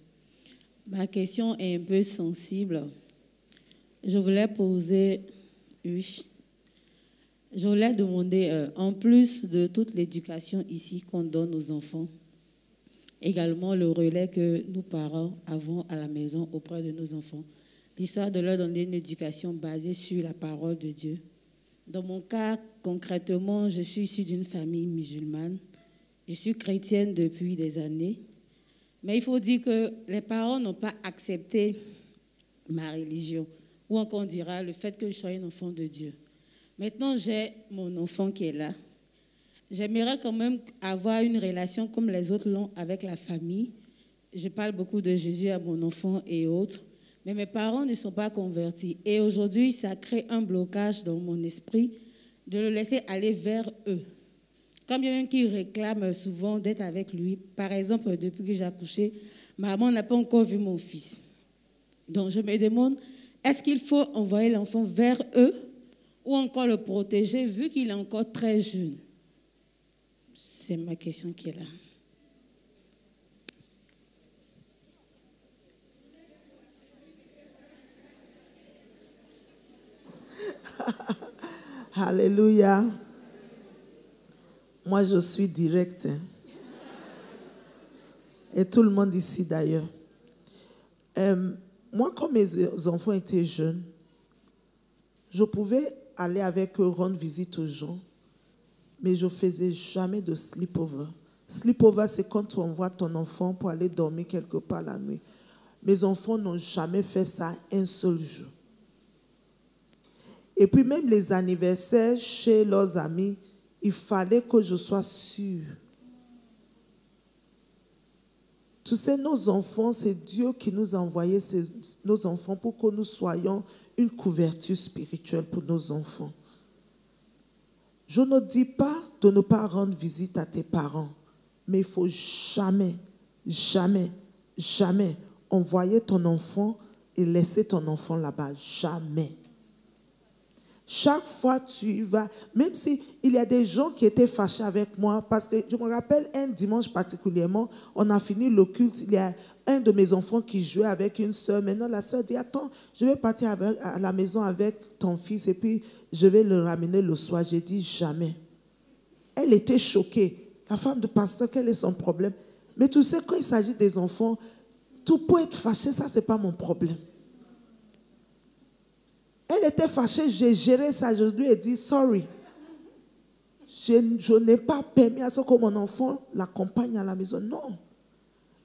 Ma question est un peu sensible. Je voulais poser, je voulais demander, en plus de toute l'éducation ici qu'on donne aux enfants, également le relais que nous, parents, avons à la maison auprès de nos enfants. L'histoire de leur donner une éducation basée sur la parole de Dieu. Dans mon cas, concrètement, je suis issue d'une famille musulmane. Je suis chrétienne depuis des années. Mais il faut dire que les parents n'ont pas accepté ma religion. Ou encore on dira le fait que je sois un enfant de Dieu. Maintenant, j'ai mon enfant qui est là. J'aimerais quand même avoir une relation comme les autres l'ont avec la famille. Je parle beaucoup de Jésus à mon enfant et autres. Mais mes parents ne sont pas convertis. Et aujourd'hui, ça crée un blocage dans mon esprit de le laisser aller vers eux. Comme bien même qu'ils réclament souvent d'être avec lui. Par exemple, depuis que j'ai accouché, maman n'a pas encore vu mon fils. Donc je me demande, est-ce qu'il faut envoyer l'enfant vers eux ou encore le protéger vu qu'il est encore très jeune? C'est ma question qui est là. Alléluia. Moi, je suis directe. Et tout le monde ici d'ailleurs. Moi, quand mes enfants étaient jeunes, je pouvais aller avec eux rendre visite aux gens. Mais je ne faisais jamais de sleepover. Sleepover, c'est quand tu envoies ton enfant pour aller dormir quelque part la nuit. Mes enfants n'ont jamais fait ça un seul jour. Et puis même les anniversaires chez leurs amis, il fallait que je sois sûre. Tu sais, nos enfants, c'est Dieu qui nous a envoyé nos enfants pour que nous soyons une couverture spirituelle pour nos enfants. Je ne dis pas de ne pas rendre visite à tes parents, mais il ne faut jamais, jamais, jamais envoyer ton enfant et laisser ton enfant là-bas. Jamais. Chaque fois tu y vas, même s'il y a des gens qui étaient fâchés avec moi, parce que je me rappelle un dimanche particulièrement, on a fini le culte, il y a un de mes enfants qui jouait avec une sœur. Maintenant, la sœur dit, attends, je vais partir à la maison avec ton fils et puis je vais le ramener le soir. J'ai dit, jamais. Elle était choquée. La femme de pasteur, quel est son problème? Mais tu sais, quand il s'agit des enfants, tout peut être fâché, ça, ce n'est pas mon problème. Elle était fâchée, j'ai géré ça, je lui ai dit, sorry. Je n'ai pas permis à ce que mon enfant l'accompagne à la maison. Non.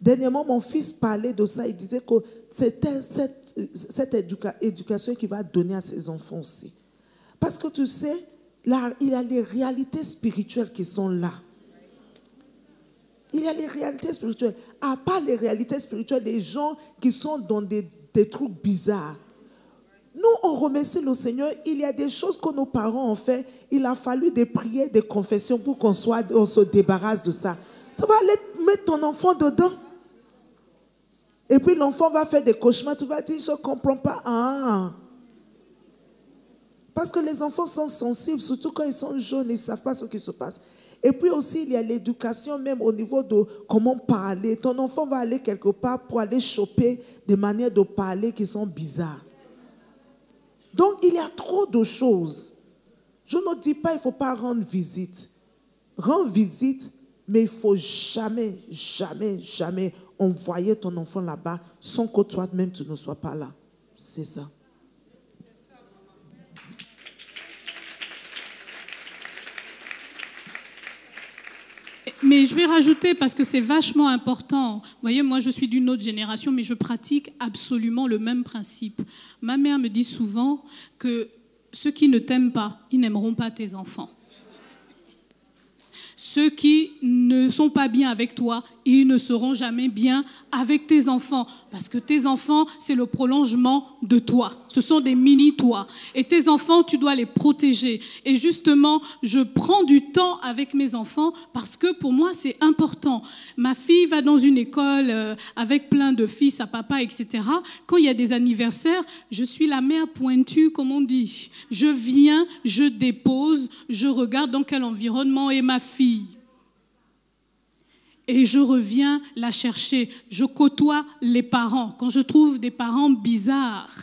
Dernièrement, mon fils parlait de ça. Il disait que c'était cette éducation qu'il va donner à ses enfants aussi. Parce que tu sais, là, il y a les réalités spirituelles qui sont là. Il y a les réalités spirituelles. À part les réalités spirituelles, les gens qui sont dans des trucs bizarres. Nous, on remercie le Seigneur. Il y a des choses que nos parents ont fait. Il a fallu des prières, des confessions pour qu'on se débarrasse de ça. Tu vas aller mettre ton enfant dedans. Et puis l'enfant va faire des cauchemars. Tu vas dire, je ne comprends pas. Ah. Parce que les enfants sont sensibles, surtout quand ils sont jeunes, ils ne savent pas ce qui se passe. Et puis aussi, il y a l'éducation même au niveau de comment parler. Ton enfant va aller quelque part pour aller choper des manières de parler qui sont bizarres. Donc, il y a trop de choses. Je ne dis pas qu'il ne faut pas rendre visite. Rends visite, mais il ne faut jamais, jamais, jamais envoyer ton enfant là-bas sans que toi-même tu ne sois pas là. C'est ça. Mais je vais rajouter, parce que c'est vachement important. Vous voyez, moi, je suis d'une autre génération, mais je pratique absolument le même principe. Ma mère me dit souvent que ceux qui ne t'aiment pas, ils n'aimeront pas tes enfants. Ceux qui ne sont pas bien avec toi, ils ne seront jamais bien avec tes enfants. Parce que tes enfants, c'est le prolongement de toi. Ce sont des mini-toi. Et tes enfants, tu dois les protéger. Et justement, je prends du temps avec mes enfants parce que pour moi, c'est important. Ma fille va dans une école avec plein de fils à papa, etc. Quand il y a des anniversaires, je suis la mère pointue, comme on dit. Je viens, je dépose, je regarde dans quel environnement est ma fille. Et je reviens la chercher. Je côtoie les parents. Quand je trouve des parents bizarres,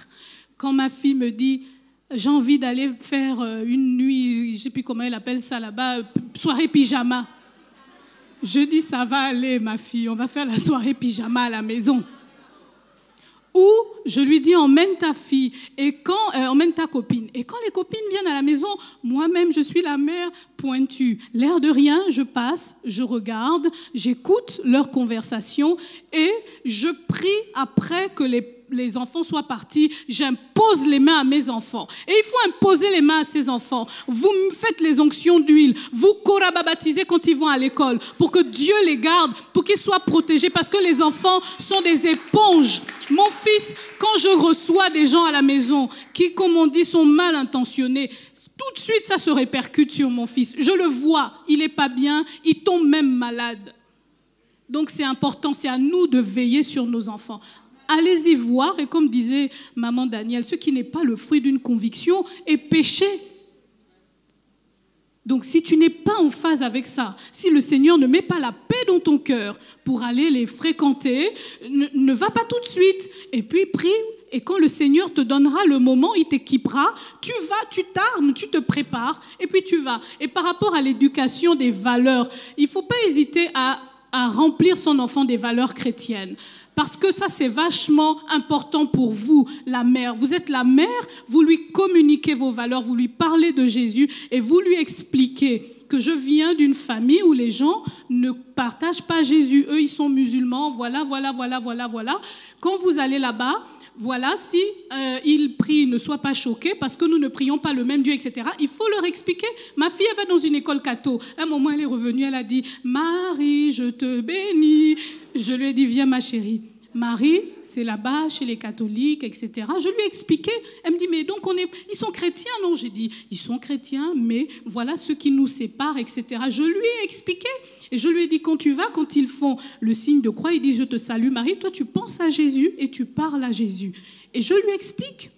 quand ma fille me dit « j'ai envie d'aller faire une nuit, je ne sais plus comment elle appelle ça là-bas, soirée pyjama », je dis « ça va aller ma fille, on va faire la soirée pyjama à la maison ». Ou je lui dis emmène ta fille et emmène ta copine. Et quand les copines viennent à la maison, moi-même je suis la mère pointue. L'air de rien, je passe, je regarde, j'écoute leur conversation et je prie après que les enfants soient partis, j'impose les mains à mes enfants. Et il faut imposer les mains à ces enfants. Vous me faites les onctions d'huile, vous korababaptisez quand ils vont à l'école, pour que Dieu les garde, pour qu'ils soient protégés, parce que les enfants sont des éponges. Mon fils, quand je reçois des gens à la maison qui, comme on dit, sont mal intentionnés, tout de suite ça se répercute sur mon fils. Je le vois, il n'est pas bien, il tombe même malade. Donc c'est important, c'est à nous de veiller sur nos enfants. Allez-y voir, et comme disait maman Daniel, ce qui n'est pas le fruit d'une conviction est péché. Donc si tu n'es pas en phase avec ça, si le Seigneur ne met pas la paix dans ton cœur pour aller les fréquenter, ne va pas tout de suite. Et puis prie, et quand le Seigneur te donnera le moment, il t'équipera, tu vas, tu t'armes, tu te prépares, et puis tu vas. Et par rapport à l'éducation des valeurs, il ne faut pas hésiter à remplir son enfant des valeurs chrétiennes. Parce que ça, c'est vachement important pour vous, la mère. Vous êtes la mère, vous lui communiquez vos valeurs, vous lui parlez de Jésus et vous lui expliquez que je viens d'une famille où les gens ne partagent pas Jésus. Eux, ils sont musulmans, voilà. Quand vous allez là-bas, voilà, si ils prient, ne soient pas choqués parce que nous ne prions pas le même Dieu, etc. Il faut leur expliquer. Ma fille, elle va dans une école catho. À un moment, elle est revenue, elle a dit « Marie, je te bénis ». Je lui ai dit « Viens, ma chérie. Marie, c'est là-bas, chez les catholiques, etc. » Je lui ai expliqué. Elle me dit « Mais donc, ils sont chrétiens, non ?» J'ai dit « Ils sont chrétiens, mais voilà ce qui nous sépare, etc. » Je lui ai expliqué. Et je lui ai dit, quand tu vas, quand ils font le signe de croix, il dit, je te salue Marie, toi tu penses à Jésus et tu parles à Jésus. Et je lui explique.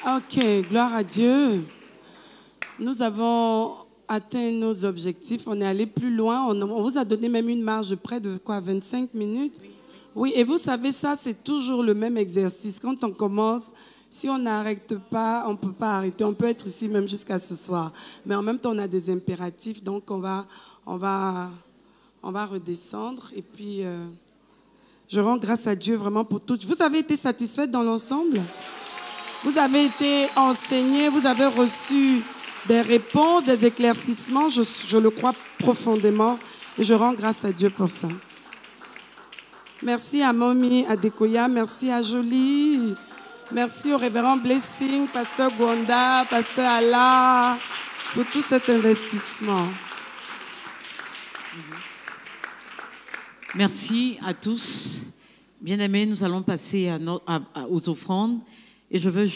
Ok, gloire à Dieu. Nous avons atteint nos objectifs, on est allé plus loin, on vous a donné même une marge de près de 25 minutes. Oui, et vous savez, ça, c'est toujours le même exercice. Quand on commence, si on n'arrête pas, on ne peut pas arrêter. On peut être ici même jusqu'à ce soir. Mais en même temps, on a des impératifs, donc on va redescendre. Et puis, je rends grâce à Dieu vraiment pour tout. Vous avez été satisfaite dans l'ensemble? Vous avez été enseignés, vous avez reçu des réponses, des éclaircissements. Je le crois profondément et je rends grâce à Dieu pour ça. Merci à Momi Adekoya, merci à Jolie, merci au révérend Blessing, pasteur Gonda, pasteur Allah, pour tout cet investissement. Merci à tous. Bien-aimés, nous allons passer aux offrandes et je veux